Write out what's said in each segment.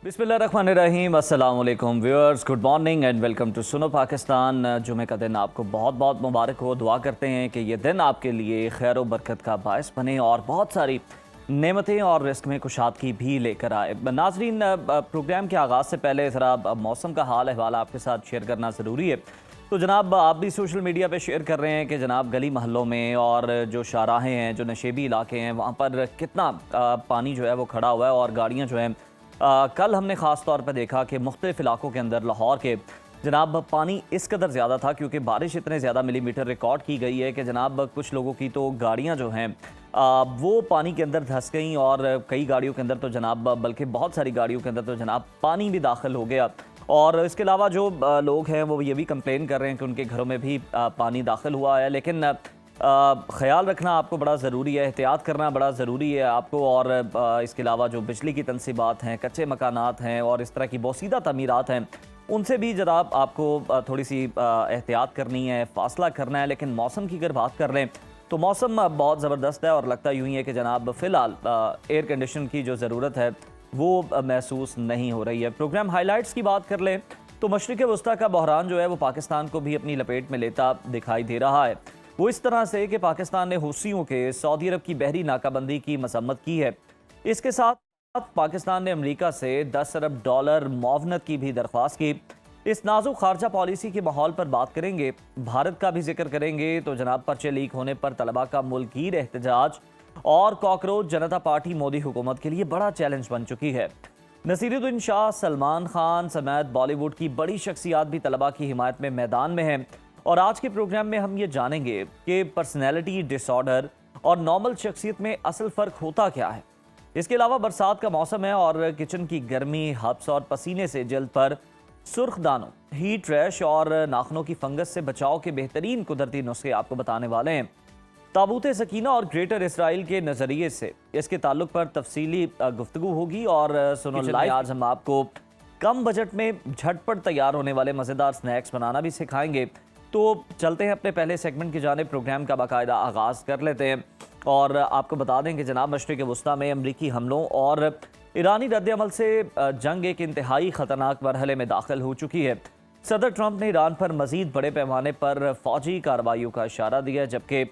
बिस्मिल्लाहिर्रहमानिर्रहीम, अस्सलाम वालेकुम viewers, good morning and welcome to Suno Pakistan. जुमे का दिन आपको बहुत बहुत मुबारक हो। दुआ करते हैं कि ये दिन आपके लिए खैर व बरकत का बायस बने और बहुत सारी नेमतें और रिस्क में कुशादगी भी लेकर आए। नाजरीन, प्रोग्राम के आगाज़ से पहले ज़रा मौसम का हाल अहवाल आपके साथ शेयर करना ज़रूरी है। तो जनाब, आप भी सोशल मीडिया पे शेयर कर रहे हैं कि जनाब गली महलों में और जो शाहराहें हैं, जो नशेबी इलाके हैं, वहाँ पर कितना पानी जो है वो खड़ा हुआ है और गाड़ियाँ जो हैं कल हमने ख़ास तौर पर देखा कि मुख्तलिफ़ इलाकों के अंदर लाहौर के जनाब पानी इस कदर ज़्यादा था क्योंकि बारिश इतने ज़्यादा मिलीमीटर रिकॉर्ड की गई है कि जनाब कुछ लोगों की तो गाड़ियां जो हैं वो पानी के अंदर धंस गई और कई गाड़ियों के अंदर तो जनाब, बल्कि बहुत सारी गाड़ियों के अंदर तो जनाब पानी भी दाखिल हो गया। और इसके अलावा जो लोग हैं वो ये भी कंप्लेन कर रहे हैं कि उनके घरों में भी पानी दाखिल हुआ है। लेकिन ख्याल रखना आपको बड़ा ज़रूरी है, एहतियात करना बड़ा ज़रूरी है आपको। और इसके अलावा जो बिजली की तनसीबात हैं, कच्चे मकानात हैं और इस तरह की बोसीदा तमीरात हैं, उनसे भी जनाब आपको थोड़ी सी एहतियात करनी है, फ़ासला करना है। लेकिन मौसम की अगर बात कर लें तो मौसम बहुत ज़बरदस्त है और लगता यूँ ही है कि जनाब फ़िलहाल एयर कंडीशन की जो ज़रूरत है वो महसूस नहीं हो रही है। प्रोग्राम हाईलाइट्स की बात कर लें तो मशरिक़ वस्ता का बहरान जो है वो पाकिस्तान को भी अपनी लपेट में लेता दिखाई दे रहा है। वो इस तरह से कि पाकिस्तान ने हूसियों के सऊदी अरब की बहरी नाकाबंदी की मसम्मत की है। इसके साथ पाकिस्तान ने अमेरिका से $10 अरब मुआवनत की भी दरख्वास्त की। इस नाजुक खारजा पॉलिसी के माहौल पर बात करेंगे, भारत का भी जिक्र करेंगे। तो जनाब, पर्चे लीक होने पर तलबा का मुल्कीर एहतजाज और कॉकरोच जनता पार्टी मोदी हुकूमत के लिए बड़ा चैलेंज बन चुकी है। नसीरुद्दीन शाह, सलमान खान समेत बॉलीवुड की बड़ी शख्सियात भी तलबा की हिमायत में मैदान में हैं। और आज के प्रोग्राम में हम ये जानेंगे कि पर्सनैलिटी डिसऑर्डर और नॉर्मल शख्सियत में असल फ़र्क होता क्या है। इसके अलावा बरसात का मौसम है और किचन की गर्मी, हब्स और पसीने से जल्द पर सुर्ख दानों, हीट रैश और नाखूनों की फंगस से बचाव के बेहतरीन कुदरती नुस्खे आपको बताने वाले हैं। ताबूत सकीना और ग्रेटर इसराइल के नज़रिए से इसके ताल्लुक पर तफसीली गुफ्तगू होगी। और सुनो लाइव, आज हम आपको कम बजट में झटपट तैयार होने वाले मज़ेदार स्नैक्स बनाना भी सिखाएंगे। तो चलते हैं अपने पहले सेगमेंट की जानिब, प्रोग्राम का बाकायदा आगाज़ कर लेते हैं। और आपको बता दें कि जनाब, मशरिक़ वस्ता में अमरीकी हमलों और ईरानी रद्द-ए-अमल से जंग एक इंतहाई ख़तरनाक मरहले में दाखिल हो चुकी है। सदर ट्रंप ने ईरान पर मज़ीद बड़े पैमाने पर फ़ौजी कार्रवाइयों का इशारा दिया, जबकि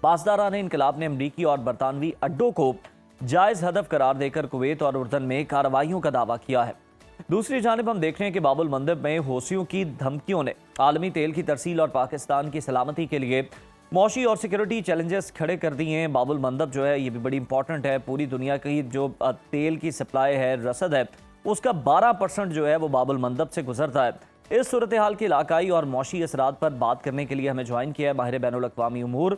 पासदारान इनकलाब ने अमरीकी और बरतानवी अड्डों को जायज़ हदफ करार देकर कुवैत और उर्दन में कार्रवाइयों का दावा किया है। दूसरी जानिब हम देख रहे हैं कि बाबुल मंदब में हौसियों की धमकियों ने आलमी तेल की तरसील और पाकिस्तान की सलामती के लिए मौशी और सिक्योरिटी चैलेंजेस खड़े कर दिए हैं। बाबुल मंदब जो है ये भी बड़ी इंपॉर्टेंट है। पूरी दुनिया की जो तेल की सप्लाई है, रसद है, उसका 12% जो है वो बाबुल मंदब से गुजरता है। इस सूरत हाल के इलाकाई और मौशी असरात पर बात करने के लिए हमें ज्वाइन किया है माहिर बैनुल अक़वामी उमूर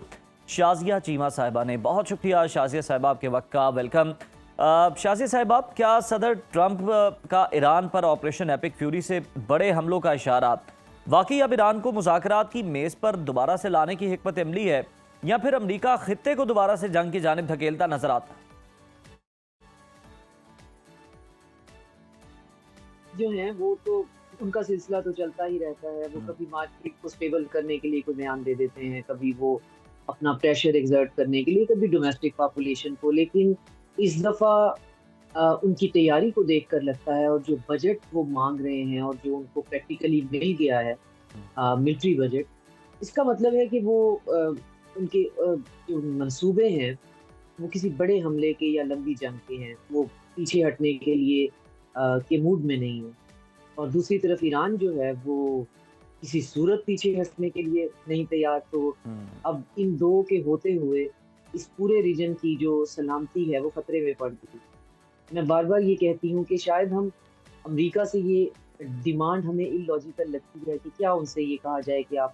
शाजिया चीमा साहिबा ने। बहुत शुक्रिया शाजिया साहिबा, आपके वक्त का वेलकम। शाजिया साहिबा, क्या सदर ट्रंप का ईरान पर ऑपरेशन एपिक फ्यूरी से बड़े हमलों का इशारा वाकई अब ईरान को मुज़ाकरात की मेज़ पर दोबारा से लाने की हिकमत अमली है, या फिर अमरीका खित्ते को दोबारा से जंग की जानिब धकेलता नजर आता है? जो है वो तो उनका सिलसिला तो चलता ही रहता है। वो कभी मार्केट को स्टेबल करने के लिए कोई बयान दे देते हैं, कभी वो अपना प्रेशर एक्सर्ट करने के लिए, कभी डोमेस्टिक पॉपुलेशन को। लेकिन इस दफ़ा उनकी तैयारी को देखकर लगता है, और जो बजट वो मांग रहे हैं और जो उनको प्रैक्टिकली मिल गया है, मिलिट्री बजट, इसका मतलब है कि वो उनके जो मंसूबे हैं वो किसी बड़े हमले के या लंबी जंग के हैं। वो पीछे हटने के लिए के मूड में नहीं है। और दूसरी तरफ ईरान जो है वो किसी सूरत पीछे हटने के लिए नहीं तैयार। तो अब इन दो के होते हुए इस पूरे रीजन की जो सलामती है वो खतरे में पड़ गई। मैं बार बार ये कहती हूँ कि शायद हम अमेरिका से ये डिमांड हमें इलॉजिकल लगती है कि क्या उनसे ये कहा जाए कि आप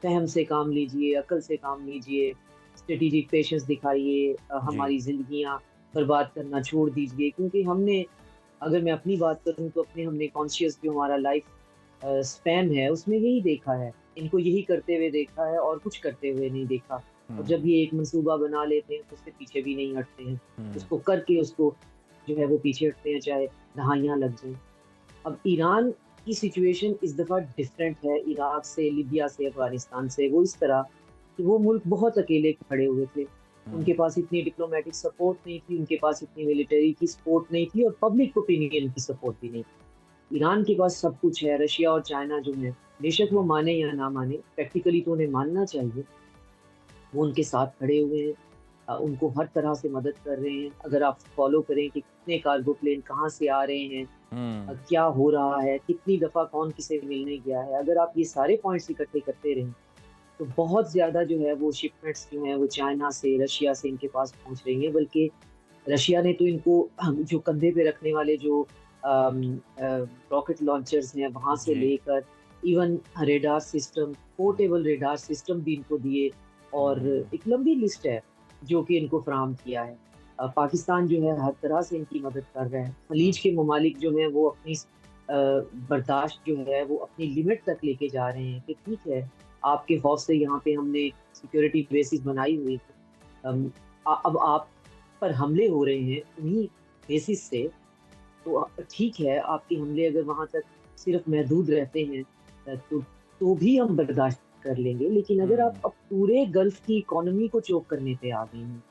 फ़हम से काम लीजिए, अक्ल से काम लीजिए, स्ट्रेटेजिक पेशेंस दिखाइए, जी। हमारी ज़िंदगियाँ बर्बाद करना छोड़ दीजिए। क्योंकि हमने, अगर मैं अपनी बात करूँ तो हमने कॉन्शियस जो हमारा लाइफ स्पैन है उसमें यही देखा है। इनको यही करते हुए देखा है और कुछ करते हुए नहीं देखा। और जब ये एक मंसूबा बना लेते हैं तो उससे पीछे भी नहीं हटते हैं। उसको करके उसको जो है वो पीछे हटते हैं, चाहे दहाइयाँ लग जाएँ। अब ईरान की सिचुएशन इस दफ़ा डिफरेंट है इराक से, लिबिया से, अफ़गानिस्तान से। वो इस तरह कि वो मुल्क बहुत अकेले खड़े हुए थे। उनके पास इतनी डिप्लोमेटिक सपोर्ट नहीं थी, उनके पास इतनी मिलिट्री की सपोर्ट नहीं थी और पब्लिक ओपिनियन की सपोर्ट भी नहीं थी। ईरान के पास सब कुछ है, रशिया और चाइना जो है, बेशक वो माने या ना माने, प्रैक्टिकली तो उन्हें मानना चाहिए, वो उनके साथ खड़े हुए हैं, उनको हर तरह से मदद कर रहे हैं। अगर आप फॉलो करें कि कितने कार्गो प्लेन कहाँ से आ रहे हैं, हम्म। क्या हो रहा है, कितनी दफ़ा कौन किसे मिलने गया है, अगर आप ये सारे पॉइंट्स इकट्ठे करते रहें, तो बहुत ज़्यादा जो है वो शिपमेंट्स जो हैं वो चाइना से, रशिया से इनके पास पहुँच रही हैं। बल्कि रशिया ने तो इनको जो कंधे पे रखने वाले जो रॉकेट लॉन्चर्स हैं, वहाँ से जी। लेकर even radar system, portable radar system भी इनको दिए और हम्म। एक लंबी लिस्ट है जो कि इनको फ़राहम किया है। पाकिस्तान जो है हर तरह से इनकी मदद कर रहा है। खलीज के ममालिक जो हैं वो अपनी बर्दाश्त जो है वो अपनी लिमिट तक लेके जा रहे हैं कि ठीक है, आपके खौफ से यहाँ पे हमने सिक्योरिटी बेसिस बनाई हुई थी। अब आप पर हमले हो रहे हैं उन्हीं बेसिस से, तो ठीक है, आपके हमले अगर वहाँ तक सिर्फ महदूद रहते हैं तो भी हम बर्दाश्त कर लेंगे। लेकिन अगर आप हम्म। अब पूरे गल्फ की इकोनॉमी को चोक करने पे आ गए हैं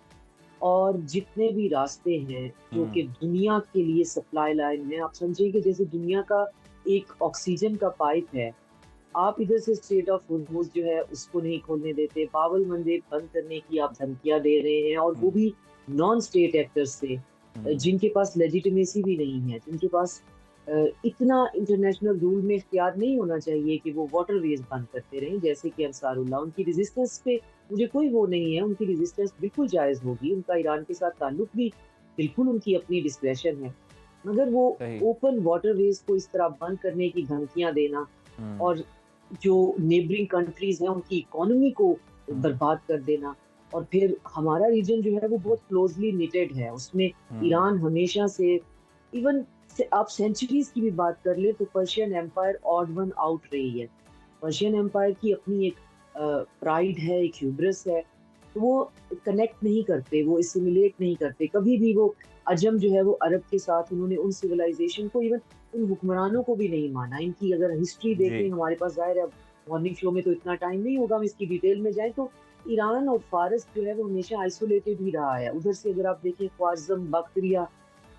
और जितने भी रास्ते हैं जो कि हम्म। दुनिया के लिए सप्लाई लाइन है, आप समझिए कि जैसे दुनिया का एक ऑक्सीजन का पाइप है, आप इधर से स्ट्रेट ऑफ हॉर्मुज़ जो है उसको नहीं खोलने देते, बाब-अल मंदेब बंद करने की आप धमकियाँ दे रहे हैं और वो हम्म। भी नॉन स्टेट एक्टर्स से, हम्म। जिनके पास लेजिटिमेसी भी नहीं है, जिनके पास इतना इंटरनेशनल रूल में इख्तियार नहीं होना चाहिए कि वो वाटरवेज़ बंद करते रहें, जैसे कि अंसारुल्लाह। उनकी रेज़िस्टेंस पे मुझे कोई वो नहीं है, उनकी रेज़िस्टेंस बिल्कुल जायज़ होगी, उनका ईरान के साथ ताल्लुक भी बिल्कुल उनकी अपनी डिस्क्रेशन है। मगर वो सही। ओपन वाटरवेज़ को इस तरह बंद करने की धमकियाँ देना हम्म। और जो नेबरिंग कंट्रीज हैं उनकी इकोनॉमी को हम्म। बर्बाद कर देना, और फिर हमारा रीजन जो है वो बहुत क्लोजली निटेड है, उसमें हम्म। ईरान हमेशा से, इवन से आप सेंचुरीज की भी बात कर ले तो Persian empire odd one out रही है। पर्शियन एम्पायर की अपनी एक प्राइड है, एक ह्यूब्रिस है, तो वो कनेक्ट नहीं करते, वो एसिमिलेट नहीं करते कभी भी। वो अजम जो है वो अरब के साथ, उन्होंने उन सिविलाइजेशन को, इवन उन हुक्मरानों को भी नहीं माना। इनकी अगर हिस्ट्री जी। देखें, हमारे पास ज़ाहिर है मॉर्निंग शो में तो इतना टाइम नहीं होगा, हम इसकी डिटेल में जाएँ तो ईरान और फ़ारस जो है वो हमेशा आइसोलेटेड ही रहा है। उधर से अगर आप देखें ख्वारिज़्म, बक्ट्रिया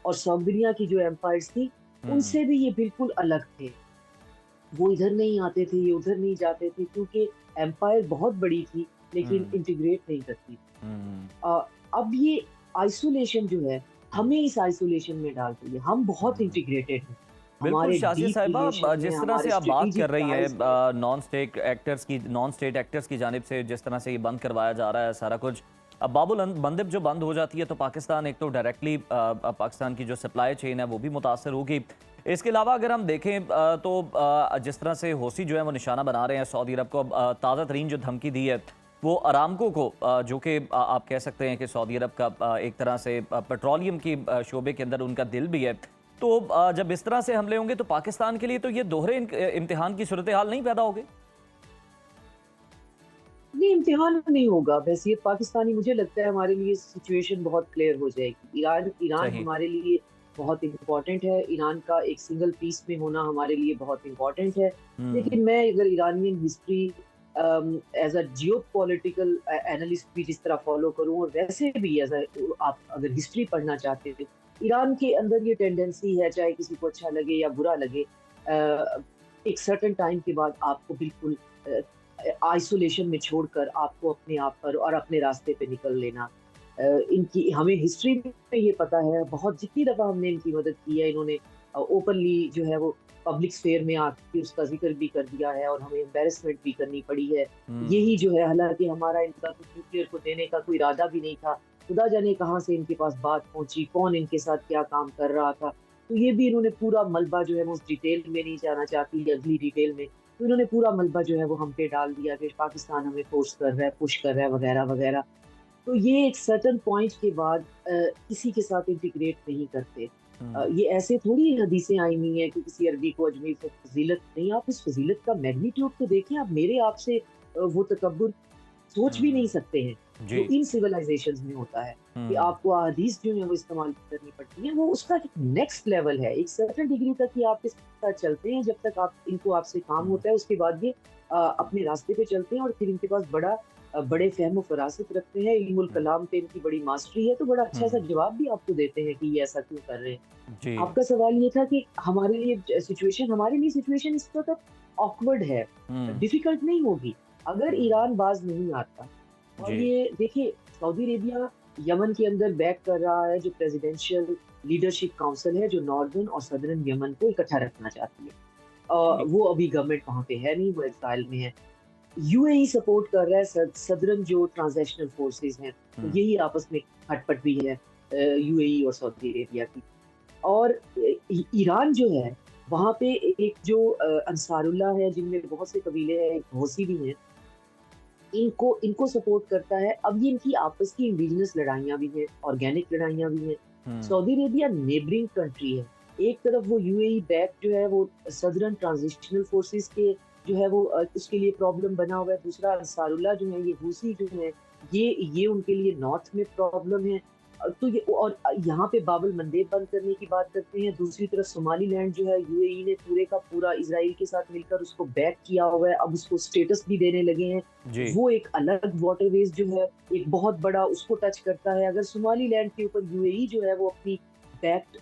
और सौगरिया की जो एम्पायर्स थी, हम्म। उनसे भी ये बिल्कुल अलग थे। वो इधर नहीं आते थे, ये उधर नहीं जाते थे, क्योंकि एम्पायर बहुत बड़ी थी लेकिन हम्म। इंटीग्रेट नहीं करती थी। हम्म। अब ये आइसोलेशन जो है, हमें इस आइसोलेशन में डाल रही है। हम बहुत हम्म। इंटीग्रेटेड हैं, बिल्कुल हमारे शाज़िया डीप साहिबा, रिलेशन हैं, जिस तरह से हमारे आप बात स्ट्रेटेजिक कर रही हैं टाइज़ हैं। नॉन स्टेट एक्टर्स की जानिब से जिस तरह से ये बंद करवाया जा रहा है सारा कुछ, अब बाबुल मंदिब जो बंद हो जाती है तो पाकिस्तान एक तो डायरेक्टली पाकिस्तान की जो सप्लाई चेन है वो भी मुतासर होगी। इसके अलावा अगर हम देखें तो जिस तरह से हौसी जो है वो निशाना बना रहे हैं सऊदी अरब को। ताज़ा तरीन जो धमकी दी है वो अरामको को, जो कि आप कह सकते हैं कि सऊदी अरब का एक तरह से पेट्रोलियम की शोबे के अंदर उनका दिल भी है। तो जब इस तरह से हमले होंगे तो पाकिस्तान के लिए तो ये दोहरे इम्तिहान की सूरत हाल नहीं पैदा होगी? नहीं, इम्तिहान नहीं होगा। वैसे पाकिस्तानी, मुझे लगता है हमारे लिए सिचुएशन बहुत क्लियर हो जाएगी। ईरान ईरान सही। हमारे लिए बहुत इम्पोर्टेंट है। ईरान का एक सिंगल पीस में होना हमारे लिए बहुत इम्पोर्टेंट है। हम्म। लेकिन मैं अगर Iranian history as a geopolitical analyst भी जिस तरह फ़ॉलो करूँ, और वैसे भी एज़ अ आप अगर हिस्ट्री पढ़ना चाहते थे, ईरान के अंदर ये टेंडेंसी है, चाहे किसी को अच्छा लगे या बुरा लगे, एक सर्टेन टाइम के बाद आपको बिल्कुल अ आइसोलेशन में छोड़कर आपको अपने आप पर और अपने रास्ते पे निकल लेना। इनकी हमें हिस्ट्री में ये पता है, बहुत जितनी दफ़ा हमने इनकी मदद की है, इन्होंने ओपनली जो है वो पब्लिक स्फेयर में आके उसका ज़िक्र भी कर दिया है और हमें एम्बैरेसमेंट भी करनी पड़ी है। हम्म। यही जो है, हालाँकि हमारा इनका कुछ न्यूक्लियर को देने का कोई इरादा भी नहीं था। खुदा जाने कहाँ से इनके पास बात पहुँची, कौन इनके साथ क्या काम कर रहा था। तो ये भी इन्होंने पूरा मलबा जो है, मैं उस डिटेल में नहीं जाना चाहती, अगली डिटेल में। तो इन्होंने पूरा मलबा जो है वो हम पे डाल दिया कि पाकिस्तान हमें फोर्स कर रहा है, पुश कर रहा है, वगैरह-वगैरह। तो ये एक सर्टेन पॉइंट के बाद किसी के साथ इंटीग्रेट नहीं करते। हम्म। ये ऐसे थोड़ी हदीसें आई हुई हैं कि किसी अरबी को अजमी फ़ज़ीलत नहीं। आप उस फ़ज़ीलत का मैग्नीट्यूड तो देखें, आप मेरे आपसे वो तकब्बुर सोच भी नहीं सकते हैं, जी। जो इन सिविलाइज़ेशंस में होता है, कि हम्म। आपको अहादीस जो है वो इस्तेमाल करनी पड़ती हैं। वो उसका एक नेक्स्ट लेवल है। एक सर्टेन डिग्री तक ही आप इसके साथ चलते हैं, जब तक आप इनको आपसे काम हम्म। होता है, उसके बाद ये अपने रास्ते पे चलते हैं और फिर इनके पास बड़ा बड़े फ़हम फ़रासत रखते हैं, इल्मुल हम्म, कलाम पे इनकी बड़ी मास्टरी है, तो बड़ा अच्छा-सा हम्म, जवाब भी आपको देते हैं कि ये ऐसा क्यों कर रहे हैं। जी। आपका सवाल ये था कि हमारे लिए सिचुएशन इस वक़्त ऑकवर्ड है, हम्म, डिफ़िकल्ट नहीं होगी, अगर हम्म, ईरान बाज़ नहीं आता। और जी। ये देखिए, सऊदी अरेबिया यमन के अंदर बैक कर रहा है, जो प्रेसिडेंशियल लीडरशिप काउंसिल है, जो नॉर्दर्न और सदर्न यमन को इकट्ठा रखना चाहती है। ठीक। वो अभी गवर्नमेंट वहाँ पे है नहीं, वो एक्साइल में है। यूएई सपोर्ट कर रहा है सदरन जो ट्रांजिशनल फोर्सेस हैं, तो हम्म, यही आपस में खटपट भी है यूएई और सऊदी अरेबिया की। और ईरान जो है, वहाँ पे एक जो अंसारुल्लाह है, जिनमें बहुत से कबीले हैं, एक हौसी भी हैं, इनको इनको सपोर्ट करता है। अब ये इनकी आपस की इंडिजिनस लड़ाइयाँ भी हैं, ऑर्गेनिक लड़ाइयाँ भी हैं। हम्म, सऊदी अरेबिया नेबरिंग कंट्री है। एक तरफ वो यूएई बैक जो है वो सदर्न ट्रांजिशनल फोर्सेस के जो है वो उसके लिए प्रॉब्लम बना हुआ है। दूसरा अंसारुल्लाह जो है, ये हूसी जो है, ये उनके लिए नॉर्थ में प्रॉब्लम है। तो ये और यहाँ पे बाब अल मंदेब बंद करने की बात करते हैं। दूसरी तरफ सोमालीलैंड जो है, यूएई ने पूरे का पूरा इज़राइल के साथ मिलकर उसको बैक किया हुआ है। अब उसको स्टेटस भी देने लगे हैं। जी। वो एक अलग वाटरवेज जो है, एक बहुत बड़ा उसको टच करता है। अगर सोमालीलैंड के ऊपर यूएई जो है वो अपनी बैक्ड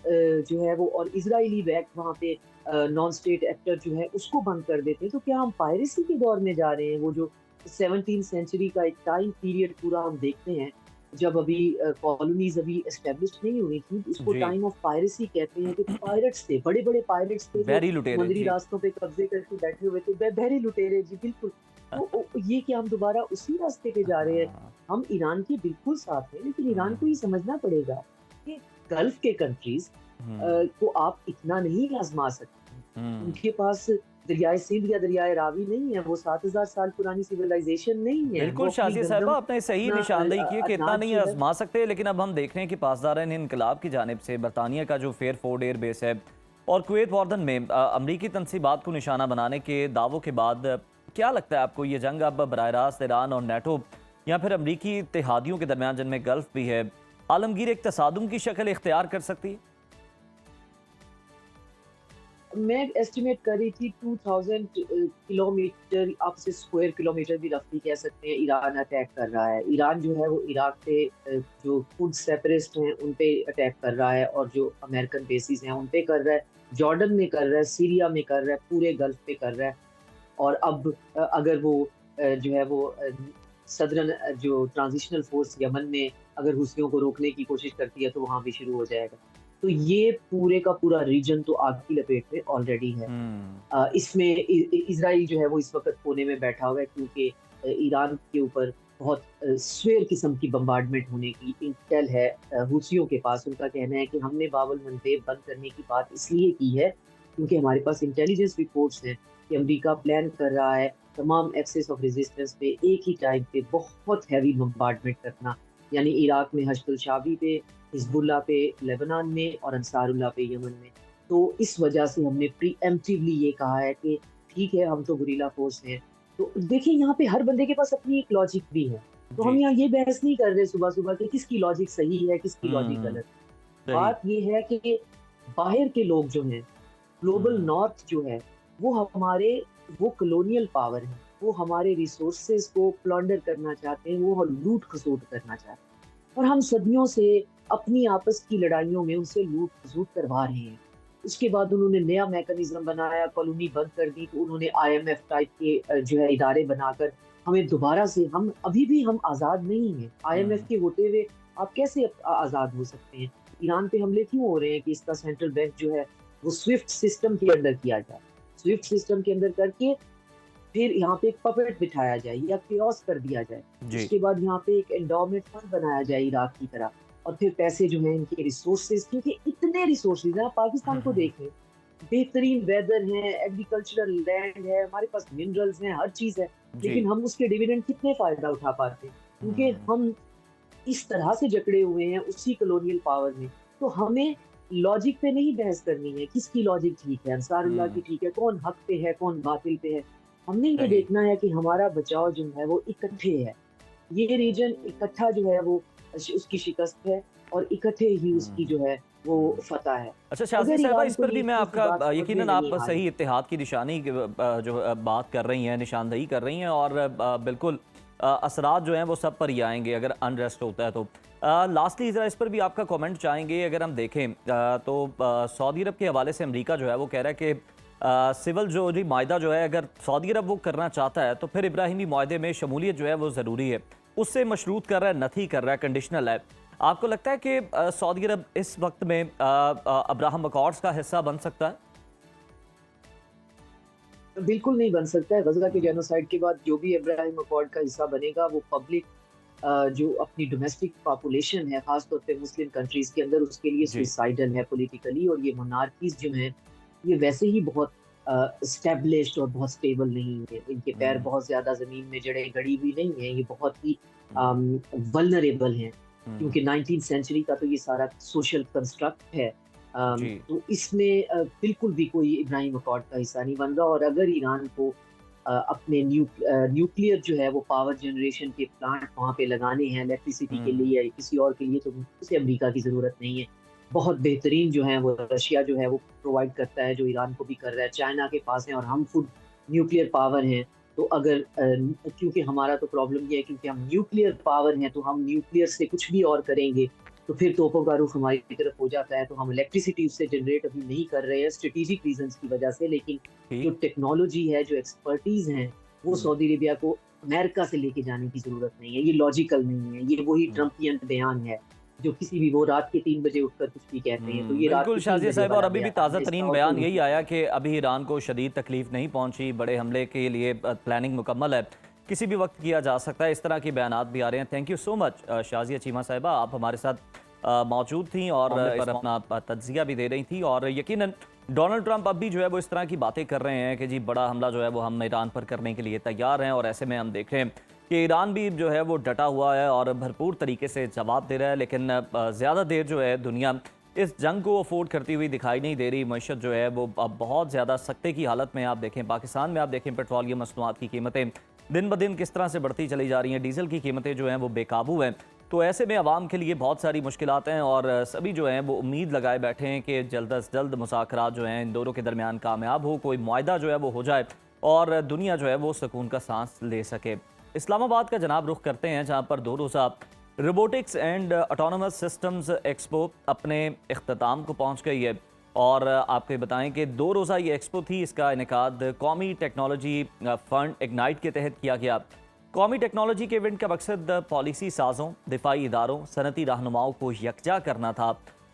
जो है वो और इजरायली बैक्ड वहाँ पे नॉन स्टेट एक्टर जो है उसको बंद कर देते हैं, तो क्या हम पायरेसी के दौर में जा रहे हैं? वो जो 17th सेंचुरी का एक टाइम पीरियड पूरा हम देखते हैं, जब अभी कॉलोनीज अभी एस्टेब्लिश नहीं हुई थी, उसको जी। टाइम ऑफ पायरेसी कहते हैं कि पायरेट्स थे, बड़े-बड़े पायरेट्स थे जो बहरी लुटेरे, समुद्री जी। रास्तों पे कब्जे करके बैठे हुए थे। बहरी लुटेरे, जी बिल्कुल। तो ये कि हम दोबारा उसी रास्ते पे जा रहे हैं। हाँ। हम ईरान के बिल्कुल साथ हैं, लेकिन ईरान को हम्म, ये समझना पड़ेगा कि गल्फ के कंट्रीज हम्म, को आप इतना नहीं आजमा सकते। हम्म, उनके पास दरियाए सिंध या दरियाए रावी नहीं है, वो 7000 साल पुरानी सिविलाइजेशन नहीं है। बिल्कुल वो अपनी शाजिया साहिबा, गंदम, आपने सही अपना निशानदेही की है कि इतना अनाज नहीं जो है। आजमा सकते, लेकिन अब हम देख रहे हैं कि पासदारान इनकलाब की जानिब से बरतानिया का जो फेयरफोर्ड एयर बेस है और कुवैत वॉर्डन में अमरीकी तनसीबात को निशाना बनाने के दावों के बाद क्या लगता है आपको, ये जंग अब बरह रास्त ईरान और नेटो या फिर अमरीकी इत्तेहादियों के दरमियान, जिनमें गल्फ भी है, आलमगीर एक तसादुम की शक्ल इख्तियार कर सकती है? मैं एस्टिमेट कर रही थी 2000 किलोमीटर, आप से स्क्वायर किलोमीटर भी रफली कह सकते हैं, ईरान अटैक कर रहा है। ईरान जो है वो इराक पे जो खुद सेपरेटिस्ट हैं उन पे अटैक कर रहा है, और जो अमेरिकन बेसिस हैं उन पे कर रहा है, जॉर्डन में कर रहा है, सीरिया में कर रहा है, पूरे गल्फ पे कर रहा है। और अब अगर वो जो है वो सदरन जो ट्रांजिशनल फोर्स यमन में अगर हुसियों को रोकने की कोशिश करती है, तो वहाँ भी शुरू हो जाएगा। तो ये पूरे का पूरा रीजन तो आग की लपेट में ऑलरेडी है। हम्म, इसमें इजराइल जो है वो इस वक्त कोने में बैठा हुआ है, क्योंकि ईरान के ऊपर बहुत स्वेर किस्म की बम्बार्डमेंट होने की इंटेल है हुसियों के पास। उनका कहना है कि हमने बाबल मंदेब बंद करने की बात इसलिए की है क्योंकि हमारे पास इंटेलिजेंस रिपोर्ट्स हैं कि अमेरिका प्लान कर रहा है तमाम एक्सेस ऑफ रेजिस्टेंस पे एक ही टाइम पे बहुत हैवी बम्बार्डमेंट करना, यानी इराक में हश्द शाबी पे, हिजबुल्लाह पे लेबनान में, और अंसारुल्लाह पे यमन में। तो इस वजह से हमने प्रीएम्प्टिवली ये कहा है कि ठीक है, हम तो गुरिल्ला फोर्स हैं। तो देखिए, यहाँ पे हर बंदे के पास अपनी एक लॉजिक भी है। तो हम जी। यहाँ ये बहस नहीं कर रहे सुबह-सुबह कि किसकी लॉजिक सही है, किसकी लॉजिक हम्म, गलत। सही। बात ये है कि बाहर के लोग जो हैं, ग्लोबल हम्म, नॉर्थ जो है, वो हमारे वो कॉलोनियल पावर है। वो हमारे रिसोर्सेज़ को प्लॉन्डर करना चाहते हैं, वो लूट-खसोट करना चाहते हैं। और हम सदियों से अपनी आपस की लड़ाइयों में उनसे लूट-खसूट करवा रहे हैं। उसके बाद उन्होंने नया मैकेनिज़्म बनाया, कॉलोनी बंद कर दी, तो उन्होंने आईएमएफ टाइप के जो है इदारे बनाकर हमें दोबारा से, हम अभी भी हम आज़ाद नहीं हैं। आईएमएफ हम्म, के होते हुए आप कैसे आज़ाद हो सकते हैं? ईरान पे हमले क्यों हो रहे हैं कि इसका सेंट्रल बैंक जो है वो स्विफ्ट सिस्टम के अंदर किया जाए। स्विफ्ट सिस्टम के अंदर करके फिर यहाँ पे एक पपेट बिठाया जाए या केओस कर दिया जाए। जी। उसके बाद यहाँ पे एक एंडोमेंट फंड बनाया जाए इराक की तरह, और फिर पैसे जो हैं इनके रिसोर्सेज, क्योंकि इतने रिसोर्सेज हैं, आप पाकिस्तान को हम्म, देखें, बेहतरीन वेदर है, एग्रीकल्चरल लैंड है, हमारे पास मिनरल्स हैं, हर चीज़ है, जी। लेकिन हम उसके डिविडेंड कितने फ़ायदा उठा पाते हैं? क्योंकि हम्म, हम इस तरह से जकड़े हुए हैं उसी कॉलोनियल पावर में। तो हमें लॉजिक पे नहीं बहस करनी है, किसकी लॉजिक ठीक है, अंसारुल्लाह की हम्म, ठीक है, कौन हक पे है, कौन बातिल पे है। हमने ये सही। देखना है कि हमारा बचाव जो है वो इकट्ठे है। ये रीजन इकट्ठा जो है वो उसकी शिकस्त है, और इकट्ठे ही उसकी हम्म, जो है वो हम्म। फतह है। अच्छा शाज़िया अगर साहिबा, ईरान इस को पर ये भी मैं इतनी सी आपका बात समझ में यकीनन नहीं आप आ रही। सही इत्तेहाद की निशानी जो बात कर रही हैं, निशानदही कर रही हैं, और बिल्कुल असरात जो हैं वो सब पर ही आएंगे अगर अनरेस्ट होता है तो। लास्टली ज़रा इस पर भी आपका कमेंट चाहेंगे। अगर हम देखें तो सऊदी अरब के हवाले से अमेरिका जो है वो कह रहा है कि सिविल जो जी मायदा जो है अगर सऊदी अरब वो करना चाहता है तो फिर इब्राहिमी मायदे में शमूलियत जो है वो ज़रूरी है, उससे मशरूत कर रहा है, नथी कर रहा है, कंडीशनल है। आपको लगता है कि सऊदी अरब इस वक्त में अब्राहम अकॉर्ड्स का हिस्सा बन सकता है? बिल्कुल नहीं बन सकता है। गज़ा के जेनोसाइड के बाद जो भी इब्राहिम अकॉर्ड का हिस्सा बनेगा वो पब्लिक जो अपनी डोमेस्टिक पॉपुलेशन है, ख़ास तौर पे मुस्लिम कंट्रीज़ के अंदर, उसके लिए जी। सुइसाइडल है पॉलिटिकली। और ये मोनार्कीज़ जो हैं, ये वैसे ही बहुत एस्टेब्लिश्ड और बहुत स्टेबल नहीं है। इनके पैर हम्म। बहुत ज़्यादा ज़मीन में जड़ें गड़ी हुई नहीं हैं। ये बहुत ही हम्म। वल्नरेबल हैं, हम्म। क्योंकि 19th सेंचुरी का तो ये सारा सोशल कंस्ट्रक्ट है। जी। तो इसमें बिल्कुल भी कोई इब्राहिम अकॉर्ड का हिस्सा नहीं बन रहा। और अगर ईरान को अपने न्यूक्लियर जो है वो पावर जनरेशन के प्लांट वहाँ पे लगाने हैं इलेक्ट्रिसिटी के हम्म। लिए या किसी और के लिए, तो उसे अमेरिका की ज़रूरत नहीं है। बहुत बेहतरीन जो है वो रशिया जो है वो प्रोवाइड करता है, जो ईरान को भी कर रहा है, चाइना के पास है, और हम खुद न्यूक्लियर पावर हैं। तो अगर क्योंकि हमारा तो प्रॉब्लम ये है, क्योंकि हम न्यूक्लियर पावर हैं तो हम न्यूक्लियर से कुछ भी और करेंगे, तो फिर तोपों का रुख हमारी तरफ हो जाता है। तो हम इलेक्ट्रिसिटी उससे जनरेट अभी नहीं कर रहे हैं स्ट्रेटेजिक रीजंस की वजह से। लेकिन जो ठीक। टेक्नोलॉजी है, जो एक्सपर्टीज है, वो हम्म। सऊदी अरेबिया को अमेरिका से लेके जाने की जरूरत नहीं है। ये लॉजिकल नहीं है। ये वही हम्म। ट्रम्पियन बयान है, जो किसी भी वो रात के 3 बजे उठकर कुछ भी कहते हैं, तो ये रात बिल्कुल के तीन शाजिया बजे साहब, और वाला अभी भी बयान ताज़ा है, इसका तरीन और बयान कोई यही मतलब आया नहीं। कि अभी ईरान को शदीद तकलीफ नहीं पहुंची, बड़े हमले के लिए प्लानिंग मुकम्मल है, किसी भी वक्त किया जा सकता है। इस तरह के बयानात भी आ रहे हैं। Thank you so much Shazia Cheema साहिबा, आप हमारे साथ मौजूद थी और इस पर अपना तज्जिया भी दे रही थी। और यकीनन डोनाल्ड ट्रंप अब भी जो है वो इस तरह की बातें कर रहे हैं कि जी बड़ा हमला जो है वो हम ईरान पर करने के लिए तैयार हैं। और ऐसे में हम देख रहे हैं कि ईरान भी जो है वो डटा हुआ है और भरपूर तरीके से जवाब दे रहा है। लेकिन ज़्यादा देर जो है दुनिया इस जंग को अफोर्ड करती हुई दिखाई नहीं दे रही। मईशत जो है वो अब बहुत ज़्यादा सख्ते की हालत में। आप देखें पाकिस्तान में, आप देखें पेट्रोलियम मसनूआत की कीमतें दिन ब दिन किस तरह से बढ़ती चली जा रही हैं, डीजल की कीमतें जो हैं वो बेकाबू हैं। तो ऐसे में आवाम के लिए बहुत सारी मुश्किलात हैं और सभी जो हैं वो उम्मीद लगाए बैठे हैं कि जल्द अज जल्द मुज़ाकरात जो हैं इन दोनों के दरमियान कामयाब हो, कोई मुआहदा जो है वो हो जाए और दुनिया जो है वो सुकून का सांस ले सके। इस्लामाबाद का जनाब रुख करते हैं, जहाँ पर 2 रोज़ा robotics and autonomous systems expo अपने इख्तिताम को पहुँच गई है। और आपको बताएं कि 2 रोज़ा ये एक्सपो थी, इसका इनेकाद कौमी टेक्नोलॉजी फंड इग्नाइट के तहत किया गया। कौमी टेक्नोलॉजी के इवेंट का मकसद पॉलिसी साज़ों, दिफाई इदारों, सनती रहनुमाओं को यकजा करना था।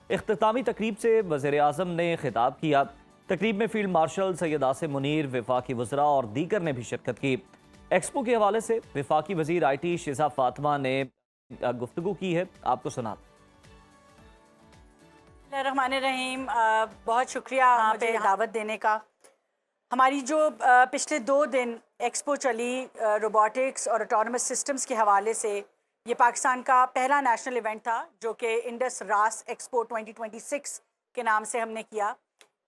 इख्तितामी तकरीब से वज़ीर आज़म ने खिताब किया। तकरीब में फील्ड मार्शल सैयद आसिम मुनीर, वफाकी वज़रा और दीगर ने भी शिरकत की। एक्सपो के हवाले से वफाकी वज़ीर IT शिजा फातिमा ने गुफ्तगू की है, आपको सुना। रहीम, बहुत शुक्रिया मुझे दावत देने का। हमारी जो पिछले 2 दिन एक्सपो चली रोबोटिक्स और ऑटोनमस सिस्टम्स के हवाले से, ये पाकिस्तान का पहला नेशनल इवेंट था जो कि इंडस रास एक्सपो 2026 के नाम से हमने किया।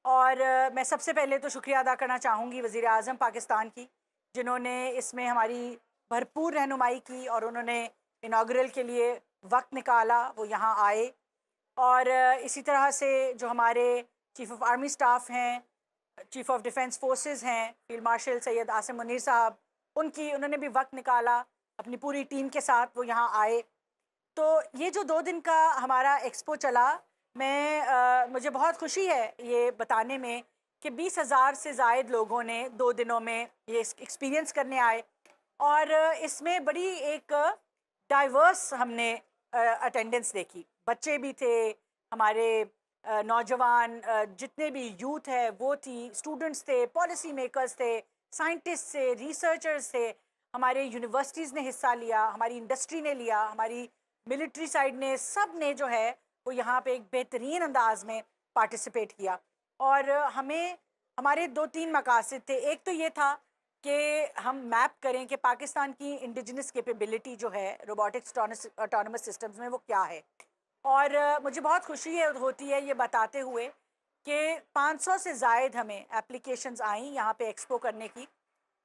और मैं सबसे पहले तो शुक्रिया अदा करना चाहूँगी वज़ीर आज़म पाकिस्तान की, जिन्होंने इसमें हमारी भरपूर रहनुमाई की और उन्होंने इनाग्रल के लिए वक्त निकाला, वो यहाँ आए। और इसी तरह से जो हमारे चीफ़ ऑफ आर्मी स्टाफ हैं, चीफ़ ऑफ डिफेंस फोर्सेस हैं, फील्ड मार्शल सैयद आसिम मुनीर साहब, उन्होंने भी वक्त निकाला अपनी पूरी टीम के साथ, वो यहाँ आए। तो ये जो 2 दिन का हमारा एक्सपो चला, मुझे बहुत खुशी है ये बताने में कि 20,000 से ज़ायद लोगों ने 2 दिनों में ये एक्सपीरियंस करने आए। और इसमें बड़ी एक डाइवर्स हमने अटेंडेंस देखी। बच्चे भी थे, हमारे नौजवान जितने भी यूथ है वो थी, स्टूडेंट्स थे, पॉलिसी मेकर्स थे, साइंटिस्ट थे, रिसर्चर्स थे, हमारे यूनिवर्सिटीज़ ने हिस्सा लिया, हमारी इंडस्ट्री ने लिया, हमारी मिलिट्री साइड ने, सब ने जो है वो यहाँ पे एक बेहतरीन अंदाज में पार्टिसिपेट किया। और हमें हमारे 2-3 मकासद थे। एक तो ये था कि हम मैप करें कि पाकिस्तान की इंडिजिनस कैपेबिलिटी जो है रोबोटिक्स ऑटोनमस सिस्टम्स में वो क्या है। और मुझे बहुत खुशी होती है ये बताते हुए कि 500 से ज़ायद हमें एप्लीकेशंस आई यहाँ पे एक्सपो करने की।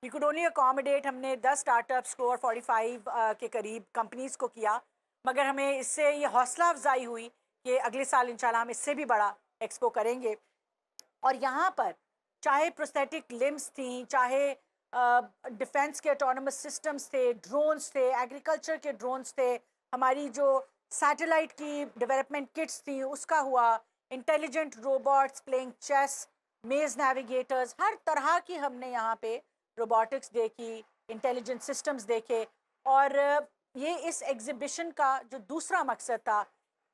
वी कुड ओनली अकोमोडेट, हमने 10 स्टार्टअप्स को और 45 के करीब कंपनीज़ को किया, मगर हमें इससे ये हौसला अफजाई हुई कि अगले साल इंशाल्लाह हम इससे भी बड़ा एक्सपो करेंगे। और यहाँ पर चाहे प्रोस्थेटिक लिम्स थी, चाहे डिफेंस के ऑटोनमस सिस्टम्स थे, ड्रोन्स थे, एग्रीकल्चर के ड्रोन्स थे, हमारी जो सैटेलाइट की डेवलपमेंट किट्स थी उसका हुआ, इंटेलिजेंट रोबोट्स प्लेइंग चेस, मेज नेविगेटर्स, हर तरह की हमने यहाँ पे रोबोटिक्स देखी, इंटेलिजेंट सिस्टम्स देखे। और ये इस एग्जीबिशन का जो दूसरा मकसद था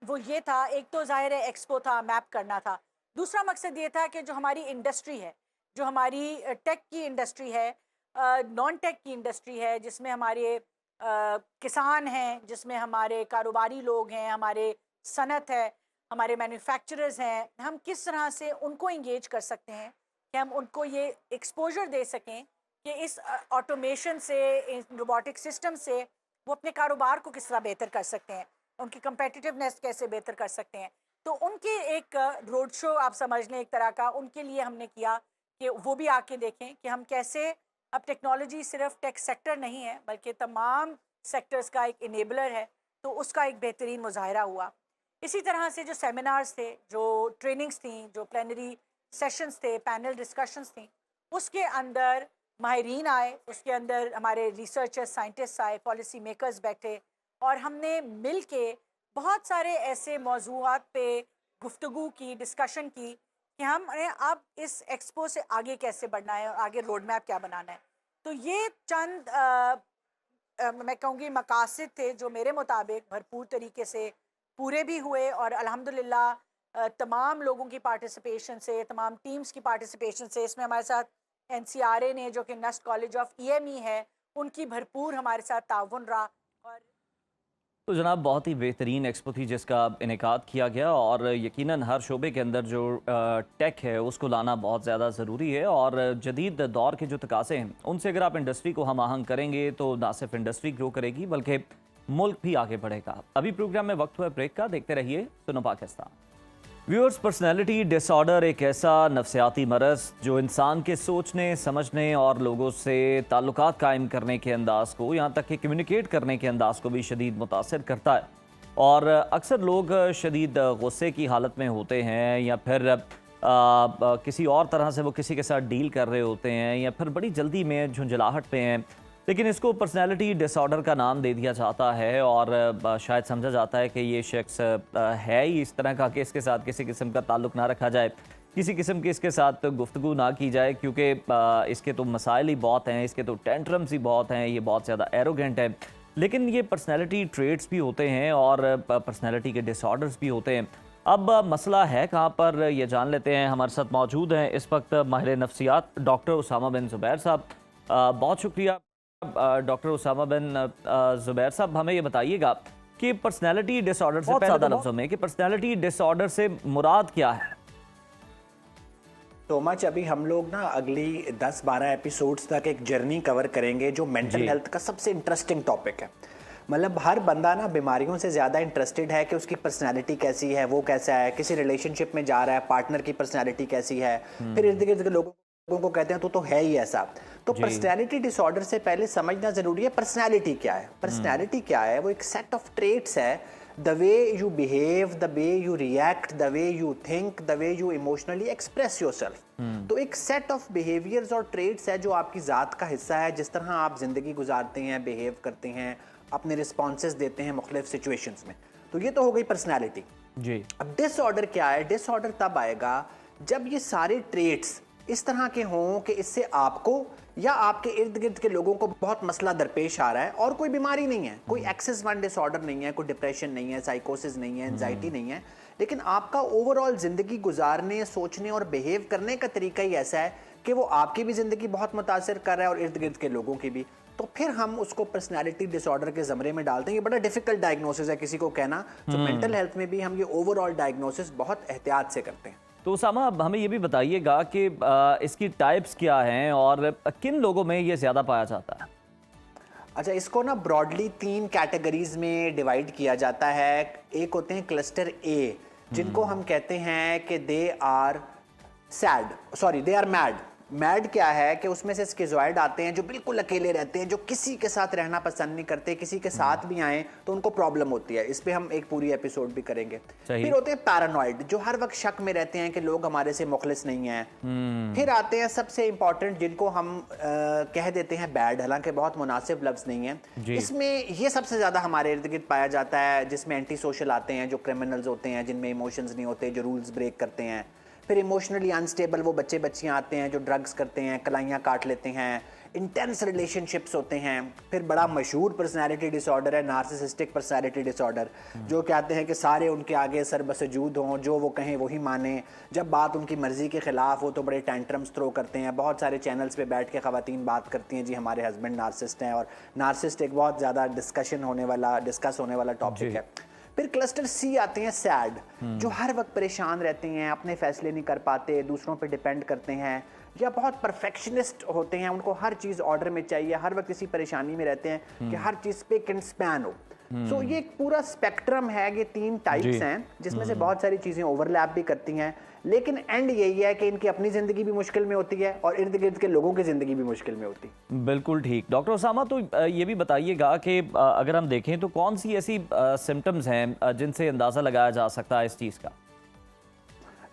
वो ये था, एक तो ज़ाहिर है एक्सपो था, मैप करना था, दूसरा मकसद ये था कि जो हमारी इंडस्ट्री है, जो हमारी टेक की इंडस्ट्री है, नॉन टेक की इंडस्ट्री है, जिसमें हमारे किसान हैं, जिसमें हमारे कारोबारी लोग हैं, हमारे सनत है, हमारे मैन्युफैक्चरर्स हैं, हम किस तरह से उनको इंगेज कर सकते हैं कि हम उनको ये एक्सपोजर दे सकें कि इस ऑटोमेशन से, इस रोबोटिक सिस्टम से वो अपने कारोबार को किस तरह बेहतर कर सकते हैं, उनकी कंपेटिटिवनेस कैसे बेहतर कर सकते हैं। तो उनके एक रोड शो आप समझ लें एक तरह का, उनके लिए हमने किया कि वो भी आके देखें कि हम कैसे, अब टेक्नोलॉजी सिर्फ टेक सेक्टर नहीं है बल्कि तमाम सेक्टर्स का एक इनेबलर है, तो उसका एक बेहतरीन मुजाहरा हुआ। इसी तरह से जो सेमिनार्स थे, जो ट्रेनिंग्स थी, जो प्लेनरी सेशंस थे, पैनल डिस्कशंस थी, उसके अंदर माहिरीन आए, उसके अंदर हमारे रिसर्चर्स, साइंटिस्ट आए, पॉलिसी मेकर्स बैठे, और हमने मिल के बहुत सारे ऐसे मौजूआत पे गुफ्तगू की, डिस्कशन की कि हमने अब इस एक्सपो से आगे कैसे बढ़ना है और आगे रोड मैप क्या बनाना है। तो ये चंद मैं कहूँगी मकासद थे जो मेरे मुताबिक भरपूर तरीके से पूरे भी हुए, और अल्हम्दुलिल्लाह तमाम लोगों की पार्टिसिपेशन से, तमाम टीम्स की पार्टिसिपेशन से, इसमें हमारे साथ NCRA ने, जो कि नस्ट कॉलेज ऑफ EME है, उनकी भरपूर हमारे साथ ताउन रहा। और तो जनाब, बहुत ही बेहतरीन एक्सपो थी जिसका इनेकाद किया गया, और यकीनन हर शोबे के अंदर जो टेक है उसको लाना बहुत ज़्यादा ज़रूरी है, और जदीद दौर के जो तकाज़े हैं उनसे अगर आप इंडस्ट्री को हम आहंग करेंगे तो ना सिर्फ इंडस्ट्री ग्रो करेगी बल्कि मुल्क भी आगे बढ़ेगा। अभी प्रोग्राम में वक्त हुआ ब्रेक का, देखते रहिए सुनो पाकिस्तान। व्यूअर्स, पर्सनैलिटी डिसऑर्डर एक ऐसा नफसियाती मरज़ जो इंसान के सोचने, समझने और लोगों से ताल्लुकात कायम करने के अंदाज़ को, यहाँ तक कि कम्युनिकेट करने के अंदाज़ को भी शदीद मुतासिर करता है। और अक्सर लोग शदीद गुस्से की हालत में होते हैं, या फिर किसी और तरह से वो किसी के साथ डील कर रहे होते हैं, या फिर बड़ी जल्दी में झुंझलाहट पे हैं, लेकिन इसको पर्सनैलिटी डिसऑर्डर का नाम दे दिया जाता है, और शायद समझा जाता है कि ये शख्स है ही इस तरह का कि इसके साथ किसी किस्म का ताल्लुक़ ना रखा जाए, किसी किस्म की इसके साथ गुफ्तगू ना की जाए, क्योंकि इसके तो मसाइल ही बहुत हैं, इसके तो टेंट्रम्स ही बहुत हैं, ये बहुत ज़्यादा एरोगेंट है। लेकिन ये पर्सनैलिटी ट्रेट्स भी होते हैं और पर्सनैलिटी के डिसऑर्डर्स भी होते हैं। अब मसला है कहाँ पर, ये जान लेते हैं। हमारे साथ मौजूद हैं इस वक्त माहिर नफ्सियात डॉक्टर उसामा बिन ज़ुबैर साहब। बहुत शुक्रिया डॉक्टर उसामा बिन ज़ुबैर साहब। हमें ये बताइएगा कि पर्सनैलिटी डिसऑर्डर से, पहले लफ्ज़ों में, कि पर्सनैलिटी डिसऑर्डर से मुराद क्या है? तो मच अभी हम लोग ना अगली 10-12 एपिसोड्स तक एक जर्नी कवर करेंगे जो मेंटल हेल्थ का सबसे इंटरेस्टिंग टॉपिक है। मतलब हर बंदा ना बीमारियों से ज़्यादा इंटरेस्टेड है कि उसकी पर्सनैलिटी कैसी है, वो कैसा है, किसी रिलेशनशिप में जा रहा है, पार्टनर की पर्सनैलिटी कैसी है, फिर इर्द गिर्द के लोगों को कहते हैं तो है ही ऐसा। तो पर्सनैलिटी डिसऑर्डर से पहले समझना ज़रूरी है पर्सनैलिटी क्या है। पर्सनैलिटी क्या है? वो एक सेट ऑफ ट्रेट्स है, the way you behave, the way you react, the way you think, the way you emotionally express yourself. तो एक सेट ऑफ बिहेवियर्स और ट्रेट्स है जो आपकी ज़ात का हिस्सा है, जिस तरह आप ज़िंदगी गुजारते हैं, बिहेव करते हैं, अपने रिस्पॉन्सेज देते हैं मुख्तलिफ सिचुएशंस में। तो ये तो हो गई पर्सनैलिटी जी। अब डिसऑर्डर क्या है? डिसऑर्डर तब आएगा जब ये सारे ट्रेट्स इस तरह के हों कि इससे आपको या आपके इर्द गिर्द के लोगों को बहुत मसला दरपेश आ रहा है, और कोई बीमारी नहीं है, कोई एक्सेस 1 डिसऑर्डर नहीं है, कोई डिप्रेशन नहीं है, साइकोसिस नहीं है, एंजाइटी नहीं है, लेकिन आपका ओवरऑल ज़िंदगी गुजारने, सोचने और बिहेव करने का तरीका ही ऐसा है कि वो आपकी भी ज़िंदगी बहुत मुतासिर कर रहा है और इर्द गिर्द के लोगों की भी। तो फिर हम उसको पर्सनैलिटी डिसऑर्डर के ज़मरे में डालते हैं। ये बड़ा डिफिकल्ट डायग्नोसिस है किसी को कहना, तो मेंटल हेल्थ में भी हम ये ओवरऑल डायग्नोसिस बहुत एहतियात से करते हैं। तो उसामा, अब हमें ये भी बताइएगा कि इसकी टाइप्स क्या हैं और किन लोगों में ये ज़्यादा पाया जाता है? अच्छा, इसको ना ब्रॉडली 3 कैटेगरीज में डिवाइड किया जाता है। एक होते हैं क्लस्टर ए, जिनको हम कहते हैं कि दे आर मैड, मैड क्या है कि उसमें से स्किज़ॉइड आते हैं जो बिल्कुल अकेले रहते हैं, जो किसी के साथ रहना पसंद नहीं करते, किसी के साथ भी आए तो उनको प्रॉब्लम होती है। इस पे हम एक पूरी एपिसोड भी करेंगे। फिर होते हैं पैरानॉइड, जो हर वक्त शक में रहते हैं कि लोग हमारे से मुखलिस नहीं हैं। फिर आते हैं सबसे इंपॉर्टेंट, जिनको हम कह देते हैं बैड, हालांकि बहुत मुनासिब लफ्ज़ नहीं है। इसमें ये सबसे ज़्यादा हमारे इर्द गिर्द पाया जाता है, जिसमें एंटी सोशल आते हैं, जो क्रिमिनल्स होते हैं, जिनमें इमोशंस नहीं होते, जो रूल्स ब्रेक करते हैं। फिर इमोशनली अनस्टेबल वो बच्चे बच्चियाँ आते हैं जो ड्रग्स करते हैं, कलाइयाँ काट लेते हैं, इंटेंस रिलेशनशिप्स होते हैं। फिर बड़ा मशहूर पर्सनैलिटी डिसऑर्डर है नार्सिसिस्टिक पर्सनैलिटी डिसऑर्डर, जो कहते हैं कि सारे उनके आगे सरबसजूद हों, जो वो कहें वही माने, जब बात उनकी मर्ज़ी के ख़िलाफ़ हो तो बड़े टेंट्रम्स थ्रो करते हैं। बहुत सारे चैनल्स पे बैठ के ख़वातीन बात करती हैं, जी हमारे हस्बैंड नार्सिसिस्ट हैं, और नार्सिसिस्ट एक बहुत ज़्यादा डिस्कस होने वाला टॉपिक है। फिर क्लस्टर सी आते हैं सैड, जो हर वक्त परेशान रहते हैं, अपने फैसले नहीं कर पाते, दूसरों पे डिपेंड करते हैं, या बहुत परफेक्शनिस्ट होते हैं, उनको हर चीज़ ऑर्डर में चाहिए, हर वक्त इसी परेशानी में रहते हैं कि हर चीज़ पे कैन स्पैन हो। सो ये एक पूरा स्पेक्ट्रम है, ये 3 टाइप्स हैं, जिसमें से बहुत सारी चीज़ें ओवरलैप भी करती हैं, लेकिन एंड यही है कि इनकी अपनी ज़िंदगी भी मुश्किल में होती है और इर्द गिर्द के लोगों की ज़िंदगी भी मुश्किल में होती है। बिल्कुल ठीक। डॉक्टर उसामा, तो ये भी बताइएगा कि अगर हम देखें तो कौन सी ऐसी सिम्टम्स हैं जिनसे अंदाज़ा लगाया जा सकता है इस चीज़ का?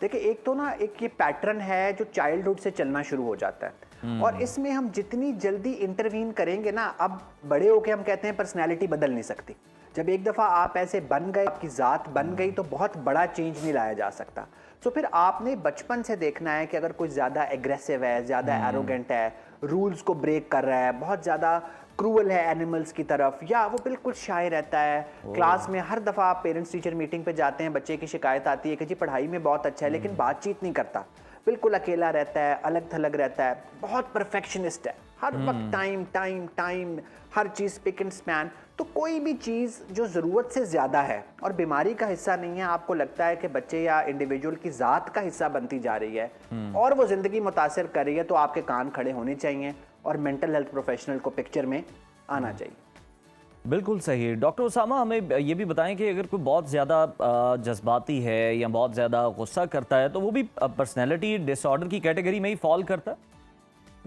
देखिए, एक तो ना एक ये पैटर्न है जो चाइल्डहुड से चलना शुरू हो जाता है, और इसमें हम जितनी जल्दी इंटरवीन करेंगे ना, अब बड़े होके हम कहते हैं पर्सनैलिटी बदल नहीं सकती। जब एक दफ़ा आप ऐसे बन गए, आपकी ज़ात बन गई, तो बहुत बड़ा चेंज नहीं लाया जा सकता। तो फिर आपने बचपन से देखना है कि अगर कोई ज़्यादा एग्रेसिव है, ज़्यादा एरोगेंट है, रूल्स को ब्रेक कर रहा है, बहुत ज़्यादा क्रूअल है एनिमल्स की तरफ, या वो बिल्कुल शाय रहता है। क्लास में हर दफ़ा आप पेरेंट्स टीचर मीटिंग पे जाते हैं, बच्चे की शिकायत आती है कि जी पढ़ाई में बहुत अच्छा है लेकिन बातचीत नहीं करता, बिल्कुल अकेला रहता है, अलग थलग रहता है, बहुत परफेक्शनिस्ट है, हर वक्त टाइम टाइम टाइम, हर चीज़ पिक एंड स्पैन। तो कोई भी चीज़ जो ज़रूरत से ज़्यादा है और बीमारी का हिस्सा नहीं है, आपको लगता है कि बच्चे या इंडिविजुअल की ज़ात का हिस्सा बनती जा रही है और वो ज़िंदगी मुतासिर कर रही है, तो आपके कान खड़े होने चाहिए और मेंटल हेल्थ प्रोफेशनल को पिक्चर में आना चाहिए। बिल्कुल सही। डॉक्टर उसामा, हमें ये भी बताएं कि अगर कोई बहुत ज़्यादा जज्बाती है या बहुत ज़्यादा गुस्सा करता है तो वो भी पर्सनैलिटी डिसऑर्डर की कैटेगरी में ही फॉल करता है?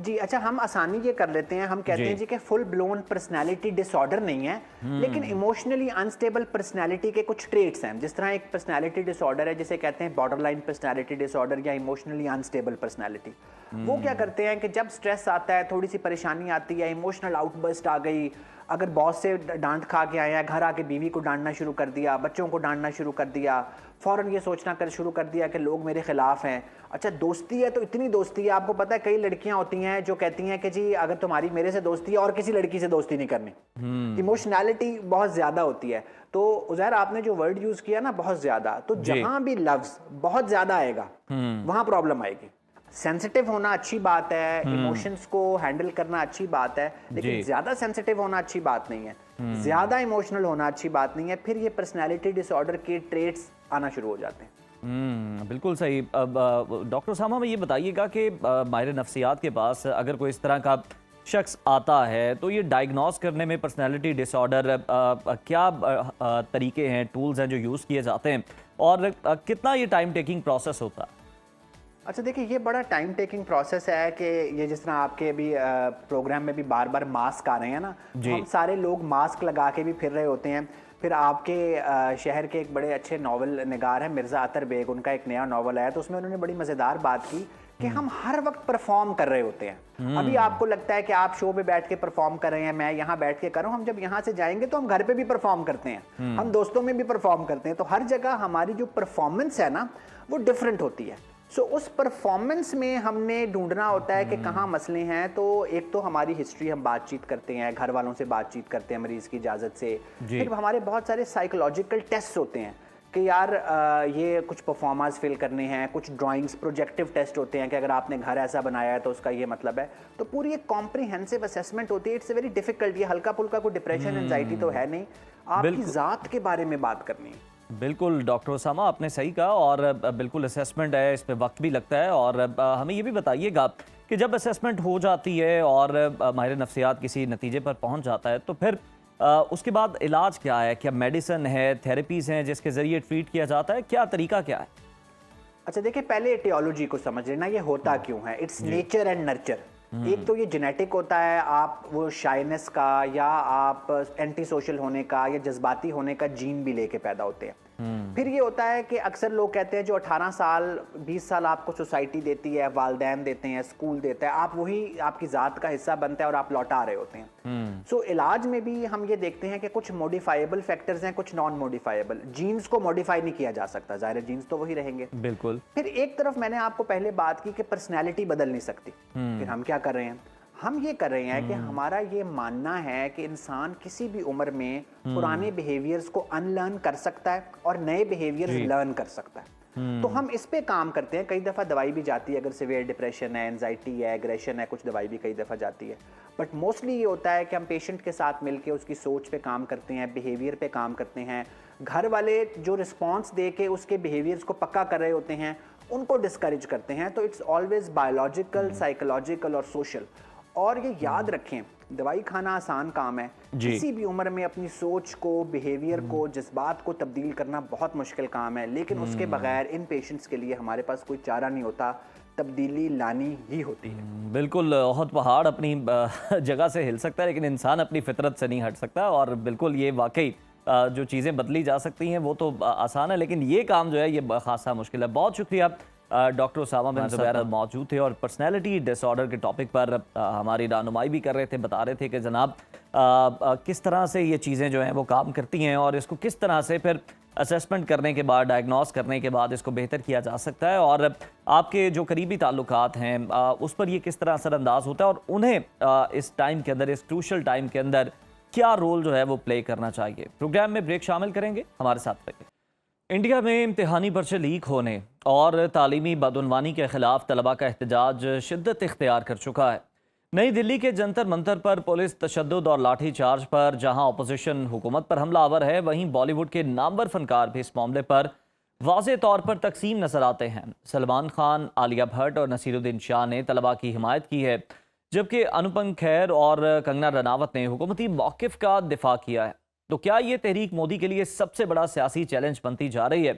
जी अच्छा, हम आसानी ये कर लेते हैं, हम कहते हैं जी कि फुल ब्लोन पर्सनालिटी डिसऑर्डर नहीं है, लेकिन इमोशनली अनस्टेबल पर्सनालिटी के कुछ ट्रेट्स हैं। जिस तरह एक पर्सनालिटी डिसऑर्डर है जिसे कहते हैं बॉर्डरलाइन पर्सनालिटी डिसऑर्डर या इमोशनली अनस्टेबल पर्सनालिटी। वो क्या करते हैं कि जब स्ट्रेस आता है, थोड़ी सी परेशानी आती है, इमोशनल आउटबर्स्ट आ गई, अगर बॉस से डांट खा के आया, घर आके बीवी को डांटना शुरू कर दिया, बच्चों को डांटना शुरू कर दिया, फ़ौरन ये सोचना कर शुरू कर दिया कि लोग मेरे खिलाफ हैं। अच्छा, दोस्ती है तो इतनी दोस्ती है, आपको पता है कई लड़कियां होती हैं जो कहती हैं कि जी अगर तुम्हारी मेरे से दोस्ती है और किसी लड़की से दोस्ती नहीं करनी। इमोशनैलिटी बहुत ज़्यादा होती है। तो उज़ैर, आपने जो वर्ड यूज़ किया ना, बहुत ज़्यादा, तो जहां भी लफ्ज़ बहुत ज़्यादा आएगा वहां प्रॉब्लम आएगी। सेंसिटिव होना अच्छी बात है, इमोशंस को हैंडल करना अच्छी बात है, लेकिन ज्यादा सेंसिटिव होना अच्छी बात नहीं है, ज्यादा इमोशनल होना अच्छी बात नहीं है। फिर ये पर्सनैलिटी डिसऑर्डर के ट्रेट्स आना शुरू हो जाते हैं। बिल्कुल सही। डॉक्टर साहब, हमें ये बताइएगा कि माहिर नफ्सियात के पास अगर कोई इस तरह का शख्स आता है तो ये डायग्नोस करने में पर्सनैलिटी डिसऑर्डर क्या तरीके हैं, टूल्स हैं जो यूज़ किए जाते हैं, और कितना ये टाइम टेकिंग प्रोसेस होता है? अच्छा देखिए, ये बड़ा टाइम टेकिंग प्रोसेस है कि ये जिस तरह आपके भी प्रोग्राम में भी बार बार मास्क आ रहे हैं ना, तो हम सारे लोग मास्क लगा के भी फिर रहे होते हैं। फिर आपके शहर के एक बड़े अच्छे नावल निगार हैं मिर्ज़ा अतर बेग, उनका एक नया नावल आया, तो उसमें उन्होंने बड़ी मज़ेदार बात की कि हम हर वक्त परफॉर्म कर रहे होते हैं। अभी आपको लगता है कि आप शो पे बैठ के परफॉर्म कर रहे हैं, मैं यहाँ बैठ के कर रहा हूँ, हम जब यहाँ से जाएंगे तो हम घर पे भी परफॉर्म करते हैं, हम दोस्तों में भी परफॉर्म करते हैं। तो हर जगह हमारी जो परफॉर्मेंस है ना, वो डिफरेंट होती है। सो उस परफॉर्मेंस में हमने ढूंढना होता है कि कहाँ मसले हैं। तो एक तो हमारी हिस्ट्री, हम बातचीत करते हैं, घर वालों से बातचीत करते हैं मरीज़ की इजाज़त से। फिर हमारे बहुत सारे साइकोलॉजिकल टेस्ट होते हैं कि यार ये कुछ परफॉर्मेंस फिल करने हैं, कुछ ड्राइंग्स, प्रोजेक्टिव टेस्ट होते हैं कि अगर आपने घर ऐसा बनाया है तो उसका ये मतलब है। तो पूरी एक कॉम्प्रिहेंसिव असेसमेंट होती है। It's very difficult. ये हल्का फुल्का कोई डिप्रेशन, एंजाइटी तो है नहीं, आपकी ज़ात के बारे में बात करनी है। बिल्कुल डॉक्टर उसामा, आपने सही कहा, और बिल्कुल असेसमेंट है, इस पे वक्त भी लगता है। और हमें ये भी बताइएगा कि जब असेसमेंट हो जाती है और माहिर नफ्सियात किसी नतीजे पर पहुंच जाता है तो फिर उसके बाद इलाज क्या है? क्या मेडिसिन है, थेरेपीज़ हैं जिसके ज़रिए ट्रीट किया जाता है? क्या तरीका क्या है? अच्छा देखिए, पहले एटियोलॉजी को समझ लेना, ये होता क्यों है। It's nature and nurture. एक तो ये जेनेटिक होता है, आप वो शाइनेस का या आप एंटी सोशल होने का या जज्बाती होने का जीन भी लेके पैदा होते हैं। फिर ये होता है कि अक्सर लोग कहते हैं जो 18 साल 20 साल आपको सोसाइटी देती है, वालदैन देते हैं, स्कूल देता है, आप वही आपकी ज़ात का हिस्सा बनता है और आप लौटा रहे होते हैं। सो इलाज में भी हम ये देखते हैं कि कुछ मॉडिफाइबल फैक्टर्स हैं, कुछ नॉन मॉडिफाइबल। जीन्स को मॉडिफाई नहीं किया जा सकता, ज़ाहिर है जीन्स तो वही रहेंगे। बिल्कुल। फिर एक तरफ मैंने आपको पहले बात की कि पर्सनैलिटी बदल नहीं सकती। फिर हम क्या कर रहे हैं, हम ये कर रहे हैं कि हमारा ये मानना है कि इंसान किसी भी उम्र में पुराने बिहेवियर्स को अनलर्न कर सकता है और नए बिहेवियर्स लर्न कर सकता है। तो हम इस पे काम करते हैं। कई दफ़ा दवाई भी जाती है, अगर सिवियर डिप्रेशन है, एंजाइटी है, एग्रेशन है, कुछ दवाई भी कई दफ़ा जाती है। बट मोस्टली ये होता है कि हम पेशेंट के साथ मिलके उसकी सोच पे काम करते हैं, बिहेवियर पे काम करते हैं। घर वाले जो रिस्पॉन्स दे के उसके बिहेवियर्स को पक्का कर रहे होते हैं, उनको डिस्करेज करते हैं। तो इट्स ऑलवेज बायोलॉजिकल, साइकोलॉजिकल और सोशल। और ये याद रखें, दवाई खाना आसान काम है, किसी भी उम्र में अपनी सोच को, बिहेवियर को, जज्बात को तब्दील करना बहुत मुश्किल काम है। लेकिन उसके बगैर इन पेशेंट्स के लिए हमारे पास कोई चारा नहीं होता, तब्दीली लानी ही होती है। बिल्कुल, बहुत पहाड़ अपनी जगह से हिल सकता है लेकिन इंसान अपनी फितरत से नहीं हट सकता। और बिल्कुल ये वाकई जो चीज़ें बदली जा सकती हैं वो तो आसान है, लेकिन ये काम जो है ये खासा मुश्किल है। बहुत शुक्रिया डॉक्टर उसामा बिन ज़ुबैर मौजूद थे और पर्सनैलिटी डिसऑर्डर के टॉपिक पर हमारी रहनुमाई भी कर रहे थे, बता रहे थे कि जनाब किस तरह से ये चीज़ें जो हैं वो काम करती हैं और इसको किस तरह से फिर असेसमेंट करने के बाद, डायग्नोस करने के बाद इसको बेहतर किया जा सकता है और आपके जो करीबी ताल्लुकात हैं उस पर ये किस तरह असरअंदाज होता है और उन्हें इस टाइम के अंदर, इस क्रूशल टाइम के अंदर क्या रोल जो है वो प्ले करना चाहिए। प्रोग्राम में ब्रेक शामिल करेंगे, हमारे साथ रहिए। इंडिया में इम्तिहानी पर्चे लीक होने और तालीमी बदउनवानी के खिलाफ तलबा का एहतजाज शिद्दत इख्तियार कर चुका है। नई दिल्ली के जंतर मंतर पर पुलिस तशद्दुद और लाठी चार्ज पर जहां अपोजिशन हुकूमत पर हमलावर है, वहीं बॉलीवुड के नामवर फनकार भी इस मामले पर वाज़े तौर पर तकसीम नजर आते हैं। सलमान खान, आलिया भट्ट और नसीरुद्दीन शाह ने तलबा की हिमायत की है, जबकि अनुपम खेर और कंगना रनावत ने हुकूमती मौक़िफ़ का दिफा किया है। तो क्या ये तहरीक मोदी के लिए सबसे बड़ा सियासी चैलेंज बनती जा रही है?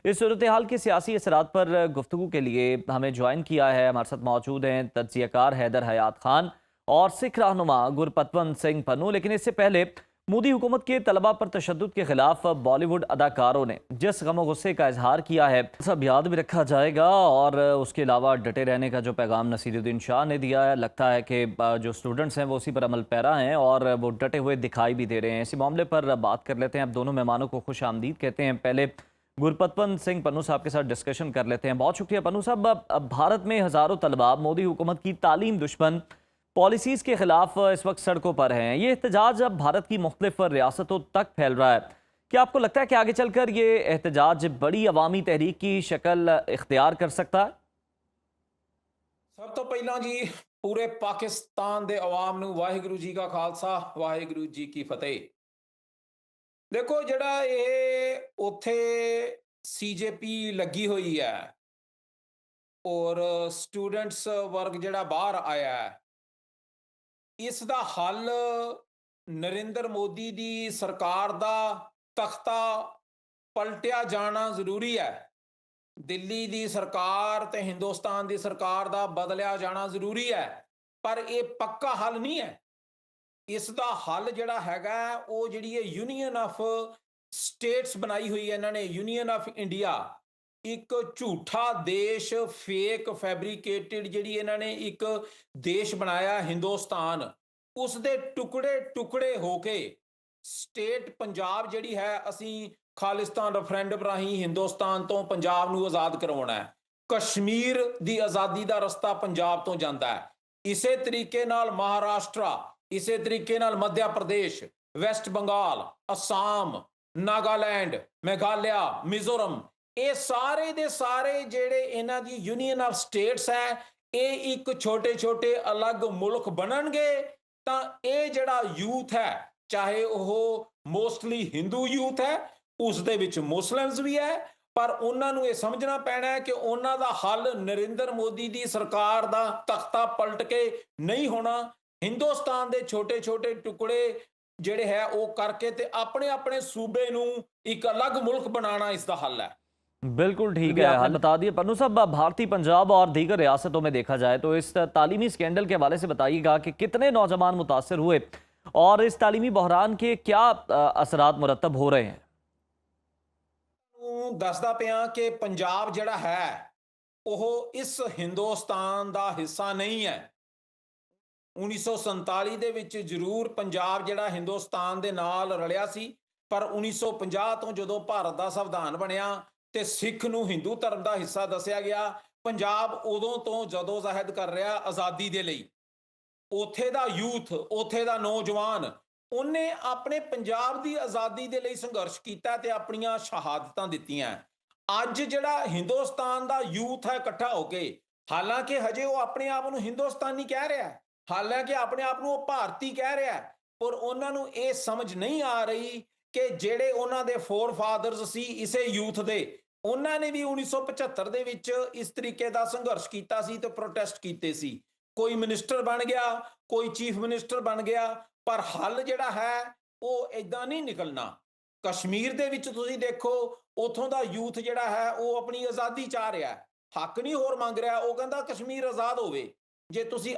इस सूरत हाल के सियासी असरात पर गुफ्तगू के लिए हमें ज्वाइन किया है, हमारे साथ मौजूद हैं तज्ज़ियाकार हैदर हयात खान और सिख रहनुमा गुरपतवंत सिंह पन्नू। लेकिन इससे पहले मोदी हुकूमत के तलबा पर तशद्दुद के खिलाफ बॉलीवुड अदाकारों ने जिस गम गुस्से का इजहार किया है सब याद भी रखा जाएगा और उसके अलावा डटे रहने का जो पैगाम नसीरुद्दीन शाह ने दिया है, लगता है कि जो स्टूडेंट्स हैं वो उसी पर अमल पैरा हैं और वो डटे हुए दिखाई भी दे रहे हैं। इसी मामले पर बात कर लेते हैं। अब दोनों मेहमानों को खुश आमदीद कहते हैं। पहले गुरपतवंत सिंह पन्नू साहब के साथ डिस्कशन कर लेते हैं। बहुत शुक्रिया पन्नू साहब। अब भारत में हज़ारों तलबा मोदी हुकूमत की तालीम दुश्मन पॉलिसीज़ के खिलाफ इस वक्त सड़कों पर हैं। ये एहतजाज अब भारत की मुख्तलिफ रियासतों तक फैल रहा है। क्या आपको लगता है कि आगे चलकर ये एहतजाज बड़ी अवामी तहरीक की शक्ल इख्तियार कर सकता है? सब तो पहला जी पूरे पाकिस्तान दे अवाम नू वाहिगुरू जी का खालसा, वाहिगुरू जी की फतेह। देखो जड़ा ये उथे सीजेपी लगी हुई है और स्टूडेंट्स वर्ग जड़ा बाहर आया है, इसका हल नरेंद्र मोदी दी सरकार दा तख्ता पलटिया जाना जरूरी है। दिल्ली दी सरकार ते हिंदुस्तान दी सरकार दा बदलिया जाना जरूरी है, पर यह पक्का हल नहीं है। इसका हल जड़ा हैगा वो जिहड़ी यूनियन ऑफ स्टेट्स बनाई हुई है इन्होंने, यूनियन ऑफ इंडिया, एक झूठा देश, फेक फैब्रिकेटेड जिहड़ी इन्होंने एक देश बनाया हिंदुस्तान, उस दे टुकड़े टुकड़े होके स्टेट पंजाब जिहड़ी है असी खालिस्तान रेफरेंडम राही हिंदुस्तान तो पंजाब नू आज़ाद करवाउणा है। कश्मीर दी आज़ादी दा रस्ता पंजाब तो जांदा है। इसे तरीके नाल महाराष्ट्र, इसे तरीके नाल मध्य प्रदेश, वेस्ट बंगाल, असम, नागालैंड, मेघालय, मिजोरम, ये सारे दे सारे जेड़े इन्हां दी यूनियन ऑफ स्टेट्स है, ये एक छोटे छोटे अलग मुल्क बनणगे तां ये जड़ा यूथ है, चाहे वह मोस्टली हिंदू यूथ है, उस दे विच मुस्लिम्स भी है, पर उन्हां नू ये समझना पैना है कि उन्हां दा हल नरेंद्र मोदी दी सरकार दा तख्ता पलट के नहीं होना। हिंदुस्तान दे छोटे छोटे टुकड़े जिहड़े है वो करके ते अपने अपने सूबे नू एक अलग मुल्क बनाना इसदा हल है। बिल्कुल ठीक अभी है। आपने हाल बता दिए पन्नू साहब, भारतीय पंजाब और दीगर रियासतों में देखा जाए तो इस तालीमी स्कैंडल के हवाले से बताइएगा कि कितने नौजवान मुतासर हुए और इस तालीमी बहरान के क्या असरात मुरतब हो रहे हैं। ਨੂੰ ਦੱਸਦਾ ਪਿਆ ਕਿ ਪੰਜਾਬ ਜਿਹੜਾ ਹੈ ਉਹ ਇਸ ਹਿੰਦੁਸਤਾਨ ਦਾ ਹਿੱਸਾ ਨਹੀਂ ਹੈ। 1947 ਦੇ ਵਿੱਚ ਜ਼ਰੂਰ ਪੰਜਾਬ ਜਿਹੜਾ ਹਿੰਦੁਸਤਾਨ ਦੇ ਨਾਲ ਰਲਿਆ ਸੀ, ਪਰ 1950 ਤੋਂ ਜਦੋਂ ਭਾਰਤ ਦਾ ਸੰਵਿਧਾਨ ਬਣਿਆ ਤੇ ਸਿੱਖ ਨੂੰ ਹਿੰਦੂ ਧਰਮ ਦਾ ਹਿੱਸਾ ਦੱਸਿਆ ਗਿਆ, ਪੰਜਾਬ ਉਦੋਂ ਤੋਂ ਜਦੋਜਹਿਦ ਕਰ ਰਿਹਾ ਆਜ਼ਾਦੀ ਦੇ ਲਈ। ਉੱਥੇ ਦਾ ਯੂਥ, ਉੱਥੇ ਦਾ ਨੌਜਵਾਨ, ਉਹਨੇ ਆਪਣੇ ਪੰਜਾਬ ਦੀ ਆਜ਼ਾਦੀ ਦੇ ਲਈ ਸੰਘਰਸ਼ ਕੀਤਾ ਤੇ ਆਪਣੀਆਂ ਸ਼ਹਾਦਤਾਂ ਦਿੱਤੀਆਂ। ਅੱਜ ਜਿਹੜਾ ਹਿੰਦੁਸਤਾਨ ਦਾ ਯੂਥ ਹੈ ਇਕੱਠਾ ਹੋ ਕੇ, ਹਾਲਾਂਕਿ ਹਜੇ ਉਹ ਆਪਣੇ ਆਪ ਨੂੰ ਹਿੰਦੁਸਤਾਨੀ ਕਹਿ ਰਿਹਾ ਹੈ, ਹਾਲਾਂਕਿ ਆਪਣੇ ਆਪ ਨੂੰ ਉਹ ਭਾਰਤੀ ਕਹਿ ਰਿਹਾ ਹੈ, ਪਰ ਉਹਨਾਂ ਨੂੰ ਇਹ ਸਮਝ ਨਹੀਂ ਆ ਰਹੀ ਕਿ ਜਿਹੜੇ ਉਹਨਾਂ ਦੇ ਫੋਰਫਾਦਰਸ ਸੀ ਇਸੇ ਯੂਥ ਦੇ, ਉਹਨਾਂ ਨੇ ਵੀ 1975 ਦੇ ਵਿੱਚ ਇਸ ਤਰੀਕੇ ਦਾ ਸੰਘਰਸ਼ ਕੀਤਾ ਸੀ ਤੇ ਪ੍ਰੋਟੈਸਟ ਕੀਤੇ ਸੀ। ਕੋਈ ਮਿਨਿਸਟਰ ਬਣ ਗਿਆ, ਕੋਈ ਚੀਫ ਮਿਨਿਸਟਰ ਬਣ ਗਿਆ, ਪਰ ਹੱਲ ਜਿਹੜਾ ਹੈ ਉਹ ਇਦਾਂ ਨਹੀਂ ਨਿਕਲਣਾ। ਕਸ਼ਮੀਰ ਦੇ ਵਿੱਚ ਤੁਸੀਂ ਦੇਖੋ, ਉਥੋਂ ਦਾ ਯੂਥ ਜਿਹੜਾ ਹੈ ਉਹ ਆਪਣੀ ਆਜ਼ਾਦੀ ਚਾਹ ਰਿਹਾ, ਹੱਕ ਨਹੀਂ ਹੋਰ ਮੰਗ ਰਿਹਾ, ਉਹ ਕਹਿੰਦਾ ਕਸ਼ਮੀਰ ਆਜ਼ਾਦ ਹੋਵੇ। ਜੇ ਤੁਸੀਂ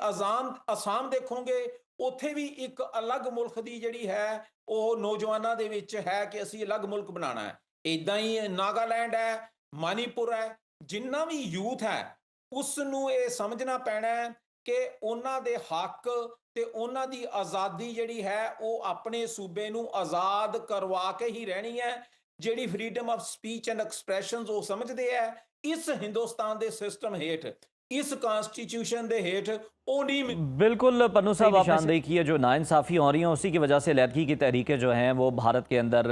ਅਸਾਮ ਦੇਖੋਗੇ, ਉੱਥੇ ਵੀ ਇੱਕ ਅਲੱਗ ਮੁਲਕ ਦੀ ਜਿਹੜੀ ਹੈ ਉਹ ਨੌਜਵਾਨਾਂ ਦੇ ਵਿੱਚ ਹੈ ਕਿ ਅਸੀਂ ਅਲੱਗ ਮੁਲਕ ਬਣਾਉਣਾ ਹੈ। ਇਦਾਂ ਹੀ ਨਾਗਾਲੈਂਡ ਹੈ, ਮਨੀਪੁਰ ਹੈ, ਜਿੰਨਾ ਵੀ ਯੂਥ ਹੈ ਉਸ ਨੂੰ ਇਹ ਸਮਝਣਾ ਪੈਣਾ ਹੈ ਕਿ ਉਹਨਾਂ ਦੇ ਹੱਕ ਤੇ ਉਹਨਾਂ ਦੀ ਆਜ਼ਾਦੀ ਜਿਹੜੀ ਹੈ ਉਹ ਆਪਣੇ ਸੂਬੇ ਨੂੰ ਆਜ਼ਾਦ ਕਰਵਾ ਕੇ ਹੀ ਰਹਿਣੀ ਹੈ। ਜਿਹੜੀ freedom of speech and expressions ਉਹ ਸਮਝਦੇ ਹੈ ਇਸ ਹਿੰਦੁਸਤਾਨ ਦੇ सिस्टम हेठ, इस कॉन्स्टिट्यूशन दे हेठ ओ नहीं। बिल्कुल पन्नू साहब, आप निशानदेही की है जो नाइंसाफ़ी हो रही हैं उसी की वजह से लैदगी की तहरीकें जो हैं वो भारत के अंदर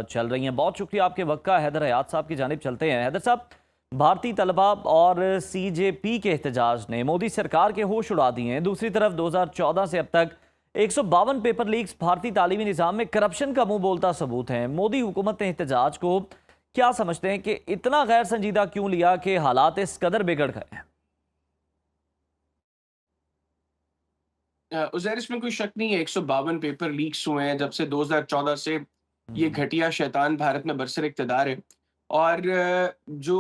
चल रही हैं। बहुत शुक्रिया आपके वक्त का। हैदर हयात साहब की जानिब चलते हैं। हैदर साहब, भारतीय तलबा और CJP के एहतजाज ने मोदी सरकार के होश उड़ा दिए हैं। दूसरी तरफ 2014 से अब तक 152 पेपर लीक्स भारतीय तालीमी निज़ाम में करप्शन का मुंह बोलता सबूत हैं। मोदी हुकूमत ने एहतजाज को क्या समझते हैं कि इतना गैर संजीदा क्यों लिया कि हालात इस कदर बिगड़ गए हैं? उज़ैर, इसमें कोई शक नहीं है 152 पेपर लीक्स हुए हैं जब से 2014 से ये घटिया शैतान भारत में बरसर इक़्तिदार है। और जो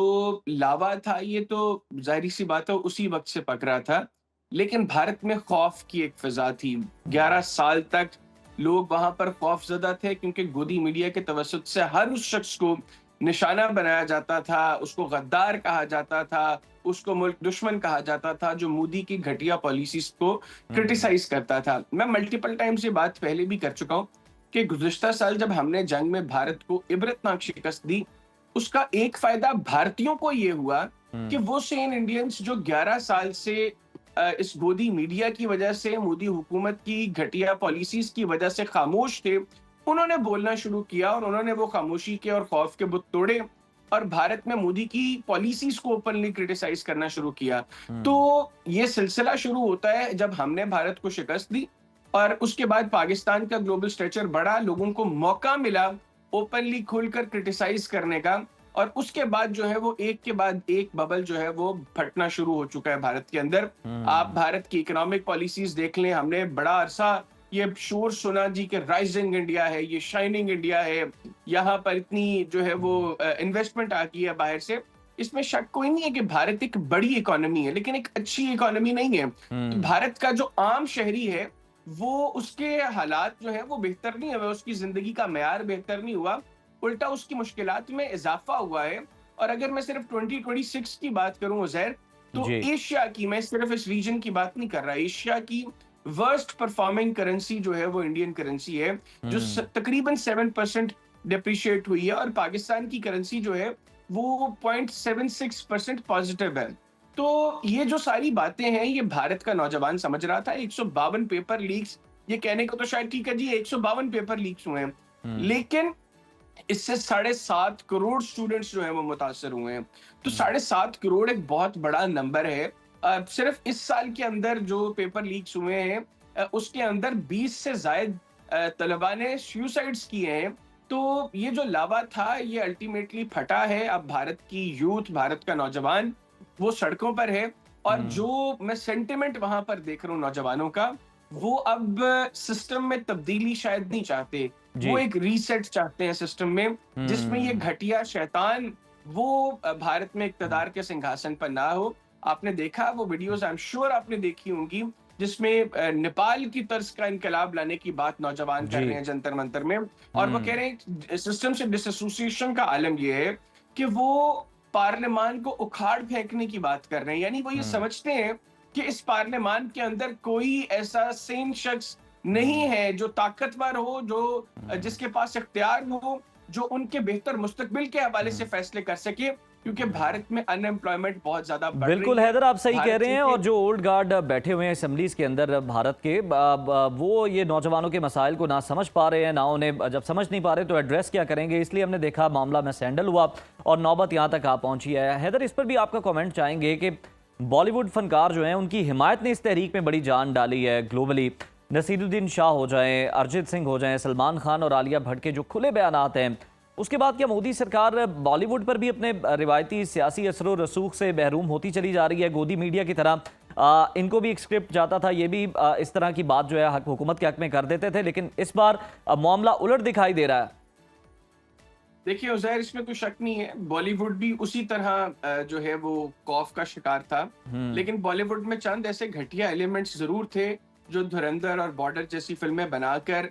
लावा था ये तो ज़ाहिर सी बात है उसी वक्त से पक रहा था, लेकिन भारत में खौफ की एक फिजा थी। 11 साल तक लोग वहां पर खौफजदा थे क्योंकि गोदी मीडिया के तवस्सुत से हर उस शख्स को निशाना बनाया जाता था, उसको गद्दार कहा जाता था, उसको मुल्क दुश्मन कहा जाता था जो मोदी की घटिया पॉलिसीज को क्रिटिसाइज करता था। मैं मल्टीपल टाइम्स ये बात पहले भी कर चुका हूँ कि गुज़िश्ता साल जब हमने जंग में भारत को इबरतनाक शिकस्त दी, उसका एक फायदा भारतीयों को ये हुआ कि वो सेन इंडियंस जो 11 साल से इस गोदी मीडिया की वजह से, मोदी हुकूमत की घटिया पॉलिसीज की वजह से खामोश थे, उन्होंने बोलना शुरू किया और उन्होंने वो खामोशी के और खौफ के बुत तोड़े और भारत में मोदी की पॉलिसीज को ओपनली क्रिटिसाइज करना शुरू किया। तो ये सिलसिला शुरू होता है जब हमने भारत को शिकस्त दी और उसके बाद पाकिस्तान का ग्लोबल स्ट्रेचर बढ़ा, लोगों को मौका मिला ओपनली खुलकर क्रिटिसाइज करने का, और उसके बाद जो है वो एक के बाद एक बबल जो है वो फटना शुरू हो चुका है भारत के अंदर। आप भारत की इकोनॉमिक पॉलिसीज देख लें, हमने बड़ा अरसा ये शोर सुना जी कि राइजिंग इंडिया है, ये शाइनिंग इंडिया है, यहाँ पर इतनी जो है वो इन्वेस्टमेंट आ गई है बाहर से। इसमें शक कोई नहीं है कि भारत एक बड़ी इकोनॉमी है, लेकिन एक अच्छी इकोनॉमी नहीं है। तो भारत का जो आम शहरी है वो, उसके हालात जो है वो बेहतर नहीं हुए, उसकी जिंदगी का मेयार बेहतर नहीं हुआ, उल्टा उसकी मुश्किलात में इजाफा हुआ है। और अगर मैं सिर्फ 2026 की बात करूं उज़ैर, तो एशिया की, मैं सिर्फ इस रीजन की बात नहीं कर रहा, एशिया की वर्स्ट परफॉर्मिंग करेंसी जो है वो इंडियन करेंसी है, जो तकरीबन 7% डिप्रिशिएट हुई है, और पाकिस्तान की करेंसी जो है वो 0.76% पॉजिटिव है। तो ये जो सारी बातें हैं ये भारत का नौजवान समझ रहा था। 152 पेपर लीक्स, ये कहने को तो शायद ठीक है जी 152 पेपर लीक्स हुए हैं, लेकिन इससे 7.5 करोड़ स्टूडेंट्स जो है वो मुतासर हुए हैं। तो 7.5 करोड़ एक बहुत बड़ा नंबर है। सिर्फ इस साल के अंदर जो पेपर लीक्स हुए हैं उसके अंदर 20 से ज्यादा तलबा ने सुसाइड्स किए हैं। तो ये जो लावा था ये अल्टीमेटली फटा है। अब भारत की यूथ, भारत का नौजवान वो सड़कों पर है, और जो मैं सेंटिमेंट वहां पर देख रहा हूँ नौजवानों का, वो अब सिस्टम में तब्दीली शायद नहीं चाहते, वो एक रीसेट चाहते हैं सिस्टम में, जिसमें ये घटिया शैतान वो भारत में इक़्तिदार के सिंहासन पर ना हो। आपने देखा वो वीडियोस, आई एम श्योर आपने देखी होंगी, जिसमें नेपाल की तर्ज का इनकलाब लाने की बात नौजवान कर रहे हैं जंतर मंतर में, और वो कह रहे हैं सिस्टम से डिसएसोसिएशन का आलम ये है कि वो पार्लियामान को उखाड़ फेंकने की बात कर रहे हैं। यानी वो ये समझते हैं कि इस पार्लियामान के अंदर कोई ऐसा सेन शख्स नहीं है जो ताकतवर हो, जो जिसके पास इख्तियार हो, जो उनके बेहतर मुस्तकबिल के हवाले से फैसले कर सके, क्योंकि भारत में अनएम्प्लॉयमेंट बहुत ज्यादा बढ़ बिल्कुल रही है। हैदर, आप सही कह भारत रहे हैं। चूंकि- और जो ओल्ड गार्ड बैठे हुए हैं असेंबलीज के अंदर भारत के, वो ये नौजवानों के मसाइल को ना समझ पा रहे हैं, ना उन्हें, जब समझ नहीं पा रहे तो एड्रेस क्या करेंगे। इसलिए हमने देखा मामला में सैंडल हुआ और नौबत यहाँ तक आ पहुंची है। हैदर, इस पर भी आपका कमेंट चाहेंगे कि बॉलीवुड फनकार जो हैं उनकी हिमायत ने इस तहरीक में बड़ी जान डाली है ग्लोबली। नसीरुद्दीन शाह हो जाएं, अरिजीत सिंह हो जाएं, सलमान खान और आलिया भट्ट के जो खुले बयानात हैं, उसके बाद क्या मोदी सरकार बॉलीवुड पर भी अपने रिवायती सियासी असर और रसूख से महरूम होती चली जा रही है? गोदी मीडिया की तरह इनको भी एक स्क्रिप्ट जाता था, ये भी इस तरह की बात जो है हुकूमत के हक में कर देते थे, लेकिन इस बार मामला उलट दिखाई दे रहा है। देखिए उज़ैर, इसमें कोई शक नहीं है, बॉलीवुड भी उसी तरह जो है वो खौफ का शिकार था। लेकिन बॉलीवुड में चंद ऐसे घटिया एलिमेंट्स जरूर थे जो धुरंधर और बॉर्डर जैसी फिल्में बनाकर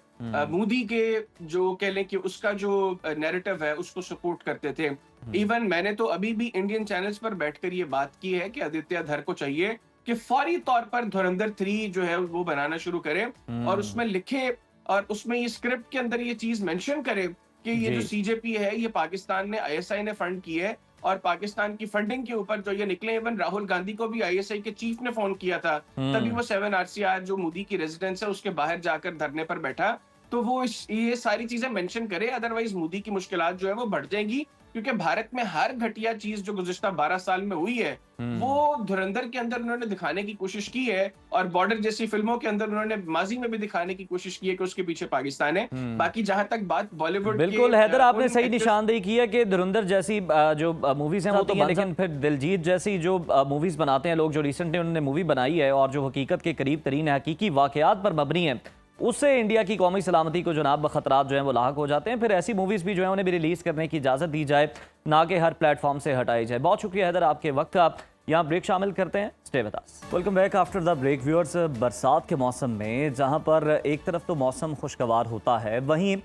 मोदी के जो कह लें कि उसका जो नैरेटिव है उसको सपोर्ट करते थे। इवन मैंने तो अभी भी इंडियन चैनल्स पर बैठकर ये बात की है कि आदित्य धर को चाहिए कि फौरी तौर पर धुरंधर 3 जो है वो बनाना शुरू करे और उसमें लिखे और उसमें ये स्क्रिप्ट के अंदर ये चीज मेंशन करे कि ये जो सीजेपी है ये पाकिस्तान ने, आईएसआई ने फंड की है, और पाकिस्तान की फंडिंग के ऊपर जो ये निकले। इवन राहुल गांधी को भी आईएसआई के चीफ ने फोन किया था, तभी वो 7 RCR जो मोदी की रेजिडेंस है उसके बाहर जाकर धरने पर बैठा। तो वो ये सारी चीजें मेंशन करे, अदरवाइज मोदी की मुश्किलात जो है वो बढ़ जाएंगी, क्योंकि भारत में हर घटिया चीज जो गुज़िश्ता 12 साल में हुई है वो धुरंधर के अंदर उन्होंने दिखाने की कोशिश की है, और बॉर्डर जैसी फिल्मों के अंदर उन्होंने माजी में भी दिखाने की कोशिश की है कि उसके पीछे पाकिस्तान है। बाकी जहां तक बात बॉलीवुड, बिल्कुल हैदर, आपने सही निशानदेही की है कि धुरंधर जैसी जो मूवीज हैं वो तो, लेकिन फिर दिलजीत जैसी जो मूवीज बनाते हैं लोग, जो रिसेंटली उन्होंने मूवी बनाई है और जो हकीकत के करीब तरीन हकीकी वाकयात पर मबनी है, उससे इंडिया की कौमी सलामती को जनाब खतरात जो हैं वो लाक हो जाते हैं। फिर ऐसी मूवीज़ भी जो है उन्हें भी रिलीज़ करने की इजाज़त दी जाए, ना कि हर प्लेटफॉर्म से हटाई जाए। बहुत शुक्रिया हैदर आपके वक्त का। यहाँ ब्रेक शामिल करते हैं, stay with us. Welcome back after the break viewers. बरसात के मौसम में जहाँ पर एक तरफ तो मौसम खुशगवार होता है, वहीं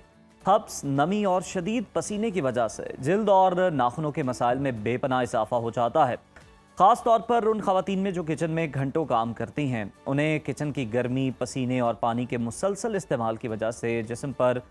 हब्स, नमी और शदीद पसीने की वजह से जिल्द और नाखूनों के मसाइल में बेपनाह इजाफा हो जाता है। ख़ास तौर पर उन ख़वातीन में जो किचन में घंटों काम करती हैं, उन्हें किचन की गर्मी, पसीने और पानी के मुसलसल इस्तेमाल की वजह से जिस्म पर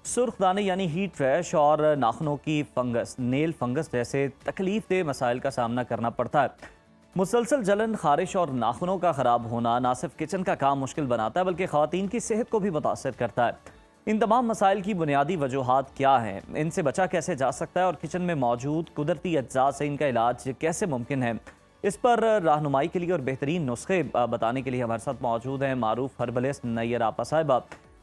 सुर्ख दाने यानी हीट रैश और नाखूनों की फंगस, नेल फंगस जैसे तकलीफ दह मसाइल का सामना करना पड़ता है। मुसलसल जलन, खारिश और नाखूनों का ख़राब होना ना सिर्फ किचन का काम मुश्किल बनाता है बल्कि ख़वातीन की सेहत को भी मुतासर करता है। इन तमाम मसाइल की बुनियादी वजूहात क्या हैं, इनसे बचा कैसे जा सकता है और किचन में मौजूद कुदरती अज्जा से इनका इलाज कैसे मुमकिन है, इस पर रहनुमाई के लिए और बेहतरीन नुस्खे बताने के लिए हमारे साथ मौजूद हैं मारूफ हर्बलिस्ट नैयर आपा साहिबा।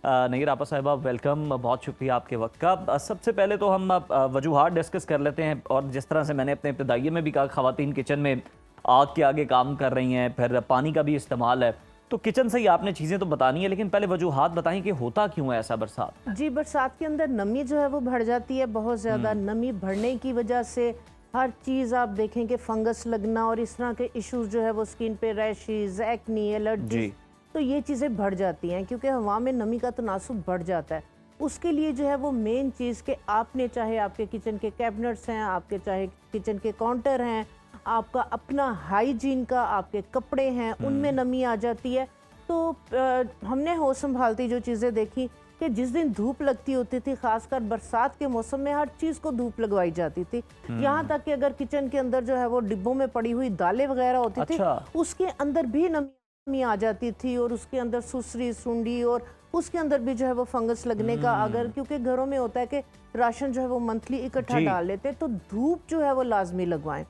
नैयर आपा साहिबा, वेलकम, बहुत शुक्रिया आपके वक्त का। सबसे पहले तो हम वजूहात डिस्कस कर लेते हैं, और जिस तरह से मैंने अपने इब्तदाइये में भी कहा, ख़वातीन किचन में आग के आगे काम कर रही हैं, फिर पानी का भी इस्तेमाल है, तो किचन से ही आपने चीज़ें तो बतानी है, लेकिन पहले वजूहात बताएं कि होता क्यों है ऐसा बरसात? जी, बरसात के अंदर नमी जो है वो बढ़ जाती है, बहुत ज़्यादा नमी बढ़ने की वजह से हर चीज़ आप देखें कि फंगस लगना और इस तरह के इश्यूज जो है वो स्किन पे रैशेस, एक्नी, एलर्जी, तो ये चीज़ें बढ़ जाती हैं क्योंकि हवा में नमी का तनासुब बढ़ जाता है। उसके लिए जो है वो मेन चीज़ कि आपने, चाहे आपके किचन के कैबिनेट्स हैं, आपके चाहे किचन के काउंटर हैं, आपका अपना हाइजीन का, आपके कपड़े हैं, उनमें नमी आ जाती है। तो हमने होश संभालती जो चीज़ें देखी कि जिस दिन धूप लगती होती थी, खासकर बरसात के मौसम में हर चीज़ को धूप लगवाई जाती थी। यहाँ तक कि अगर किचन के अंदर जो है वो डिब्बों में पड़ी हुई दालें वगैरह होती थी, उसके अंदर भी नमी आ जाती थी, और उसके अंदर सुसरी, सुंडी, और उसके अंदर भी जो है वो फंगस लगने का, अगर क्योंकि घरों में होता है कि राशन जो है वो मंथली इकट्ठा डाल लेते, तो धूप जो है वो लाजमी लगवाएं।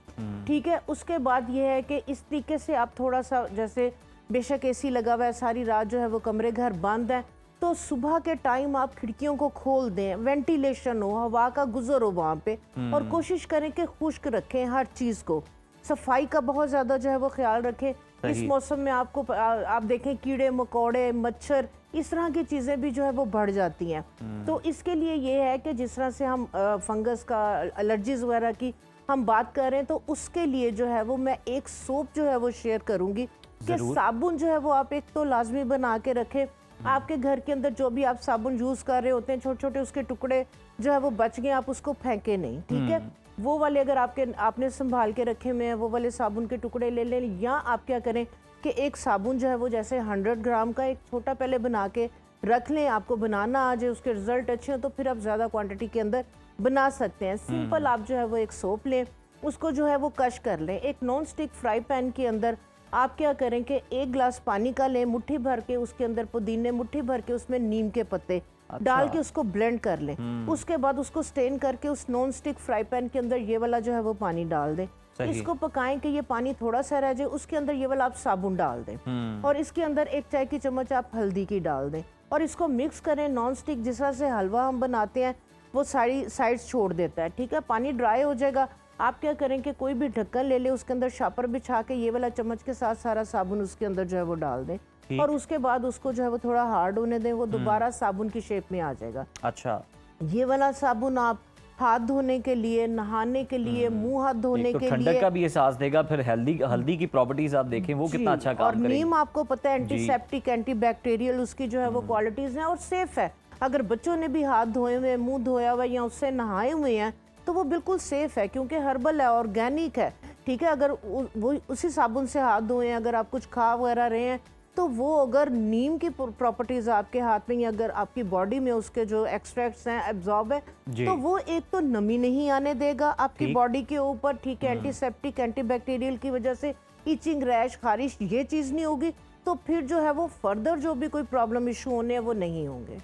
ठीक है। उसके बाद ये है कि इस तरीके से आप थोड़ा सा, जैसे बेशक एसी लगा हुआ है, सारी रात जो है वो कमरे घर बंद है, तो सुबह के टाइम आप खिड़कियों को खोल दें, वेंटिलेशन हो, हवा का गुजर हो वहाँ पे, और कोशिश करें कि खुश्क रखें हर चीज़ को। सफाई का बहुत ज़्यादा जो है वो ख्याल रखें। इस मौसम में आपको आप देखें कीड़े मकोड़े, मच्छर, इस तरह की चीज़ें भी जो है वो बढ़ जाती हैं। तो इसके लिए ये है कि जिस तरह से हम फंगस का, एलर्जीज वगैरह की हम बात कर रहे हैं, तो उसके लिए जो है वो मैं एक सोप जो है वो शेयर करूंगी कि साबुन जो है वो आप एक तो लाजमी बना के रखें। आपके घर के अंदर जो भी आप साबुन यूज कर रहे होते हैं, छोटे छोटे उसके टुकड़े जो है वो बच गए, आप उसको फेंके नहीं, ठीक है। वो वाले अगर आपने संभाल के रखे हुए हैं, वो वाले साबुन के टुकड़े ले लें। या आप क्या करें कि एक साबुन जो है वो जैसे 100 ग्राम का एक छोटा पहले बना के रख लें। आपको बनाना आ जाए, उसके रिजल्ट अच्छे हो तो फिर आप ज़्यादा क्वांटिटी के अंदर बना सकते हैं। सिंपल आप जो है वो एक सोप लें, उसको जो है वो कश कर लें। एक नॉन स्टिक फ्राई पैन के अंदर आप क्या करें कि 1 गिलास पानी का लें, मुट्ठी भर के उसके अंदर पुदीने, मुट्ठी भर के उसमें नीम के पत्ते डाल के उसको ब्लेंड कर लें। उसके बाद उसको स्टेन करके उस नॉन स्टिक फ्राई पैन के अंदर ये वाला जो है वो पानी डाल दें। इसको पकाएं कि ये पानी थोड़ा सा रह जाए, उसके अंदर ये वाला आप साबुन डाल दें और इसके अंदर 1 चाय की चम्मच आप हल्दी की डाल दें और इसको मिक्स करें। नॉन स्टिक जिस तरह से हलवा हम बनाते हैं वो सारी साइड्स छोड़ देता है, ठीक है। पानी ड्राई हो जाएगा, आप क्या करें कि कोई भी ढक्कन ले ले, उसके अंदर शापर बिछा के ये वाला चम्मच के साथ सारा साबुन उसके अंदर जो है वो डाल दें और उसके बाद उसको जो है वो थोड़ा हार्ड होने दें, वो दोबारा साबुन की शेप में आ जाएगा। अच्छा, ये वाला साबुन आप हाथ धोने के लिए, नहाने के लिए, मुंह हाथ धोने तो के ठंडक लिए का भी एहसास देगा। फिर हल्दी की प्रॉपर्टीज आप देखें वो कितना अच्छा काम और करेगी। नीम आपको पता है एंटीसेप्टिक, एंटीबैक्टीरियल उसकी जो है वो क्वालिटीज हैं और सेफ है। अगर बच्चों ने भी हाथ धोए हुए, मुंह धोया हुआ या उससे नहाए हुए हैं तो वो बिल्कुल सेफ है क्योंकि हर्बल है, ऑर्गेनिक है, ठीक है। अगर वो उसी साबुन से हाथ धोए, अगर आप कुछ खा वगैरह रहे हैं तो वो अगर नीम की प्रॉपर्टीज आपके हाथ में या अगर आपकी बॉडी में उसके जो एक्सट्रैक्ट्स हैं एब्जॉर्ब है तो वो एक तो नमी नहीं आने देगा आपकी बॉडी के ऊपर, ठीक है। एंटीसेप्टिक, एंटीबैक्टीरियल की वजह से इचिंग, रैश, खारिश ये चीज़ नहीं होगी तो फिर जो है वो फर्दर जो भी कोई प्रॉब्लम इशू होने हैं वो नहीं होंगे।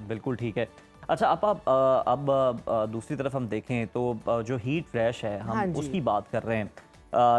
बिल्कुल ठीक है। अच्छा, अब दूसरी तरफ हम देखें तो जो हीट रैश है हम उसकी बात कर रहे हैं।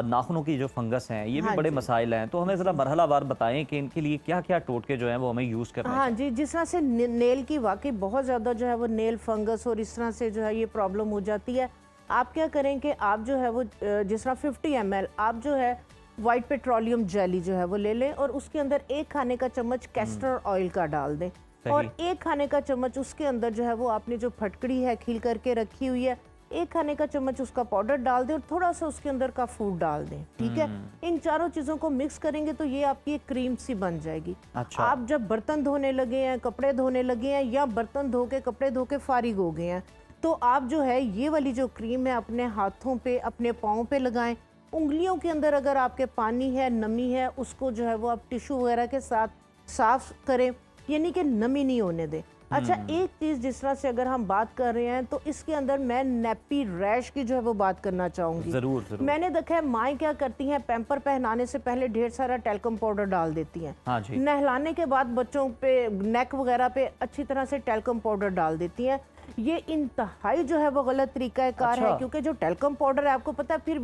नाखूनों की जो फंगस हैं ये भी बड़े मसाइल हैं, तो हमें ज़रा मरहलावार बताएं कि इनके लिए क्या क्या टोटके जो हैं वो हमें यूज़ करना है। हाँ जी, जिस तरह से नेल की वाकई बहुत ज़्यादा जो है वो नेल फंगस और इस तरह से जो है ये प्रॉब्लम हो जाती है। आप क्या करें कि आप जो है वो जिस तरह 50 ml आप जो है वाइट पेट्रोलियम जेली जो है वो ले लें और उसके अंदर 1 खाने का चम्मच कैस्टर ऑयल का डाल दें और 1 खाने का चम्मच उसके अंदर जो है वो आपने जो फटकड़ी है खील करके रखी हुई है 1 खाने का चम्मच उसका पाउडर डाल दें और थोड़ा सा उसके अंदर का फूड डाल दें, ठीक है। इन चारों चीज़ों को मिक्स करेंगे तो ये आपकी एक क्रीम सी बन जाएगी। अच्छा। आप जब बर्तन धोने लगे हैं, कपड़े धोने लगे हैं या बर्तन धो के कपड़े धो के फारिग हो गए हैं तो आप जो है ये वाली जो क्रीम है अपने हाथों पे, अपने पाँव पे लगाएं। उंगलियों के अंदर अगर आपके पानी है, नमी है, उसको जो है वो आप टिश्यू वगैरह के साथ साफ करें, यानी कि नमी नहीं होने दें। अच्छा, एक चीज़ जिस तरह से अगर हम बात कर रहे हैं तो इसके अंदर मैं नैपी रैश की जो है वो बात करना चाहूँगी। जरूर। मैंने देखा है माएँ क्या करती हैं, पैम्पर पहनाने से पहले ढेर सारा टैल्कम पाउडर डाल देती हैं। हाँ जी। नहलाने के बाद बच्चों पे नेक वगैरह पे अच्छी तरह से टैल्कम पाउडर डाल देती हैं। ये इंतहाई जो है वो गलत तरीकाकार है क्योंकि जो टैल्कम पाउडर है आपको पता है फिर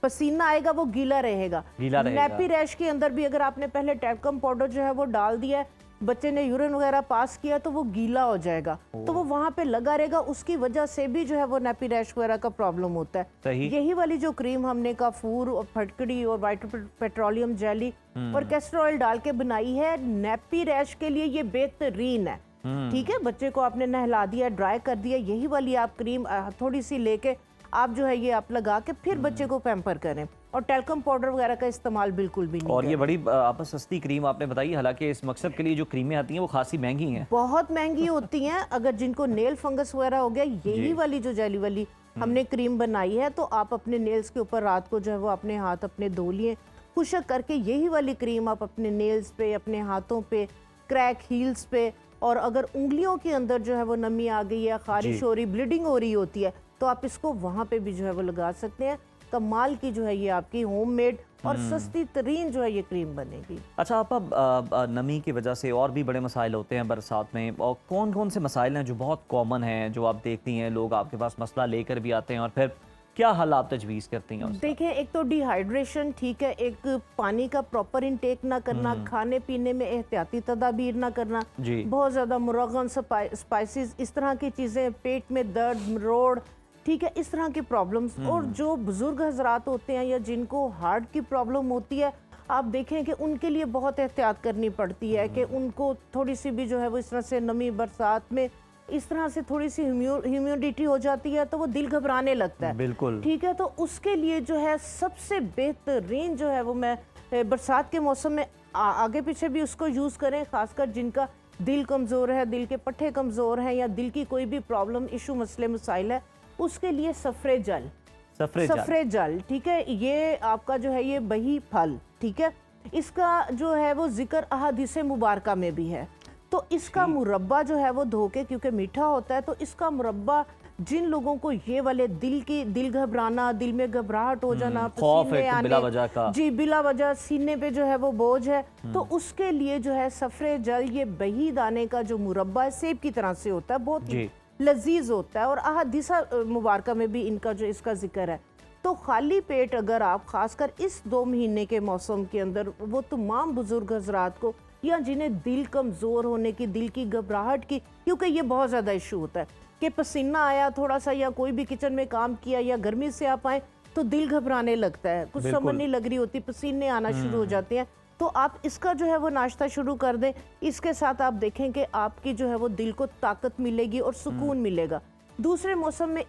पसीना आएगा वो गीला रहेगा। नैपी रैश के अंदर भी अगर आपने पहले टैल्कम पाउडर जो है वो डाल दिया है, बच्चे ने यूरिन वगैरह पास किया तो वो गीला हो जाएगा तो वो वहां पे लगा रहेगा, उसकी वजह से भी जो है वो नैपी रैश वगैरह का प्रॉब्लम होता है। यही वाली जो क्रीम हमने काफूर और फटकड़ी और वाइट पेट्रोलियम जेली और कैस्टर ऑयल डाल के बनाई है, नैपी रैश के लिए ये बेहतरीन है, ठीक है। बच्चे को आपने नहला दिया, ड्राई कर दिया, यही वाली आप क्रीम थोड़ी सी लेके आप जो है ये आप लगा के फिर बच्चे को पैम्पर करें और टैल्कम पाउडर वगैरह का इस्तेमाल बिल्कुल भी नहीं और ये बड़ी आप सस्ती क्रीम आपने बताई, हालांकि इस मकसद के लिए जो क्रीमें आती हैं वो खासी महंगी हैं, बहुत महंगी होती हैं। अगर जिनको नेल फंगस वगैरह हो गया, यही वाली जो जेली वाली हमने क्रीम बनाई है तो आप अपने नेल्स के ऊपर रात को जो है वो अपने हाथ अपने धो लिए, खुशक करके यही वाली क्रीम आप अपने नेल्स पे, अपने हाथों पे, क्रैक हील्स पे, और अगर उंगलियों के अंदर जो है वो नमी आ गई है, खारिश हो रही, ब्लीडिंग हो रही होती है तो आप इसको वहाँ पे भी जो है वो लगा सकते हैं। कमाल की जो है ये आपकी होममेड और सस्ती तरीन जो है ये क्रीम बनेगी। अच्छा, आप नमी की वजह से और भी बड़े मसाइल होते हैं बरसात में, और कौन कौन से मसाइल हैं जो बहुत कॉमन हैं, जो आप देखती हैं लोग आपके पास मसला लेकर भी आते हैं और फिर क्या हल आप तजवीज़ करती हैं? देखिए, एक तो डिहाइड्रेशन, ठीक है, एक पानी का प्रॉपर इंटेक ना करना, खाने पीने में एहतियाती तदाबीर ना करना, बहुत ज़्यादा मुरगन, स्पाइसेस, इस तरह की चीज़ें, पेट में दर्द, रोड, ठीक है, इस तरह की प्रॉब्लम्स। और जो बुजुर्ग हजरात होते हैं या जिनको हार्ट की प्रॉब्लम होती है, आप देखें कि उनके लिए बहुत एहतियात करनी पड़ती है कि उनको थोड़ी सी भी जो है वो इस तरह से नमी बरसात में इस तरह से थोड़ी सी ह्यूमिडिटी हो जाती है तो वो दिल घबराने लगता है। बिल्कुल। ठीक है, तो उसके लिए जो है सबसे बेहतरीन जो है वो मैं बरसात के मौसम में आगे पीछे भी उसको यूज़ करें, खासकर जिनका दिल कमज़ोर है, दिल के पट्टे कमज़ोर हैं या दिल की कोई भी प्रॉब्लम इशू मसले मसाइल है, उसके लिए सफ़रे जल। सफ़रे जल, ठीक है, ये आपका जो है ये बही फल, ठीक है, इसका जो है वो जिक्र अहादीस मुबारका में भी है। तो इसका मुरब्बा जो है वो धो के, क्योंकि मीठा होता है, तो इसका मुरब्बा जिन लोगों को ये वाले दिल घबराना, दिल में घबराहट हो जाना, खौफ पसीने है बिला वजह का, जी बिला वजह सीने पे जो है वो बोझ है, तो उसके लिए जो है सफ़रे जल, ये बही दाने का जो मुरब्बा है सेब की तरह से होता है, बहुत लजीज होता है और अहादीसा मुबारका में भी इनका जो इसका जिक्र है। तो खाली पेट अगर आप खासकर इस 2 महीने के मौसम के अंदर वो तमाम बुजुर्ग हजरात को या जिन्हें दिल कमज़ोर होने की, दिल की घबराहट की, क्योंकि ये बहुत ज़्यादा इशू होता है कि पसीना आया थोड़ा सा या कोई भी किचन में काम किया या गर्मी से आप आए तो दिल घबराने लगता है, कुछ समझ नहीं लग रही होती, पसीने आना शुरू हो जाते हैं। तो आप इसका जो है वो नाश्ता शुरू कर दें, इसके साथ आप देखें कि आपकी जो है वो दिल को ताकत मिलेगी और सुकून मिलेगा। दूसरे मौसम में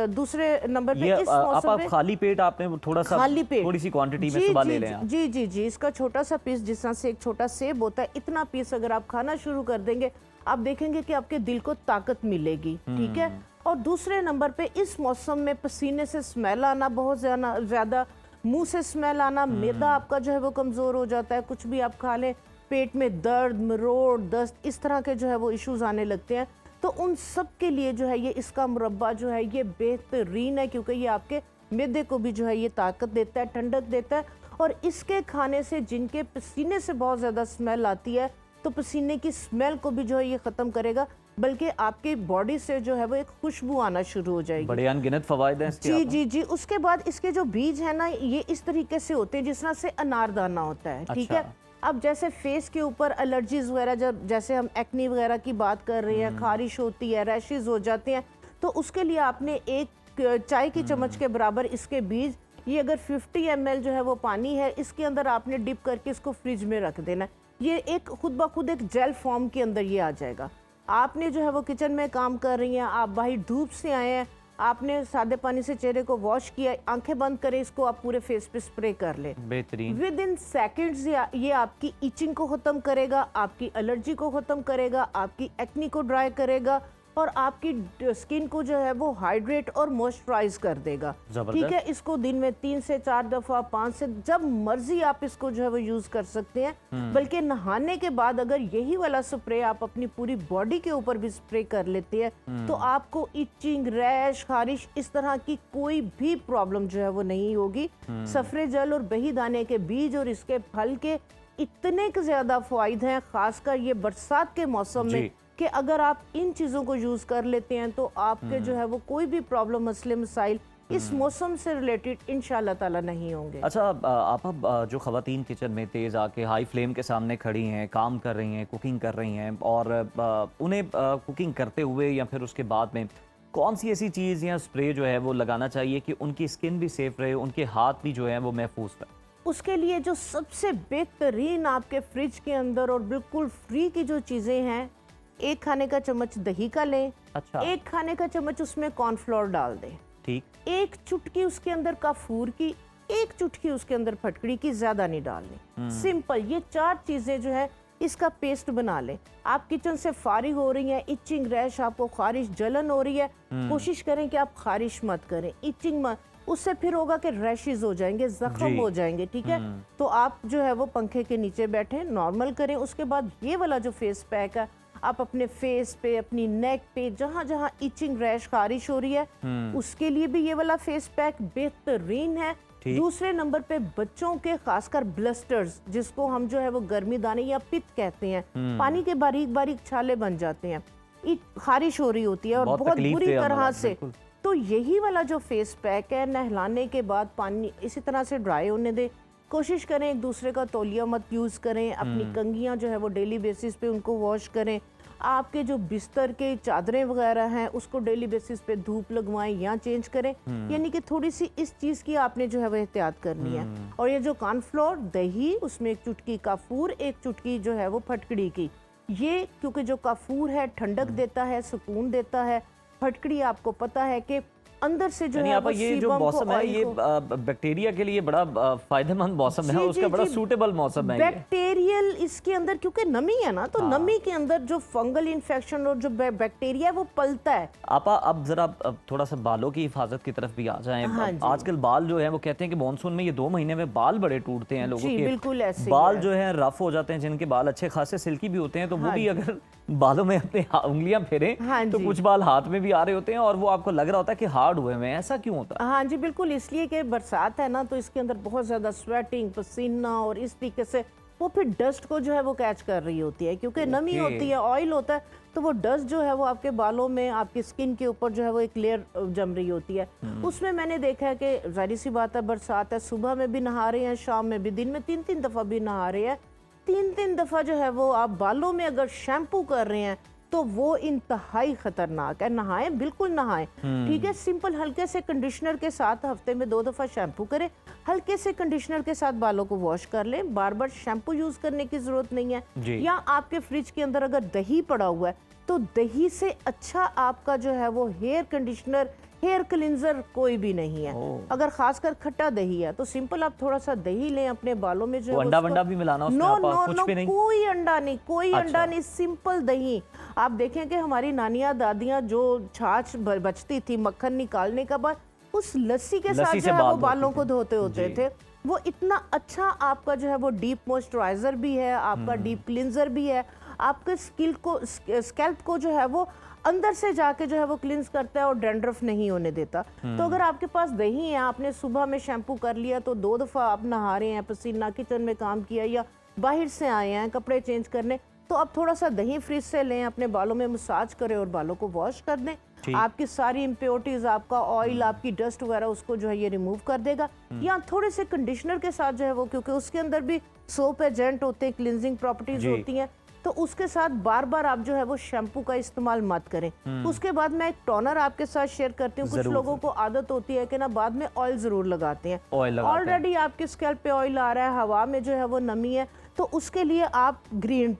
दूसरे नंबर पे इस मौसम में खाली पेट आपने थोड़ा सा खाली पेट थोड़ी सी क्वांटिटी में सुबह ले लें। जी जी जी, इसका छोटा सा पीस, जिस तरह से एक छोटा सेब होता है, इतना पीस अगर आप खाना शुरू कर देंगे, आप देखेंगे कि आपके दिल को ताकत मिलेगी, ठीक है। और दूसरे नंबर पे इस मौसम में पसीने से स्मेल आना बहुत ज्यादा, मुंह से स्मेल आना, मैदा आपका जो है वो कमजोर हो जाता है, कुछ भी आप खा लें पेट में दर्द, मरोड़, दस्त, इस तरह के जो है वो इश्यूज आने लगते हैं। तो उन सब के लिए जो है ये इसका मुरब्बा जो है ये बेहतरीन है, क्योंकि ये आपके मैदे को भी जो है ये ताकत देता है, ठंडक देता है। और इसके खाने से जिनके पसीने से बहुत ज़्यादा स्मेल आती है, तो पसीने की स्मेल को भी जो है ये ख़त्म करेगा, बल्कि आपकी बॉडी से जो है वो एक खुशबू आना शुरू हो जाएगी। बड़े अनगिनत फवायद हैं इसके। जी जी जी। उसके बाद इसके जो बीज है ना, ये इस तरीके से होते हैं जिस तरह से अनारदाना होता है, ठीक है। अब जैसे फेस के ऊपर एलर्जीज वगैरह, जब जैसे हम एक्नी वगैरह की बात कर रहे हैं, खारिश होती है, रैशेज हो जाते हैं, तो उसके लिए आपने एक चाय की चम्मच के बराबर इसके बीज, ये अगर 50 ml जो है वो पानी है, इसके अंदर आपने डिप करके इसको फ्रिज में रख देना। ये एक खुद ब खुद एक जेल फॉर्म के अंदर ये आ जाएगा। आपने जो है वो किचन में काम कर रही हैं, आप बाहर धूप से आए हैं, आपने सादे पानी से चेहरे को वॉश किया, आंखें बंद करें, इसको आप पूरे फेस पे स्प्रे कर लें। बेहतरीन। विद इन सेकेंड्स ये आपकी इचिंग को खत्म करेगा, आपकी एलर्जी को खत्म करेगा, आपकी एक्नी को ड्राई करेगा और आपकी स्किन को जो है वो हाइड्रेट और मॉइस्चराइज कर देगा, ठीक है। इसको दिन में 3 से 4 दफा, 5 से, जब मर्जी आप इसको जो है वो यूज कर सकते हैं। बल्कि नहाने के बाद अगर यही वाला स्प्रे आप अपनी पूरी बॉडी के ऊपर भी स्प्रे कर लेते हैं तो आपको इचिंग, रैश, खारिश, इस तरह की कोई भी प्रॉब्लम जो है वो नहीं होगी। सफरे जल और बही दाने के बीज और इसके फल के इतने ज्यादा फायदे हैं, खासकर ये बरसात के मौसम में, कि अगर आप इन चीज़ों को यूज़ कर लेते हैं तो आपके जो है वो कोई भी प्रॉब्लम, मसले मसाइल इस मौसम से रिलेटेड इंशाल्लाह ताला नहीं होंगे। अच्छा, आप जो ख़वातीन किचन में तेज़ आके हाई फ्लेम के सामने खड़ी हैं, काम कर रही हैं, कुकिंग कर रही हैं, और उन्हें कुकिंग करते हुए या फिर उसके बाद में कौन सी ऐसी चीज़ या स्प्रे जो है वो लगाना चाहिए कि उनकी स्किन भी सेफ रहे, उनके हाथ भी जो है वो महफूज रहे? उसके लिए जो सबसे बेहतरीन आपके फ्रिज के अंदर और बिल्कुल फ्री की जो चीज़ें हैं, एक खाने का चम्मच दही का लें। अच्छा। एक खाने का चम्मच उसमें कॉर्नफ्लोर डाल दें। ठीक। एक चुटकी उसके अंदर काफूर की, एक चुटकी उसके अंदर फटकड़ी की, ज्यादा नहीं डालनी। सिंपल ये 4 चीजें जो है इसका पेस्ट बना लें। आप किचन से फारिग हो रही हैं, इचिंग, रैश, आपको खारिश, जलन हो रही है, कोशिश करें कि आप खारिश मत करें, इचिंग मत, उससे फिर होगा कि रैशेज हो जाएंगे, जख्म हो जाएंगे, ठीक है। तो आप जो है वो पंखे के नीचे बैठे नॉर्मल करें। उसके बाद ये वाला जो फेस पैक है आप अपने फेस पे, अपनी नेक पे, जहाँ जहाँ इचिंग, रैश, खारिश हो रही है, उसके लिए भी ये वाला फेस पैक बेहतरीन है। दूसरे नंबर पे बच्चों के खासकर ब्लस्टर्स, जिसको हम जो है वो गर्मी दाने या पित्त कहते हैं, पानी के बारीक बारीक छाले बन जाते हैं, खारिश हो रही होती है और बहुत बुरी तरह से, तो यही वाला जो फेस पैक है, नहलाने के बाद पानी इसी तरह से ड्राई होने दे। कोशिश करें एक दूसरे का तौलिया मत यूज़ करें, अपनी कंघियाँ जो है वो डेली बेसिस पे उनको वॉश करें। आपके जो बिस्तर के चादरें वगैरह हैं उसको डेली बेसिस पे धूप लगवाएं या चेंज करें। यानी कि थोड़ी सी इस चीज़ की आपने जो है वो एहतियात करनी है। और ये जो कॉर्नफ्लोर, दही, उसमें एक चुटकी काफूर, एक चुटकी जो है वो फटकड़ी की, ये क्योंकि जो काफूर है ठंडक देता है, सुकून देता है। फटकड़ी आपको पता है कि अंदर से जो है वो ये जो सीबम को, मौसम है ऑयल ये को, बैक्टीरिया के लिए बड़ा फायदेमंद मौसम है, जी, उसका जी, बड़ा जी। सूटेबल मौसम है ये। बैक्टीरियल इसके अंदर क्योंकि नमी है ना, तो नमी के अंदर जो फंगल इन्फेक्शन और जो बैक्टीरिया है वो पलता है। आपा अब जरा अब थोड़ा सा बालों की हिफाजत की तरफ भी आ जाएं। हाँ अब जी। आजकल बाल जो है वो कहते हैं कि मानसून में ये 2 महीने में बाल बड़े टूटते हैं लोगों जी, के, बिल्कुल ऐसे ही बाल है। जो है रफ हो जाते हैं, जिनके बाल अच्छे खासे सिल्की भी होते हैं तो वो हाँ भी जी। अगर बालों में अपने उंगलियां फेरें हाँ तो जी। कुछ बाल हाथ में भी आ रहे होते हैं और वो आपको लग रहा होता है कि हार्ड हुए हैं। ऐसा क्यों होता है? हाँ जी, बिल्कुल, इसलिए कि बरसात है ना, तो इसके अंदर बहुत ज़्यादा स्वेटिंग, पसीना, और इस तरीके से वो फिर डस्ट को जो है वो कैच कर रही होती है, क्योंकि नमी होती है, ऑयल होता है, तो वो डस्ट जो है वो आपके बालों में, आपकी स्किन के ऊपर जो है वो एक लेयर जम रही होती है। उसमें मैंने देखा है कि जाहिर सी बात है, बरसात है, सुबह में भी नहा रहे हैं, शाम में भी, दिन में 3-3 दफ़ा भी नहा रहे हैं। 3-3 दफ़ा जो है वो आप बालों में अगर शैम्पू कर रहे हैं तो वो इंतहाई खतरनाक है। नहाएं, बिल्कुल नहाएं, ठीक है, सिंपल हल्के से कंडीशनर के साथ हफ्ते में 2 दफ़ा शैम्पू करें, हल्के से कंडीशनर के साथ बालों को वॉश कर लें, बार बार शैम्पू यूज करने की जरूरत नहीं है। या आपके फ्रिज के अंदर अगर दही पड़ा हुआ है तो दही से अच्छा आपका जो है वो हेयर कंडीशनर, हेयर क्लिनजर कोई भी नहीं है। अगर खासकर खट्टा दही है तो सिंपल आप थोड़ा सा दही लें, अपने बालों में जो है अंडा वंडा भी मिलाना उसमें? नो आपा, नो कुछ नो, भी नहीं? कोई अंडा नहीं, कोई अच्छा। अंडा नहीं, सिंपल दही। आप देखें कि हमारी नानियां दादियां जो छाछ बचती थी मक्खन निकालने के बाद, उस लस्सी के साथ लस्सी से जो है वो बाल बालों धोती को थी। धोते होते जी। थे। वो इतना अच्छा आपका जो है वो डीप मॉइस्चराइजर भी है, आपका डीप क्लिनजर भी है, आपके स्कैल्प को जो है वो अंदर से जाके जो है वो क्लिंस करता है और डैंड्रफ नहीं होने देता। तो अगर आपके पास दही है, आपने सुबह में शैम्पू कर लिया तो 2 दफ़ा आप नहा रहे हैं, पसीना, किचन में काम किया या बाहर से आए हैं कपड़े चेंज करने, तो आप थोड़ा सा दही फ्रिज से लें, अपने बालों में मसाज करें और बालों को वॉश कर दें। आपकी सारी इम्प्योरिटीज, आपका ऑयल, आपकी डस्ट वगैरह, उसको जो है ये रिमूव कर देगा। या थोड़े से कंडीशनर के साथ जो है वो, क्योंकि उसके अंदर भी सोप एजेंट होते हैं, क्लिनजिंग प्रॉपर्टीज होती हैं, तो उसके साथ बार बार आप जो है वो शैम्पू का इस्तेमाल मत करें। उसके बाद मैं एक टोनर आपके साथ शेयर करती हूँ। कुछ लोगों को आदत होती है कि ना बाद में ऑयल जरूर लगाते हैं। ऑलरेडी आपके स्कैल्प पे ऑयल आ रहा है, हवा में जो है वो नमी है, तो उसके लिए आप ग्रीन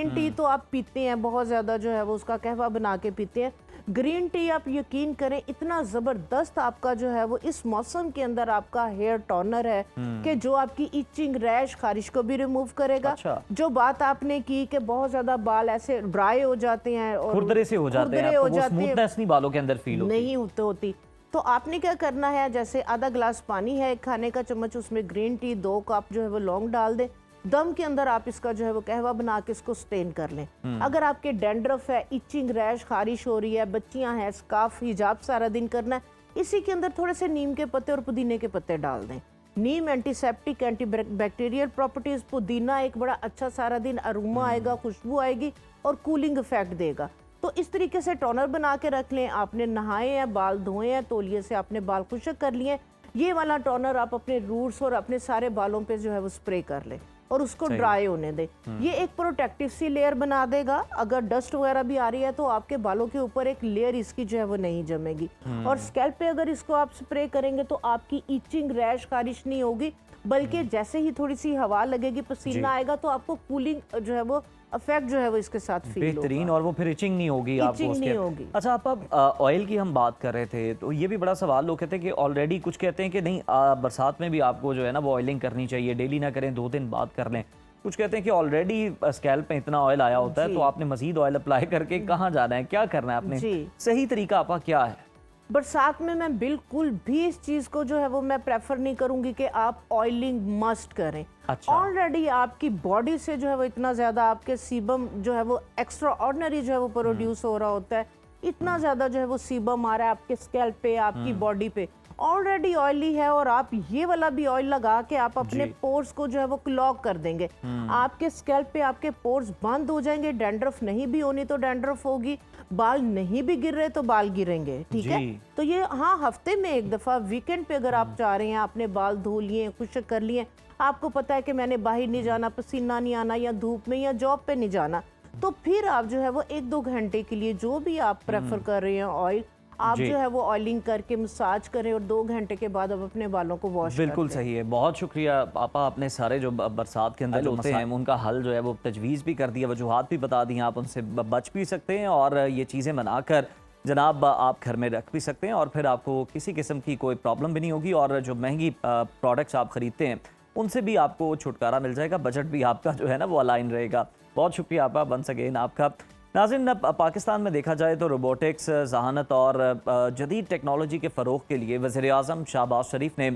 टी तो आप पीते हैं, बहुत ज्यादा जो है वो उसका कहवा बना के पीते हैं। ग्रीन टी आप यकीन करें इतना जबरदस्त आपका जो है वो इस मौसम के अंदर आपका हेयर टोनर है कि जो आपकी इचिंग, रैश, खारिश को भी रिमूव करेगा। अच्छा। जो बात आपने की कि बहुत ज्यादा बाल ऐसे ड्राई हो जाते हैं और खुरदरे से हो जाते हैं, आपको वो स्मूथनेस नहीं बालों के अंदर फील नहीं होती, तो आपने क्या करना है, जैसे आधा गिलास पानी है, 1 खाने का चम्मच, उसमें ग्रीन टी, 2 कप जो है वो लौंग डाल दें, दम के अंदर आप इसका जो है वो कहवा बना के इसको स्टेन कर लें। अगर आपके डैंड्रफ है, इचिंग, रैश, खारिश हो रही है, बच्चियां हैं, स्कार्फ, हिजाब सारा दिन करना है, इसी के अंदर थोड़े से नीम के पत्ते और पुदीने के पत्ते डाल दें। नीम एंटीसेप्टिक, एंटी बैक्टीरियल प्रॉपर्टीज, पुदीना एक बड़ा अच्छा सारा दिन अरोमा आएगा, खुशबू आएगी और कूलिंग इफेक्ट देगा। तो इस तरीके से टोनर बना के रख लें। आपने नहाए हैं, बाल धोए हैं, तौलिए से आपने बाल खुश्क कर लिए, ये वाला टोनर आप अपने रूट्स और अपने सारे बालों पे जो है वो स्प्रे कर लें और उसको ड्राई होने दें। ये एक प्रोटेक्टिव सी लेयर बना देगा। अगर डस्ट वगैरह भी आ रही है तो आपके बालों के ऊपर एक लेयर इसकी जो है वो नहीं जमेगी। और स्कैल्प पे अगर इसको आप स्प्रे करेंगे तो आपकी इचिंग, रैश, खारिश नहीं होगी, बल्कि जैसे ही थोड़ी सी हवा लगेगी, पसीना आएगा, तो आपको कूलिंग जो है वो इफेक्ट जो है वो इसके साथ फील बेहतरीन, और वो फिर इचिंग नहीं होगी आपको इचिंग उसके। नहीं होगी। अच्छा, आप अब ऑयल की हम बात कर रहे थे तो ये भी बड़ा सवाल, लोग कहते हैं कि ऑलरेडी कुछ कहते हैं कि नहीं बरसात में भी आपको जो है ना वो ऑयलिंग करनी चाहिए, डेली ना करें, 2 दिन बाद कर लें। कुछ कहते हैं कि ऑलरेडी स्कैल्प में इतना ऑयल आया होता है तो आपने मजीद ऑयल अप्लाई करके कहाँ जाना है, क्या करना है आपने, सही तरीका आपका क्या है? बरसात में मैं बिल्कुल भी इस चीज को जो है वो मैं प्रेफर नहीं करूंगी कि आप ऑयलिंग मस्ट करें। अच्छा। ऑलरेडी आपकी बॉडी से जो है वो इतना ज्यादा आपके सीबम जो है वो एक्स्ट्रा ऑर्डिनरी जो है वो प्रोड्यूस हो रहा होता है, इतना ज्यादा जो है वो सीबम आ रहा है आपके स्कैल्प पे, आपकी बॉडी पे, ऑलरेडी ऑयली है, और आप ये वाला भी ऑयल लगा के आप अपने पोर्स को जो है वो क्लॉग कर देंगे। आपके स्कैल्प पे आपके पोर्स बंद हो जाएंगे, डैंड्रफ नहीं भी होनी तो डैंड्रफ होगी, बाल नहीं भी गिर रहे तो बाल गिरेंगे, ठीक है। तो ये हाँ, हफ्ते में 1 दफा, वीकेंड पे अगर आप चाह रहे हैं, आपने बाल धो लिए, खुश्क कर लिए, आपको पता है कि मैंने बाहर नहीं जाना, पसीना नहीं आना, या धूप में या जॉब पे नहीं जाना, तो फिर आप जो है वो 1-2 घंटे के लिए जो भी आप प्रेफर कर रहे हैं ऑयल, आप जी। जो है वो ऑयलिंग करके मसाज करें और 2 घंटे के बाद आप अपने बालों को वॉश बिल्कुल कर सही है, बहुत शुक्रिया पापा, आपने सारे जो बरसात के अंदर जो होते हैं उनका हल जो है वो तजवीज़ भी कर दिया, वजूहात भी बता दी, आप उनसे बच भी सकते हैं और ये चीज़ें बनाकर जनाब आप घर में रख भी सकते हैं और फिर आपको किसी किस्म की कोई प्रॉब्लम भी नहीं होगी और जो महंगी प्रोडक्ट्स आप ख़रीदते हैं उनसे भी आपको छुटकारा मिल जाएगा, बजट भी आपका जो है ना वो अलाइन रहेगा। बहुत शुक्रिया आपा वंस अगेन आपका। नाज़रीन, पाकिस्तान में देखा जाए तो रोबोटिक्स, ज़हानत और जदीद टेक्नोलॉजी के फ़रोग़ के लिए वज़ीर-ए-आज़म शहबाज शरीफ ने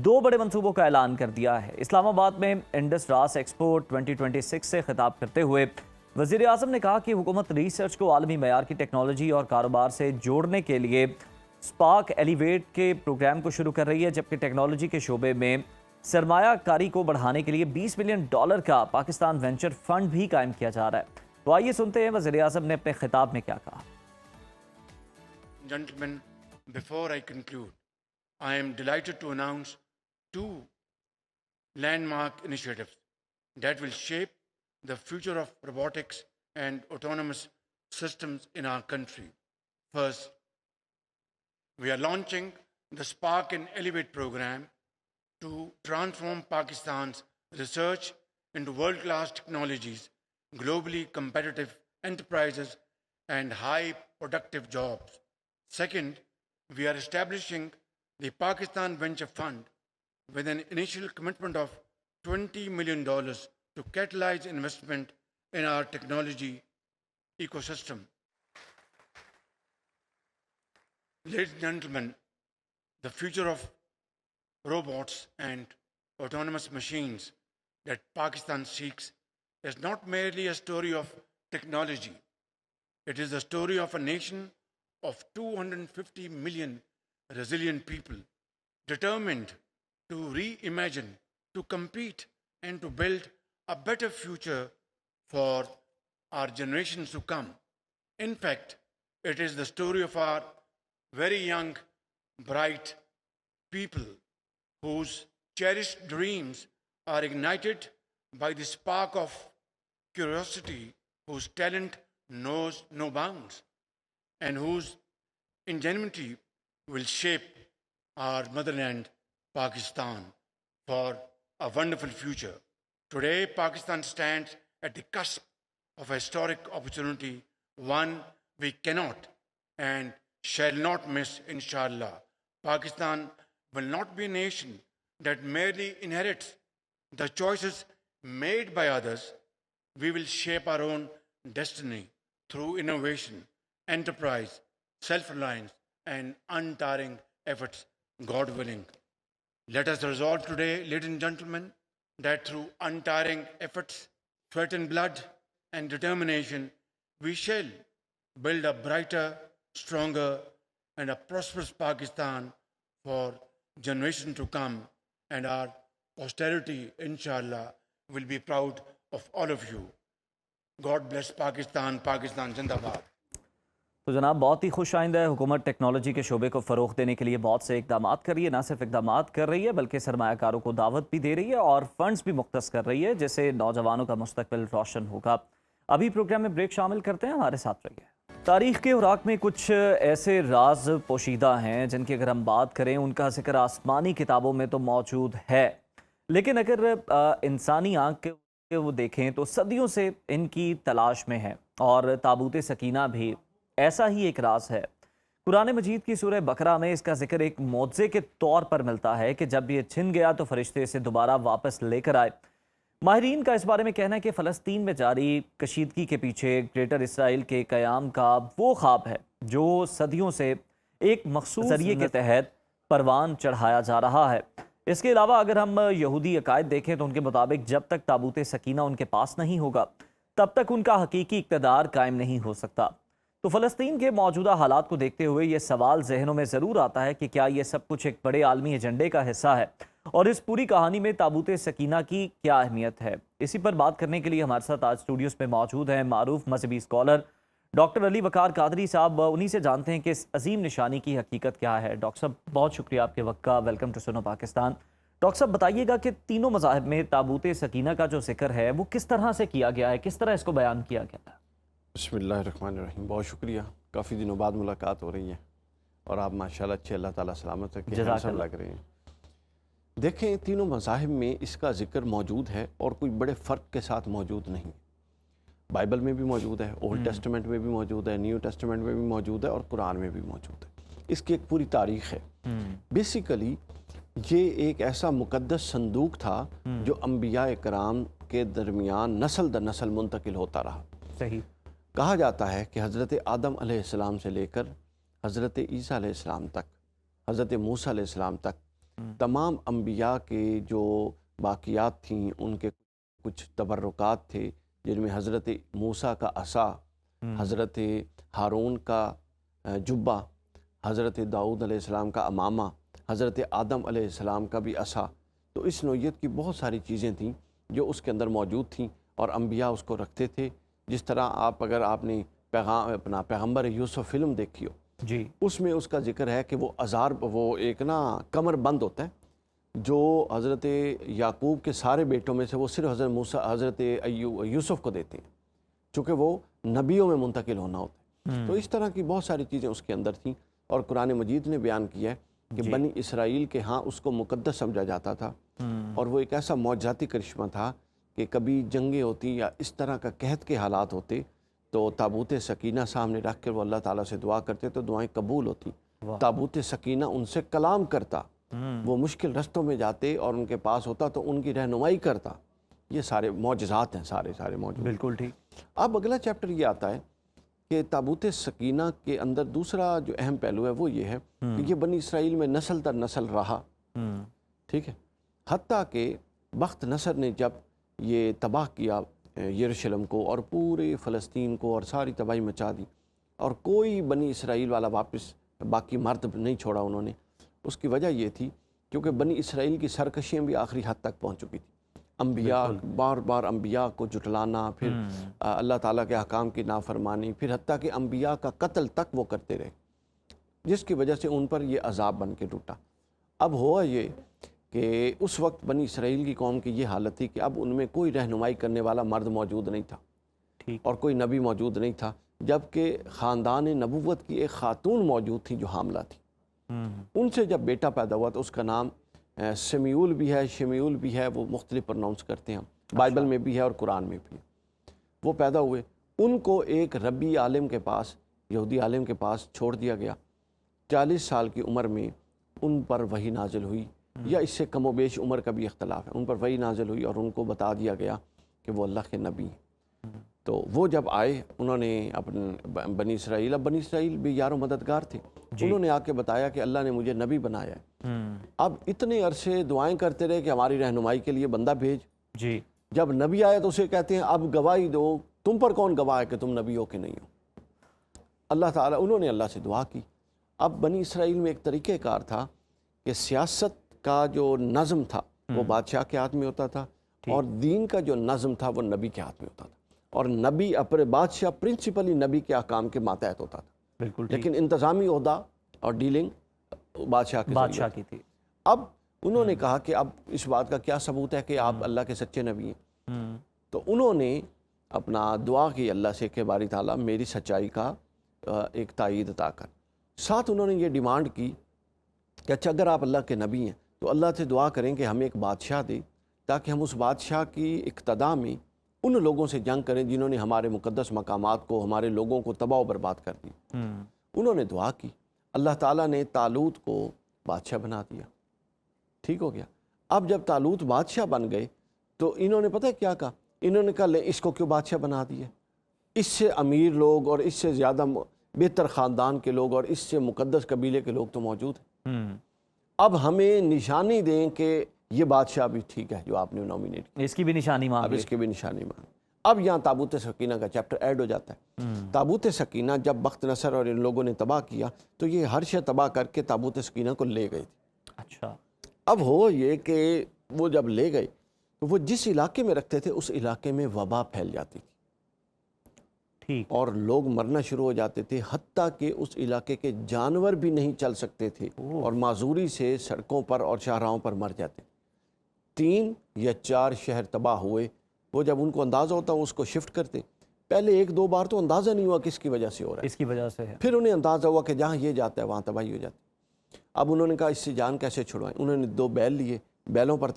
2 बड़े मंसूबों का ऐलान कर दिया है। इस्लामाबाद में इंडस रास एक्सपो 2026 से खिताब करते हुए वज़ीर-ए-आज़म ने कहा कि हुकूमत रिसर्च को आलमी मयार की टेक्नोलॉजी और कारोबार से जोड़ने के लिए स्पार्क एलिवेट के प्रोग्राम को शुरू कर रही है, जबकि टेक्नोलॉजी के शोबे में सरमायाकारी को बढ़ाने के लिए $20 मिलियन का पाकिस्तान वेंचर फंड भी कायम किया जा रहा है। तो आइए सुनते हैं वज़ीर-ए-आज़म ने अपने खिताब में क्या कहा। Gentlemen, before I conclude, I am delighted to announce 2 landmark initiatives that will shape the future of robotics and autonomous systems in our country. First, we are launching the Spark and Elevate program to transform Pakistan's research into world-class technologies, globally competitive enterprises, and high productive jobs. Second, we are establishing the Pakistan Venture Fund with an initial commitment of $20 million to catalyze investment in our technology ecosystem. Ladies and gentlemen, the future of robots and autonomous machines that Pakistan seeks is not merely a story of technology. It is the story of a nation of 250 million resilient people determined to reimagine, to compete, and to build a better future for our generations to come. In fact, it is the story of our very young, bright people whose cherished dreams are ignited by the spark of curiosity, whose talent knows no bounds, and whose ingenuity will shape our motherland, Pakistan, for a wonderful future. Today, Pakistan stands at the cusp of a historic opportunity, one we cannot and shall not miss, inshallah. Pakistan will not be a nation that merely inherits the choices made by others. We will shape our own destiny through innovation, enterprise, self-reliance, and untiring efforts, God willing. Let us resolve today, ladies and gentlemen, that through untiring efforts, sweat and blood, and determination, we shall build a brighter, stronger, and a prosperous Pakistan for generations to come, and our posterity, inshallah, will be proud of all of you. God bless Pakistan, Pakistan Zindabad. तो जनाब बहुत ही खुश आइंदा है, हुकूमत technology के शोबे को फ़रोग़ देने के लिए बहुत से इकदाम कर रही है। ना सिर्फ इकदाम कर रही है बल्कि सरमायाकारों को दावत भी दे रही है और फंड्स भी मुख्तस कर रही है, जिससे नौजवानों का मुस्तकबिल रोशन होगा। अभी प्रोग्राम में ब्रेक शामिल करते हैं, हमारे साथ रहिए। तारीख़ के औराक में कुछ ऐसे राज पोशीदा हैं जिनकी अगर हम बात करें उनका जिक्र आसमानी किताबों में तो मौजूद है, लेकिन अगर इंसानी आँख के वो देखें तो सदियों से इनकी तलाश में है और ताबूत सकीना भी ऐसा ही एक राज है। कुरान मजीद की सूरह बकरा में इसका जिक्र एक मौज़े के तौर पर मिलता है कि जब ये छिन गया तो फरिश्ते इसे दोबारा वापस लेकर आए। माहिरीन का इस बारे में कहना है कि फ़लस्तीन में जारी कशीदगी के पीछे ग्रेटर इसराइल के क़याम का वो ख्वाब है जो सदियों से एक मखसूस ज़रिए के तहत परवान चढ़ाया जा रहा है। इसके अलावा अगर हम यहूदी अकायद देखें तो उनके मुताबिक जब तक ताबूत सकीना उनके पास नहीं होगा तब तक उनका हकीकी इक़्तिदार कायम नहीं हो सकता। तो फ़लस्तीन के मौजूदा हालात को देखते हुए ये सवाल जहनों में ज़रूर आता है कि क्या ये सब कुछ एक बड़े आलमी एजेंडे का हिस्सा है और इस पूरी कहानी में ताबूत सकीना की क्या अहमियत है। इसी पर बात करने के लिए हमारे साथ आज स्टूडियोज़ में मौजूद हैं मारूफ मजहबी स्कॉलर डॉक्टर अली वकार कादरी साहब। उन्हीं से जानते हैं कि इस अजीम निशानी की हकीकत क्या है। डॉक्टर साहब बहुत शुक्रिया आपके वक्त का, welcome to Suno Pakistan. Doctor साहब बताइएगा कि तीनों मज़ाहिब में ताबूत सकीना का जो जिक्र है वो किस तरह से किया गया है, किस तरह इसको बयान किया गया है। बिस्मिल्लाहिर्रहमानिर्रहीम। बहुत शुक्रिया, काफ़ी दिनों बाद मुलाकात हो रही है। और आप माशाल्लाह अच्छे अल्लाह ताला सलामत रखे, जज़ाकल्लाह। हैंडसम लग रहे हैं। देखें तीनों मज़ाहिब में इसका ज़िक्र मौजूद है और कोई बड़े फ़र्क के साथ मौजूद नहीं। बाइबल में भी मौजूद है, ओल्ड टेस्टामेंट में भी मौजूद है, न्यू टेस्टामेंट में भी मौजूद है और कुरान में भी मौजूद है। इसकी एक पूरी तारीख़ है। बेसिकली ये एक ऐसा मुक़द्दस संदूक था जो अम्बिया कराम के दरमियान नस्ल दर नस्ल मुंतकिल होता रहा। सही। कहा जाता है कि हज़रत आदम अलैहिस्सलाम से लेकर हज़रत ईसा अलैहिस्सलाम तक, हज़रत मूसा अलैहिस्सलाम तक तमाम अम्बिया के जो बाक़ियात थीं, उनके कुछ तबर्रुकात थे, जिनमें हज़रत मूसा का असा, हज़रत हारून का जुब्बा, हज़रत दाऊद अलैहिस्सलाम का अमामा, हज़रत आदम अलैहिस्सलाम का भी असा। तो इस नौइयत की बहुत सारी चीज़ें थीं जो उसके अंदर मौजूद थीं और अम्बिया उसको रखते थे। जिस तरह अगर आपने अपना पैगम्बर यूसुफ फ़िल्म देखी हो जी, उसमें उसका जिक्र है कि वो एक ना कमर बंद होता है जो हज़रत याकूब के सारे बेटों में से वो सिर्फ हज़रत यूसुफ को देते हैं, चूँकि वो नबियों में मुंतकिल होना होता है। तो इस तरह की बहुत सारी चीज़ें उसके अंदर थीं और कुरान मजीद ने बयान किया है कि बनी इसराइल के यहाँ उसको मुक़द्दस समझा जाता था और वो एक ऐसा मौजज़ाती करिश्मा था कि कभी जंगें होती या इस तरह का कहत के हालात होते तो ताबूत सकीना सामने रख कर वो अल्लाह ताला से दुआ करते तो दुआएं कबूल होती। ताबूत सकीना उनसे कलाम करता, वो मुश्किल रस्तों में जाते और उनके पास होता तो उनकी रहनुमाई करता। ये सारे मौजज़ात हैं, सारे मौजूद। बिल्कुल ठीक। अब अगला चैप्टर ये आता है कि ताबूत सकीना के अंदर दूसरा जो अहम पहलू है वो ये है कि ये बनी इसराइल में नस्ल दर नस्ल रहा। ठीक है, हत्ता कि बख्त नसर ने जब ये तबाह किया यरूशलेम को और पूरे फ़लस्तीन को और सारी तबाही मचा दी और कोई बनी इसराइल वाला वापस बाकी मर्द नहीं छोड़ा उन्होंने। उसकी वजह ये थी क्योंकि बनी इसराइल की सरकशियाँ भी आखिरी हद तक पहुँच चुकी थी। अम्बिया बार बार अम्बिया को जुटलाना, फिर अल्लाह ताला के अहकाम की नाफरमानी, फिर हत्ता कि अम्बिया का कत्ल तक वो करते रहे, जिसकी वजह से उन पर ये अजाब बन के टूटा। अब हुआ ये कि उस वक्त बनी इसराइल की कौम की ये हालत थी कि अब उनमें कोई रहनुमाई करने वाला मर्द मौजूद नहीं था ठीक। और कोई नबी मौजूद नहीं था, जबकि ख़ानदान नबूवत की एक ख़ातून मौजूद थी जो हामला थी। उनसे जब बेटा पैदा हुआ तो उसका नाम शमीउल भी है, शमीउल भी है, वो मुख्तलिफ प्रोनाउंस करते हैं, बाइबल में भी है और कुरान में भी है। वो पैदा हुए, उनको एक रब्बी आलिम के पास, यहूदी आलिम के पास छोड़ दिया गया। 40 साल की उम्र में उन पर वही नाजिल हुई, या इससे कमो बेश उम्र का भी इख्तलाफ है, उन पर वही नाजिल हुई और उनको बता दिया गया कि वो अल्लाह के नबी हैं। तो वो जब आए उन्होंने अपने बनी इसराइल, अब बनी इसराइल भी यारों मददगार थे, उन्होंने आके बताया कि अल्लाह ने मुझे नबी बनाया है। अब इतने अरसे दुआएं करते रहे कि हमारी रहनुमाई के लिए बंदा भेज जी। जब नबी आया तो उसे कहते हैं अब गवाही दो, तुम पर कौन गवाह है कि तुम नबी हो कि नहीं हो। अल्लाह ताला, उन्होंने अल्लाह से दुआ की। अब बनी इसराइल में एक तरीक़ेकार था कि सियासत का जो नज़म था वो बादशाह के हाथ में होता था और दीन का जो नज़म था वो नबी के हाथ में होता था, और नबी अपने बादशाह प्रिंसिपली नबी के अहकाम के मातहत होता था। बिल्कुल, लेकिन इंतज़ामी ओहदा और डीलिंग बादशाह की थी। अब उन्होंने कहा कि अब इस बात का क्या सबूत है कि आप अल्लाह के सच्चे नबी हैं। तो उन्होंने अपना दुआ की अल्लाह से कि बारी ताला मेरी सच्चाई का एक तायीद अता कर। साथ उन्होंने ये डिमांड की कि अच्छा अगर आप अल्लाह के नबी हैं तो अल्लाह से दुआ करें कि हमें एक बादशाह दे ताकि हम उस बादशाह की इक़्तिदा में उन लोगों से जंग करें जिन्होंने हमारे मुक़द्दस मकामात को, हमारे लोगों को तबाह बर्बाद कर दी। उन्होंने दुआ की, अल्लाह ताला ने तालूत को बादशाह बना दिया। ठीक हो गया। अब जब तालूत बादशाह बन गए तो इन्होंने पता है क्या कहा, इन्होंने कहा ले इसको क्यों बादशाह बना दिया, इससे अमीर लोग और इससे ज़्यादा बेहतर ख़ानदान के लोग और इससे मुक़द्दस कबीले के लोग तो मौजूद हैं। अब हमें निशानी दें कि ये बादशाह भी ठीक है जो आपने नॉमिनेट किया, इसकी भी निशानी मांग, अब इसकी भी निशानी मांग। अब यहाँ ताबूत सकीना का चैप्टर ऐड हो जाता है। ताबूत सकीना जब बख्त नसर और इन लोगों ने तबाह किया तो ये हर शय तबाह करके ताबूत सकीना को ले गए थे। अच्छा, अब हो ये कि वो जब ले गए तो वो जिस इलाके में रखते थे उस इलाके में वबा फैल जाती थी, ठीक, और लोग मरना शुरू हो जाते थे, हत्ता कि उस इलाके के जानवर भी नहीं चल सकते थे और माजूरी से सड़कों पर और शाहराहों पर मर जाते। 3 या 4 शहर तबाह हुए। वो जब उनको अंदाज़ा होता वो उसको शिफ्ट करते, पहले एक दो बार तो अंदाज़ा नहीं हुआ किसकी वजह से हो रहा है, इसकी वजह से है। फिर उन्हें अंदाज़ा हुआ कि जहाँ ये जाता है वहाँ तबाही हो जाती। अब उन्होंने कहा इससे जान कैसे छुड़वाएं। उन्होंने 2 बैल लिए, बैलों पर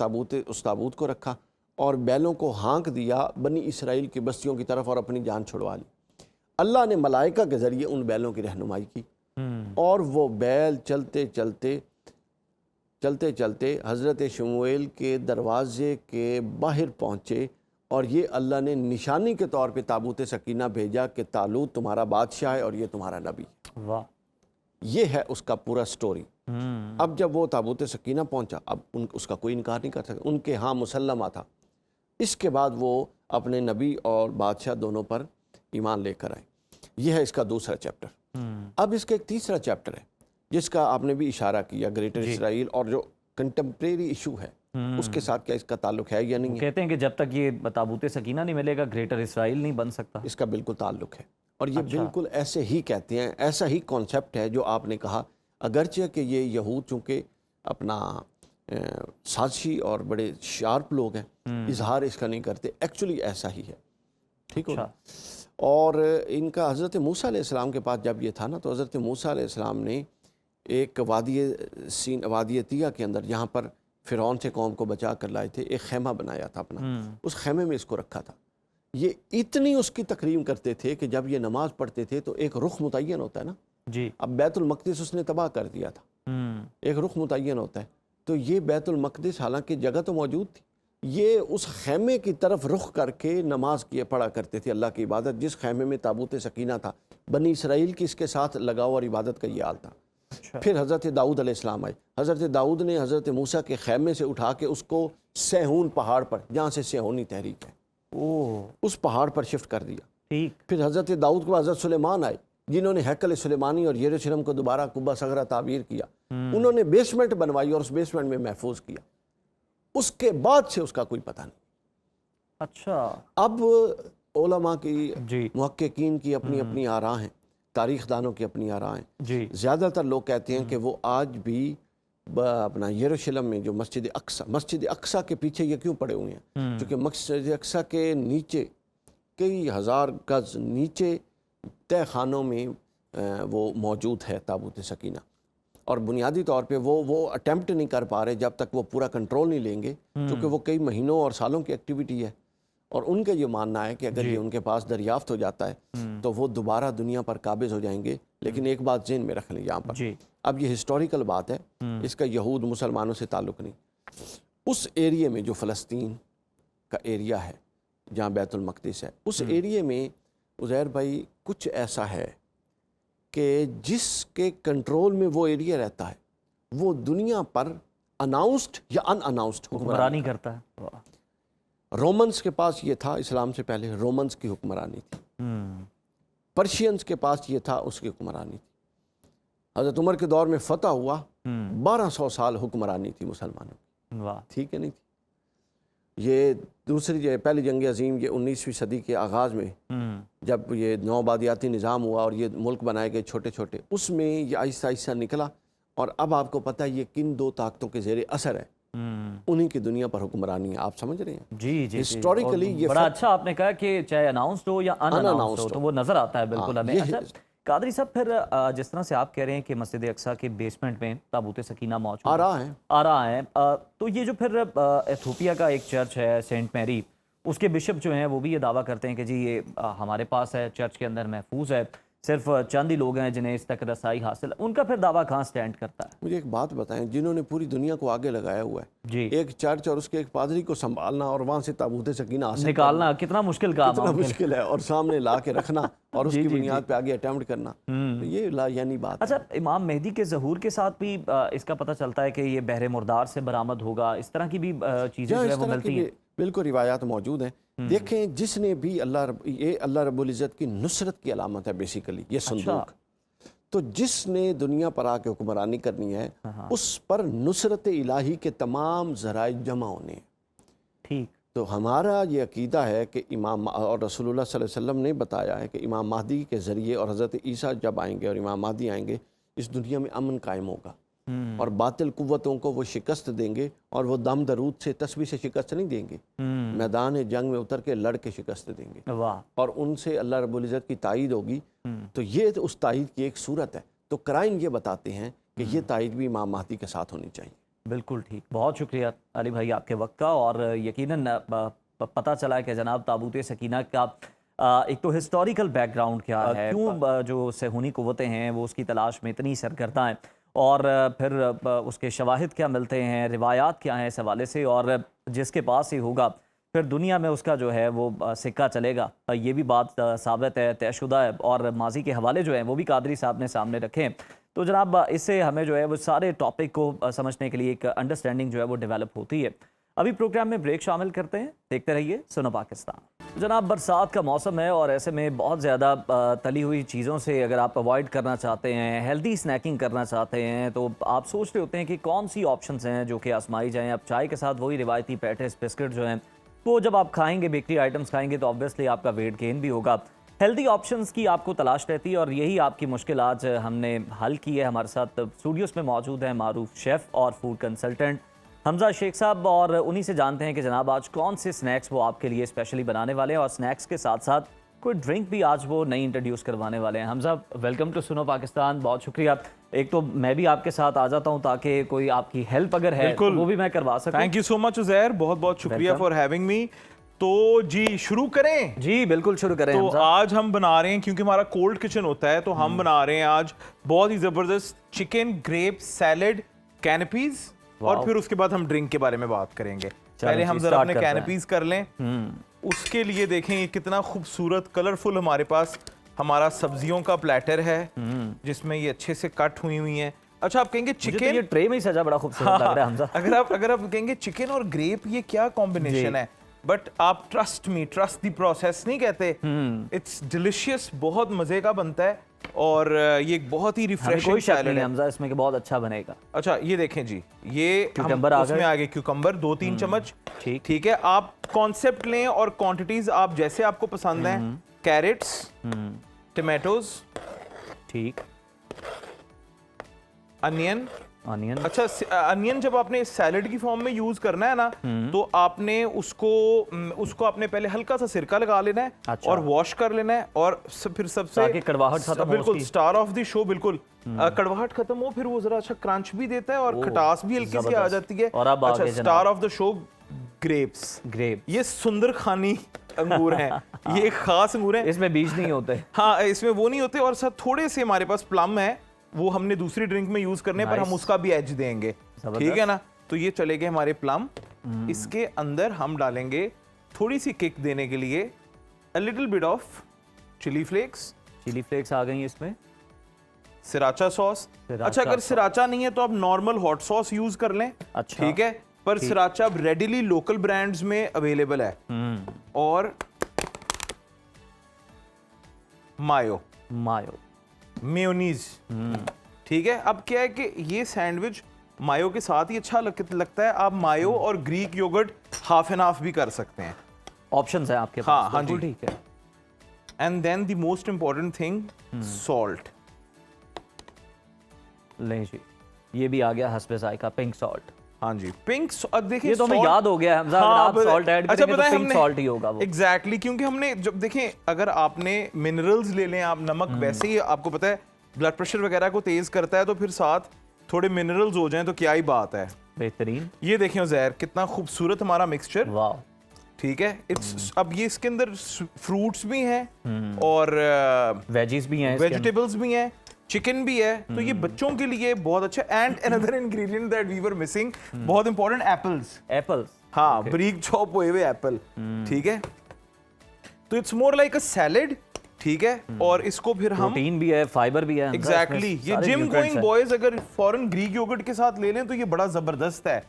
उस ताबूत को रखा और बैलों को हाँक दिया बनी इसराइल की बस्तियों की तरफ और अपनी जान छुड़वा ली। अल्लाह ने मलाइका के ज़रिए उन बैलों की रहनुमाई की और वो बैल चलते चलते हज़रत शमूएल के दरवाज़े के बाहर पहुँचे और ये अल्लाह ने निशानी के तौर पे ताबूत सकीना भेजा कि तालूत तुम्हारा बादशाह है और ये तुम्हारा नबी। वाह, ये है उसका पूरा स्टोरी। अब जब वो ताबूत सकीना पहुंचा, अब उसका कोई इनकार नहीं कर सकता, उनके यहाँ मुसल्लमा था। इसके बाद वो अपने नबी और बादशाह दोनों पर ईमान लेकर आए। यह है इसका दूसरा चैप्टर। अब इसका एक तीसरा चैप्टर है जिसका आपने भी इशारा किया, ग्रेटर इसराइल, और जो कंटेम्प्रेरी इशू है उसके साथ क्या इसका ताल्लुक है या नहीं है। कहते हैं कि जब तक ये ताबूत सकीना नहीं मिलेगा ग्रेटर इसराइल नहीं बन सकता। इसका बिल्कुल ताल्लुक है और ये बिल्कुल ऐसे ही कहते हैं, ऐसा ही कॉन्सेप्ट है जो आपने कहा। अगरचे कि ये यहूद चूँकि अपना साजिशी और बड़े शार्प लोग हैं, इजहार इसका नहीं करते, एक्चुअली ऐसा ही है। ठीक हो ना? और इनका हज़रत मूसा अलैहिस्सलाम के पास जब ये था ना, तो हज़रत मूसा अलैहिस्सलाम ने एक वादी तिया के अंदर, जहाँ पर फ़िरौन से कौम को बचा कर लाए थे, एक खैमा बनाया था अपना, उस खैमे में इसको रखा था। ये इतनी उसकी तकरीम करते थे कि जब ये नमाज़ पढ़ते थे तो एक रुख मुतय्यन होता है ना जी। अब बैतुल मक़दिस उसने तबाह कर दिया था, एक रुख मुतय्यन होता है। तो ये बैतुल मक़दिस हालांकि जगह तो मौजूद थी, ये उस खैमे की तरफ रुख करके नमाज किए पढ़ा करते थे, अल्लाह की इबादत। जिस खैमे में ताबूत सकीना था, बनी इसराइल की इसके साथ लगाव और इबादत का ये हाल था। फिर हज़रत दाऊद अलैहिस्सलाम आए। हज़रत दाऊद ने हज़रत मूसा के खैमे से उठा के उसको सेहून पहाड़ पर, जहाँ से सेहूनी तहरीक है, उस पहाड़ पर शिफ्ट कर दिया। ठीक। फिर हज़रत दाऊद के बाद हज़रत सुलेमान आए, जिन्होंने हैकल सुलेमानी और यरूशलेम को दोबारा कुब्बा सगरा ताबीर किया। उन्होंने बेसमेंट बनवाई और उस बेसमेंट में महफूज किया। उसके बाद से उसका कोई पता नहीं। अच्छा, अब उलमा की, मुहक्किकीन की अपनी अपनी आरा हैं, तारीख दानों की अपनी आरा हैं जी। ज़्यादातर लोग कहते हैं कि वो आज भी अपना यरूशलेम में जो मस्जिद अक्सा के पीछे ये क्यों पड़े हुए हैं, क्योंकि मस्जिद अक्सा के नीचे कई हज़ार गज नीचे तय खानों में वो मौजूद है ताबूत सकीना। और बुनियादी तौर पे वो अटेम्प्ट नहीं कर पा रहे जब तक वो पूरा कंट्रोल नहीं लेंगे, क्योंकि वो कई महीनों और सालों की एक्टिविटी है। और उनका ये मानना है कि अगर ये उनके पास दरियाफ्त हो जाता है तो वो दोबारा दुनिया पर काबिज हो जाएंगे। लेकिन एक बात ज़हन में रख लें यहाँ पर, अब ये हिस्टोरिकल बात है, इसका यहूद मुसलमानों से ताल्लुक़ नहीं। उस एरिया में जो फ़लस्तीन का एरिया है जहाँ बैतुल मक़दिस है, उस एरिया में उज़ैर भाई कुछ ऐसा है कि जिसके कंट्रोल में वो एरिया रहता है, वो दुनिया पर अनाउंस्ड या अनअनाउंस्ड हुक्मरानी करता है। रोमन्स के पास ये था, इस्लाम से पहले रोमन्स की हुक्मरानी थी। पर्शियंस के पास ये था, उसकी हुक्मरानी थी। हज़रत उमर के दौर में फतह हुआ, 1200 साल हुक्मरानी थी मुसलमानों की। ठीक है नहीं थी। ये पहली जंग अजीम, ये 19वीं सदी के आगाज़ में जब ये नौबादियाती निज़ाम हुआ और ये मुल्क बनाए गए छोटे छोटे, उसमें ये आहिस्ता आहिस्ता निकला। और अब आपको पता है ये किन दो ताकतों के ज़ेरे असर है, उन्हीं की दुनिया पर हुक्मरानी है। आप समझ रहे हैं जी जी। हिस्टोरिकली ये बड़ा अच्छा आपने कहा कि चाहे अनाउंस्ड हो या अनअनाउंस्ड हो तो वो नज़र आता है बिल्कुल हमें। अच्छा कादरी साहब, फिर जिस तरह से आप कह रहे हैं कि मस्जिद अक्सा के बेसमेंट में ताबूत सकीना मौजूद आ रहा है, तो ये जो फिर एथोपिया का एक चर्च है सेंट मैरी, उसके बिशप जो हैं वो भी ये दावा करते हैं कि जी ये हमारे पास है, चर्च के अंदर महफूज है, सिर्फ चंद ही लोग हैं जिन्हें इस तक रसाई हासिल। उनका फिर दावा कहाँ स्टैंड करता है? मुझे एक बात बताएं, जिन्होंने पूरी दुनिया को आगे लगाया हुआ है जी, एक चर्च और उसके एक पादरी को संभालना और वहाँ से ताबूत सकीना निकालना कितना मुश्किल काम, कितना मुश्किल है, और सामने ला के रखना और उसकी बुनियाद पे आगे अटेम्प्ट करना, तो ये लायानी बात। अच्छा, इमाम मेहदी के ज़हूर के साथ भी इसका पता चलता है कि ये बहरे मुर्दार से बरामद होगा, इस तरह की भी चीज़ें जो है वो मिलती हैं। बिल्कुल रिवायात मौजूद हैं। देखें, जिसने भी अल्लाह रब्बुल इज़्ज़त की नुसरत की अलामत है बेसिकली ये संदूक। तो जिसने दुनिया पर आके हुक्मरानी करनी है उस पर नुसरत इलाही के तमाम ज़राए जमा होने हैं। ठीक। तो हमारा ये अकीदा है कि इमाम और रसूलुल्लाह सल्लल्लाहु अलैहि वसल्लम ने बताया है कि इमाम महदी के ज़रिए और हज़रत ईसा जब आएंगे और इमाम महदी आएंगे, इस दुनिया में अमन कायम होगा। और बातिल कुव्वतों को वो शिकस्त देंगे, और वो दम दरूद से तस्बीह से शिकस्त नहीं देंगे, मैदान जंग में उतर के लड़ के शिकस्त देंगे। वाह। और उनसे अल्लाह रब्बुल इज़्ज़त की तायीद होगी। तो ये तो उस तायीद की एक सूरत है। तो क्राइन ये बताते हैं कि ये तायीद भी इमाम महदी के साथ होनी चाहिए। बिल्कुल ठीक, बहुत शुक्रिया अली भाई आपके वक्त का। और यकीनन पता चला कि जनाब ताबूत सकीना का एक तो हिस्टोरिकल बैकग्राउंड क्या है, क्यों जो सेहूनी कुव्वतें हैं वो उसकी तलाश में इतनी सरगर्दा हैं, और फिर उसके शवाहिद क्या मिलते हैं, रिवायात क्या हैं इस हवाले से, और जिसके पास ही होगा फिर दुनिया में उसका जो है वो सिक्का चलेगा। ये भी बात साबित है, तयशुदा है, और माजी के हवाले जो हैं वो भी कादरी साहब ने सामने रखे। तो जनाब इससे हमें जो है वो सारे टॉपिक को समझने के लिए एक अंडरस्टैंडिंग जो है वो डेवलप होती है। अभी प्रोग्राम में ब्रेक शामिल करते हैं, देखते रहिए सुनो पाकिस्तान। जनाब बरसात का मौसम है और ऐसे में बहुत ज़्यादा तली हुई चीज़ों से अगर आप अवॉइड करना चाहते हैं, हेल्दी स्नैकिंग करना चाहते हैं, तो आप सोच रहे होते हैं कि कौन सी ऑप्शंस हैं जो कि आजमाई जाएँ। आप चाय के साथ वही रिवायती पैटिस बिस्किट जो हैं वो जब आप खाएंगे, बेकरी आइटम्स खाएंगे, तो ऑब्वियसली आपका वेट गेन भी होगा। हेल्दी ऑप्शंस की आपको तलाश रहती है और यही आपकी मुश्किल आज हमने हल की है। हमारे साथ स्टूडियोज़ में मौजूद है मारूफ शेफ़ और फूड कंसल्टेंट हमजा शेख साहब, और उन्हीं से जानते हैं कि जनाब आज कौन से स्नैक्स वो आपके लिए स्पेशली बनाने वाले हैं, और स्नैक्स के साथ साथ कोई ड्रिंक भी आज वो नई इंट्रोड्यूस करवाने वाले हैं। हमजा, वेलकम टू सुनो पाकिस्तान, बहुत शुक्रिया। एक तो मैं भी आपके साथ आ जाता हूँ ताकि कोई आपकी हेल्प अगर है तो वो भी मैं करवा सकूँ। Thank you so much Uzair, बहुत बहुत शुक्रिया फॉर हैविंग मी। तो जी शुरू करें? जी बिल्कुल शुरू करें। तो आज हम बना रहे हैं, क्योंकि हमारा कोल्ड किचन होता है, तो हम बना रहे हैं आज बहुत ही जबरदस्त चिकन ग्रेप सैलेड कैनपीज, और फिर उसके बाद हम ड्रिंक के बारे में बात करेंगे। पहले हम जरा अपने कैनपीज कर लें। उसके लिए देखें ये कितना खूबसूरत कलरफुल हमारे पास हमारा सब्जियों का प्लेटर है, जिसमें ये अच्छे से कट हुई हैं। अच्छा, आप कहेंगे चिकन, ये ट्रे में ही सजा बड़ा खूबसूरत लग रहा है हमजा। अगर आप कहेंगे चिकन और ग्रेप ये क्या कॉम्बिनेशन है, बट आप trust me, trust the process नहीं कहते, इट्स डिलिशियस, बहुत मजे का बनता है, और ये एक बहुत ही रिफ्रेशिंग सैलेड है हमजा इसमें कि बहुत अच्छा बनेगा। अच्छा ये देखें जी, ये क्यूकम्बर उसमें आगे क्यूकम्बर 2-3 चम्मच, ठीक है। आप कॉन्सेप्ट लें और क्वांटिटीज आप जैसे आपको पसंद हैं। कैरेट्स, टमाटोज, ठीक, अनियन। अच्छा, अनियन जब आपने सैलेड की फॉर्म में यूज करना है ना, तो आपने उसको आपने पहले हल्का सा सिरका लगा लेना है। अच्छा। और वॉश कर लेना है, और फिर सबसे कड़वाहट खत्म हो, बिल्कुल स्टार ऑफ द शो, बिल्कुल कड़वाहट खत्म हो, फिर वो जरा अच्छा क्रंच भी देता है और खटास भी हल्की सी आ जाती है। और अब अच्छा, star of the show grapes. ये सुंदर खानी अंगूर हैं। ये एक खास अंगूर है, इसमें बीज नहीं होते। हाँ, इसमें वो नहीं होते, और साथ थोड़े से हमारे पास प्लम है, वो हमने दूसरी ड्रिंक में यूज करने पर हम उसका भी एज देंगे, ठीक है ना। तो ये चले गए हमारे प्लम। इसके अंदर हम डालेंगे थोड़ी सी किक देने के लिए a little bit of chili flakes. Chili flakes आ गई इसमें। Sriracha sauce. अच्छा, अगर सिराचा नहीं है तो आप नॉर्मल हॉट सॉस यूज कर लें। अच्छा, ठीक है, पर सिराचा रेडिली लोकल ब्रांड्स में अवेलेबल है। और मायो, मेयोनीज, ठीक है। अब क्या है कि ये सैंडविच मायो के साथ ही अच्छा लगता है। आप मायो और Greek yogurt half and half भी कर सकते हैं, ऑप्शंस है आपके पास। हाँ, हाँ जी, ठीक है। And then the most important thing, salt. नहीं जी, ये भी आ गया हस्बे जायका, पिंक सॉल्ट। हाँ जी, पिंक। देखिए ये तो हमें याद हो गया है, हाँ, आप सॉल्ट ऐड करेंगे तो पिंक सॉल्ट ही होगा वो। एग्जैक्टली, क्योंकि हमने जब देखें, अगर आपने मिनरल्स ले लें, आप नमक वैसे ही आपको पता है ब्लड प्रेशर वगैरह को तेज करता है, तो फिर साथ थोड़े मिनरल्स हो जाएं तो क्या ही बात है। बेहतरीन। ये देखें ज़हर, कितना खूबसूरत हमारा मिक्सचर। वाह, ठीक है। इट्स अब ये इसके अंदर फ्रूट्स भी हैं और वेजीज भी हैं, वेजिटेबल्स भी हैं, चिकन भी है, तो ये बच्चों के लिए बहुत अच्छा। And another ingredient that we were missing, बहुत इंपॉर्टेंट, एप्पल्स। हाँ, बारीक चॉप हुए हुए एप्पल, ठीक है। तो it's more like a salad, ठीक है। और इसको फिर हम, प्रोटीन भी है, फाइबर भी है। एग्जैक्टली, ये जिम गोइंग बॉयज अगर फॉरेन ग्रीक योगर्ट के साथ ले लें तो ये बड़ा जबरदस्त है।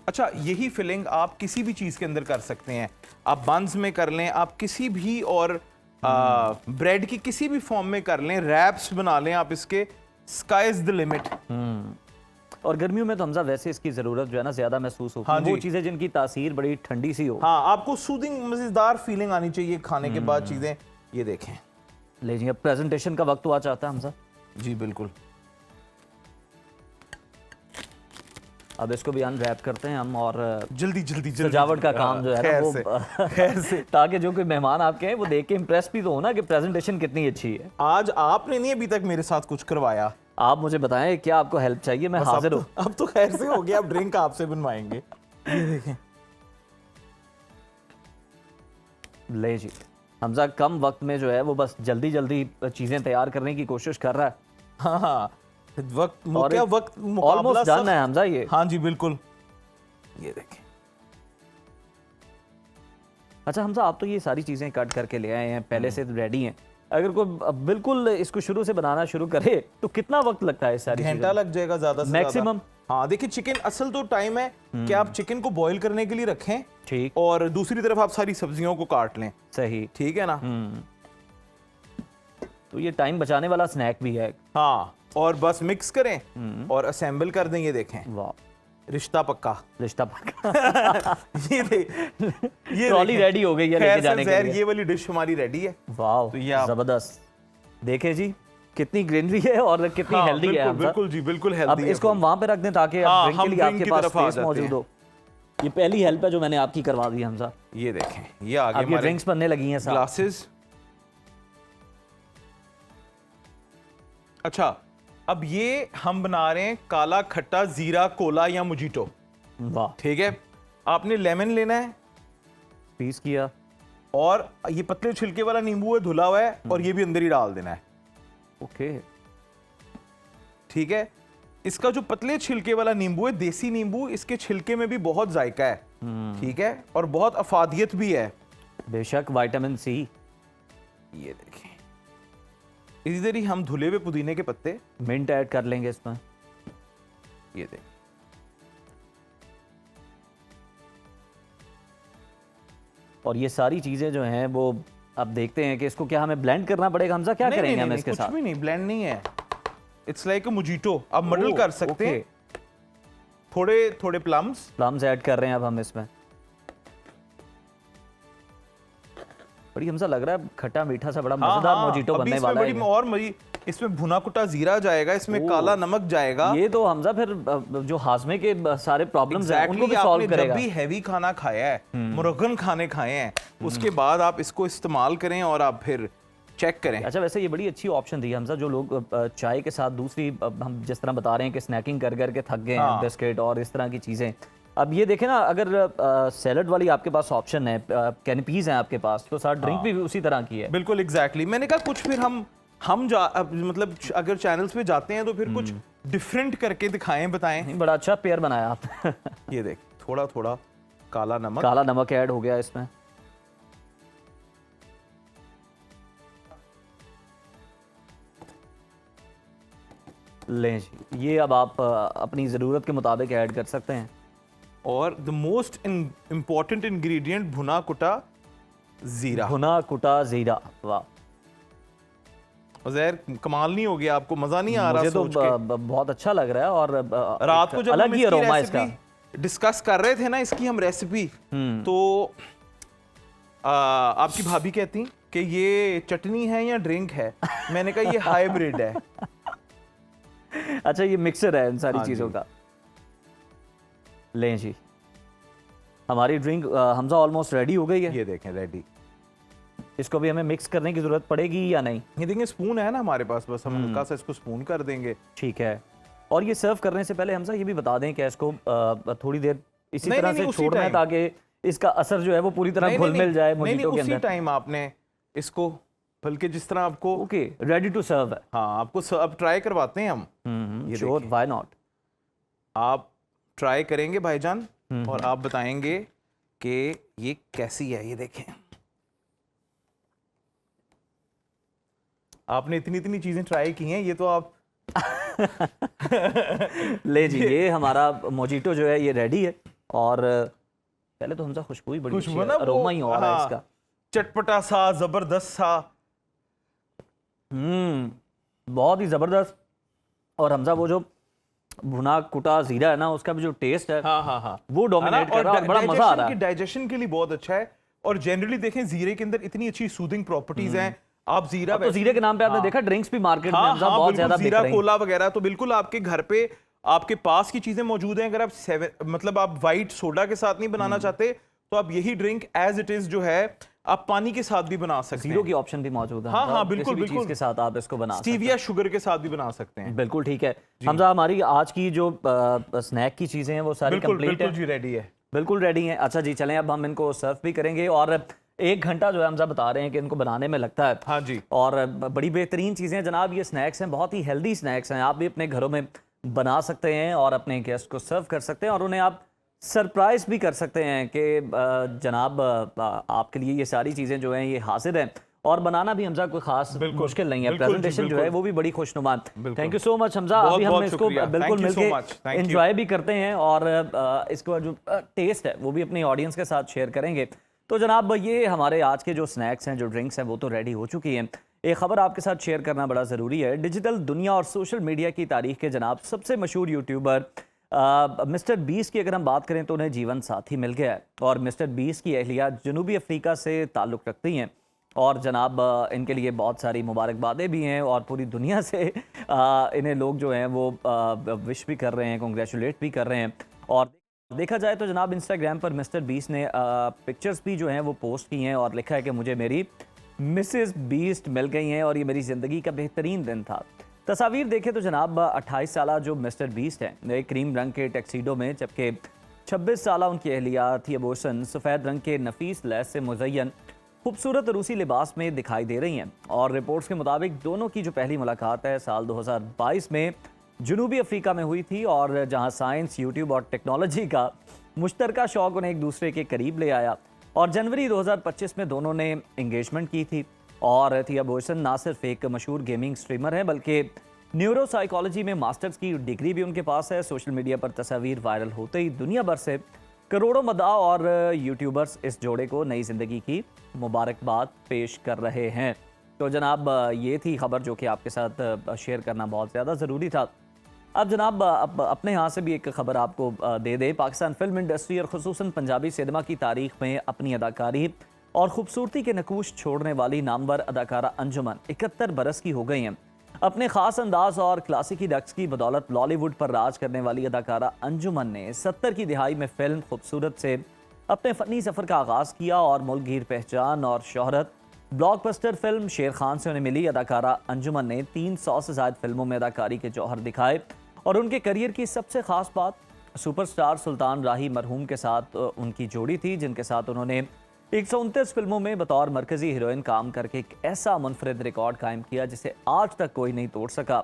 अच्छा, यही फिलिंग आप किसी भी चीज के अंदर कर सकते हैं। आप बंस में कर लें, आप किसी भी और ब्रेड की किसी भी फॉर्म में कर लें, रैप्स बना लें आप इसके, स्काई इज द लिमिट। और गर्मियों में तो हमजा वैसे इसकी जरूरत जो है ना ज्यादा महसूस होती है। वो चीजें जिनकी तासीर बड़ी ठंडी सी हो। हाँ, आपको सूदिंग मजेदार फीलिंग आनी चाहिए खाने के बाद चीजें। ये देखें, ले जी, अब प्रेजेंटेशन का वक्त हुआ चाहता है हमजा। जी बिल्कुल। अब इसको भी अनरैप करते हैं हम और जल्दी जल्दी जल्दी सजावट का काम जो है ना वो खैर से ताकि जो कोई मेहमान आपके हैं वो देख के इम्प्रेस भी तो हो ना कि प्रेजेंटेशन कितनी अच्छी है। आज आपने नहीं अभी तक मेरे साथ कुछ करवाया। आप मुझे बताएं क्या आपको हेल्प चाहिए, मैं बस हाजिर हूँ। अब तो खैर से हो गया, अब ड्रिंक आपसे बनवाएंगे। ये देखें, ले जी, हमजा कम वक्त में जो है वो बस जल्दी जल्दी चीज़ें तैयार करने की कोशिश कर रहा है। हाँ हाँ, वक्त और क्या वक्त ऑलमोस्ट डन है हमजा ये। हाँ जी बिल्कुल, ये देखें। अच्छा हमजा, आप तो ये सारी चीज़ें कट करके ले आए हैं, पहले से रेडी हैं। अगर कोई बिल्कुल इसको शुरू से बनाना शुरू करे तो कितना वक्त लगता है? सारी घंटा लग जाएगा ज़्यादा से मैक्सिमम। हाँ देखिए, चिकन असल तो टाइम है कि आप चिकन को बॉईल करने के लिए रखें, ठीक, और दूसरी तरफ आप सारी सब्जियों को काट लें। सही, ठीक है ना। तो ये टाइम बचाने वाला स्नैक भी है। हाँ, और बस मिक्स करें और असेंबल कर दें। ये देखें, वाह, रिश्ता पक्का। रिश्ता पक्का। ये ट्रॉली रेडी हो गई है लेके जाने के लिए। ये वाली डिश हमारी रेडी है। वाह, तो ये जबरदस्त। देखें जी कितनी ग्रीनरी है और कितनी हेल्दी है। बिल्कुल बिल्कुल जी, बिल्कुल हेल्दी। अब इसको हम वहां पे रख दें ताकि ड्रिंक के लिए आपके पास स्पेस मौजूद हो। ये पहली हेल्प है जो मैंने आपकी करवा दी हमजा। ये देखें, ये आगे अब ये ड्रिंक्स बनने लगी हैं, ग्लासेस। अच्छा, अब ये हम बना रहे हैं काला खट्टा जीरा कोला या मुजीटो। वाह, ठीक है। आपने लेमन लेना है, पीस किया, और ये पतले छिलके वाला नींबू है, धुला हुआ है, और ये भी अंदर ही डाल देना है। ओके, ठीक है। इसका जो पतले छिलके वाला नींबू है, देसी नींबू, इसके छिलके में भी बहुत जायका है। ठीक है, और बहुत अफादियत भी है। बेशक, विटामिन सी। ये देखें, इधर ही हम धुले हुए पुदीने के पत्ते, मिंट ऐड कर लेंगे इसमें। ये देखें, और ये सारी चीजें जो हैं वो अब देखते हैं कि इसको क्या हमें ब्लेंड करना पड़ेगा हमजा, क्या करेंगे हम इसके साथ? कुछ भी नहीं, ब्लेंड नहीं है। It's like a mojito. आप मडल कर सकते हैं। थोड़े थोड़े प्लम्स ऐड कर रहे हैं अब हम इसमें। बड़ी हमजा लग रहा है खट्टा मीठा सा बड़ा मजेदार मोजिटो बनने वाला है। और इसमें भुना कुटा जीरा जाएगा, इसमें काला नमक जाएगा। ये तो हमजा फिर जो हाजमे के सारे प्रॉब्लम्स हैं उनको भी सॉल्व करेगा। जब भी हैवी खाना खाया है, मुरगन खाने खाए हैं, उसके बाद आप इसको इस्तेमाल करें और आप फिर चेक करें। अच्छा, वैसे ये बड़ी अच्छी ऑप्शन थी हमजा, जो लोग चाय के साथ दूसरी हम जिस तरह बता रहे हैं कि स्नैकिंग कर करके थक गए हैं, बिस्किट और इस तरह की चीज़ें। अब ये देखें ना, अगर सैलड वाली आपके पास ऑप्शन है, कैनपीज हैं आपके पास, तो साथ ड्रिंक भी उसी तरह की है। बिल्कुल एग्जैक्टली। मैंने कहा कुछ फिर हम मतलब अगर चैनल्स पे जाते हैं तो फिर कुछ डिफरेंट करके दिखाएं, बताएं। बड़ा अच्छा पेयर बनाया आपने। ये देख, थोड़ा थोड़ा काला नमक ऐड हो गया इसमें। लें जी, ये अब आप अपनी ज़रूरत के मुताबिक ऐड कर सकते हैं। और द मोस्ट इम्पॉर्टेंट इंग्रेडिएंट, भुना कुटा जीरा। वाह, उज़ैर कमाल नहीं हो गया, आपको मजा नहीं आ रहा? मुझे तो बहुत अच्छा लग रहा है। और रात को जब अलग ही अरोमा इसका डिस्कस कर रहे थे ना इसकी हम रेसिपी, तो आपकी भाभी कहती कि ये चटनी है या ड्रिंक है, मैंने कहा ये हाइब्रिड है। अच्छा, ये मिक्सर है इन सारी चीज़ों का। लें जी, हमारी ड्रिंक हमजा ऑलमोस्ट रेडी हो गई है। ये देखें रेडी। इसको भी हमें मिक्स करने की जरूरत पड़ेगी या नहीं? ये देखें स्पून है ना हमारे पास, बस हम हल्का सा इसको स्पून कर देंगे। ठीक है। और ये सर्व करने से पहले हमजा ये भी बता दें कि इसको थोड़ी देर इसी तरह से छोड़ना है ताकि इसका असर जो है वो पूरी तरह घुल मिल जाए मोजिटो के अंदर। उसी टाइम आपने इसको, बल्कि जिस तरह आपको ओके रेडी टू सर्व है। हाँ, आपको अब ट्राई करवाते हैं हम। Sure, why not. आप ट्राई करेंगे भाईजान और आप बताएंगे कि ये कैसी है। ये देखें, आपने इतनी इतनी चीजें ट्राई की हैं, ये तो आप ले जी, ये हमारा मोजिटो जो है ये रेडी है। और पहले तो हमजा खुशबू ही बड़ी अच्छी है, अरोमा ही और है इसका, चटपटा सा, जबरदस्त सा। बहुत ही जबरदस्त। और हमजा वो जो भुना कुटा जीरा है ना, उसका भी जो टेस्ट है वो डोमिनेट कर रहा है, बड़ा मजा आ रहा है। डाइजेशन के लिए बहुत अच्छा है। और जनरली देखें जीरे के अंदर इतनी अच्छी सूदिंग प्रॉपर्टीज हैं। आप जीरा तो जीरे के नाम पे आपने देखा ड्रिंक्स भी मार्केट में बहुत ज्यादा बिक रही हैं। जीरा कोला वगैरह तो बिल्कुल आपके घर पे आपके पास की चीजें मौजूद हैं। अगर आप मतलब आप वाइट सोडा के साथ नहीं बनाना चाहते तो आप यही ड्रिंक एज इट इज जो है आप पानी के साथ भी बना सकते हैं। जीरो की ऑप्शन भी मौजूद है। हाँ हाँ मतलब बिल्कुल किसी भी बिल्कुल चीज़ के साथ आप इसको बना सकते हैं। स्टीविया शुगर के साथ भी बना सकते हैं। बिल्कुल ठीक है हमजा, हमारी आज की जो स्नैक की चीजें हैं वो सारी बिल्कुल कंप्लीट बिल्कुल है। जी रेडी है। बिल्कुल रेडी हैं। अच्छा जी चलें, अब हम इनको सर्व भी करेंगे और 1 घंटा जो है हमजा बता रहे हैं कि इनको बनाने में लगता है। हाँ जी। और बड़ी बेहतरीन चीज़ें हैं जनाब, ये स्नैक्स हैं, बहुत ही हेल्दी स्नैक्स हैं। आप भी अपने घरों में बना सकते हैं और अपने गेस्ट को सर्व कर सकते हैं और उन्हें आप सरप्राइज भी कर सकते हैं कि जनाब आपके लिए ये सारी चीज़ें जो हैं ये हाजिर हैं। और बनाना भी हमजा कोई खास मुश्किल नहीं है। प्रेजेंटेशन जो है वो भी बड़ी खुशनुमा। Thank you so much Hamza. अभी हम इसको बिल्कुल मिलके एंजॉय भी करते हैं और इसको जो टेस्ट है वो भी अपनी ऑडियंस के साथ शेयर करेंगे। तो जनाब ये हमारे आज के जो स्नैक्स हैं, जो ड्रिंक्स हैं, वो तो रेडी हो चुकी हैं। एक ख़बर आपके साथ शेयर करना बड़ा ज़रूरी है। डिजिटल दुनिया और सोशल मीडिया की तारीख के जनाब सबसे मशहूर यूट्यूबर मिस्टर बीस की अगर हम बात करें तो उन्हें जीवन साथी मिल गया है। और मिस्टर बीस की अहलिया जनूबी अफ्रीका से ताल्लुक़ रखती हैं और जनाब इनके लिए बहुत सारी मुबारकबादें भी हैं और पूरी दुनिया से इन्हें लोग जो हैं वो विश भी कर रहे हैं, कॉन्ग्रेचुलेट भी कर रहे हैं। और देखा जाए तो जनाब इंस्टाग्राम पर मिस्टर बीस ने पिक्चर्स भी जो हैं वो पोस्ट की हैं और लिखा है कि मुझे मेरी मिसेस बीस्ट मिल गई हैं और ये मेरी ज़िंदगी का बेहतरीन दिन था। तस्वीर देखें तो जनाब 28 साला जो मिस्टर बीस्ट हैं नए क्रीम रंग के टैक्सीडो में, जबकि 26 साला उनकी अहलिया थिया बोसन सफ़ेद रंग के नफीस लैस से मुज़य्यन खूबसूरत रूसी लिबास में दिखाई दे रही हैं। और रिपोर्ट्स के मुताबिक दोनों की जो पहली मुलाकात है साल 2022 में जनूबी अफ्रीका में हुई थी और जहां साइंस, यूट्यूब और टेक्नोलॉजी का मुश्तरका शौक उन्हें एक दूसरे के करीब ले आया। और जनवरी 2025 में दोनों ने इंगेजमेंट की थी। और थिया बोसन ना सिर्फ एक मशहूर गेमिंग स्ट्रीमर है बल्कि न्यूरो साइकोलॉजी में मास्टर्स की डिग्री भी उनके पास है। सोशल मीडिया पर तस्वीर वायरल होते ही दुनिया भर से करोड़ों मदाह और यूट्यूबर्स इस जोड़े को नई ज़िंदगी की मुबारकबाद पेश कर रहे हैं। तो जनाब ये थी खबर जो कि आपके साथ शेयर करना बहुत ज़्यादा ज़रूरी था। अब जनाब अपने यहाँ से भी एक खबर आपको दे दे। पाकिस्तान फिल्म इंडस्ट्री और ख़ुसूसन पंजाबी सिनेमा की तारीख में अपनी अदाकारी और ख़ूबसूरती के नकूश छोड़ने वाली नामवर अदाकारा अंजुमन 71 बरस की हो गई हैं। अपने ख़ास अंदाज और क्लासिकी रक्स की बदौलत बॉलीवुड पर राज करने वाली अदाकारा अंजुमन ने 70 की दिहाई में फिल्म खूबसूरत से अपने फ़नी सफ़र का आगाज़ किया और मुल्कगीर पहचान और शोहरत ब्लॉकबस्टर फिल्म शेर खान से उन्हें मिली। अदाकारा अंजुमन ने 300 से ज़ायद फिल्मों में अदाकारी के जौहर दिखाए और उनके करियर की सबसे ख़ास बात सुपरस्टार सुल्तान राही मरहूम के साथ उनकी जोड़ी थी, जिनके साथ उन्होंने 129 फिल्मों में बतौर मरकजी हीरोइन काम करके एक ऐसा मुनफरिद रिकॉर्ड कायम किया जिसे आज तक कोई नहीं तोड़ सका।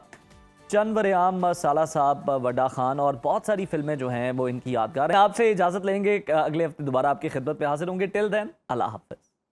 चंद बरेआम, साला साहब, वड्डा खान और बहुत सारी फिल्में जो हैं वो इनकी यादगार हैं। आपसे इजाज़त लेंगे, अगले हफ्ते दोबारा आपकी खिदमत पे हाजिर होंगे। टिल देन अल्लाह हाफ़िज़।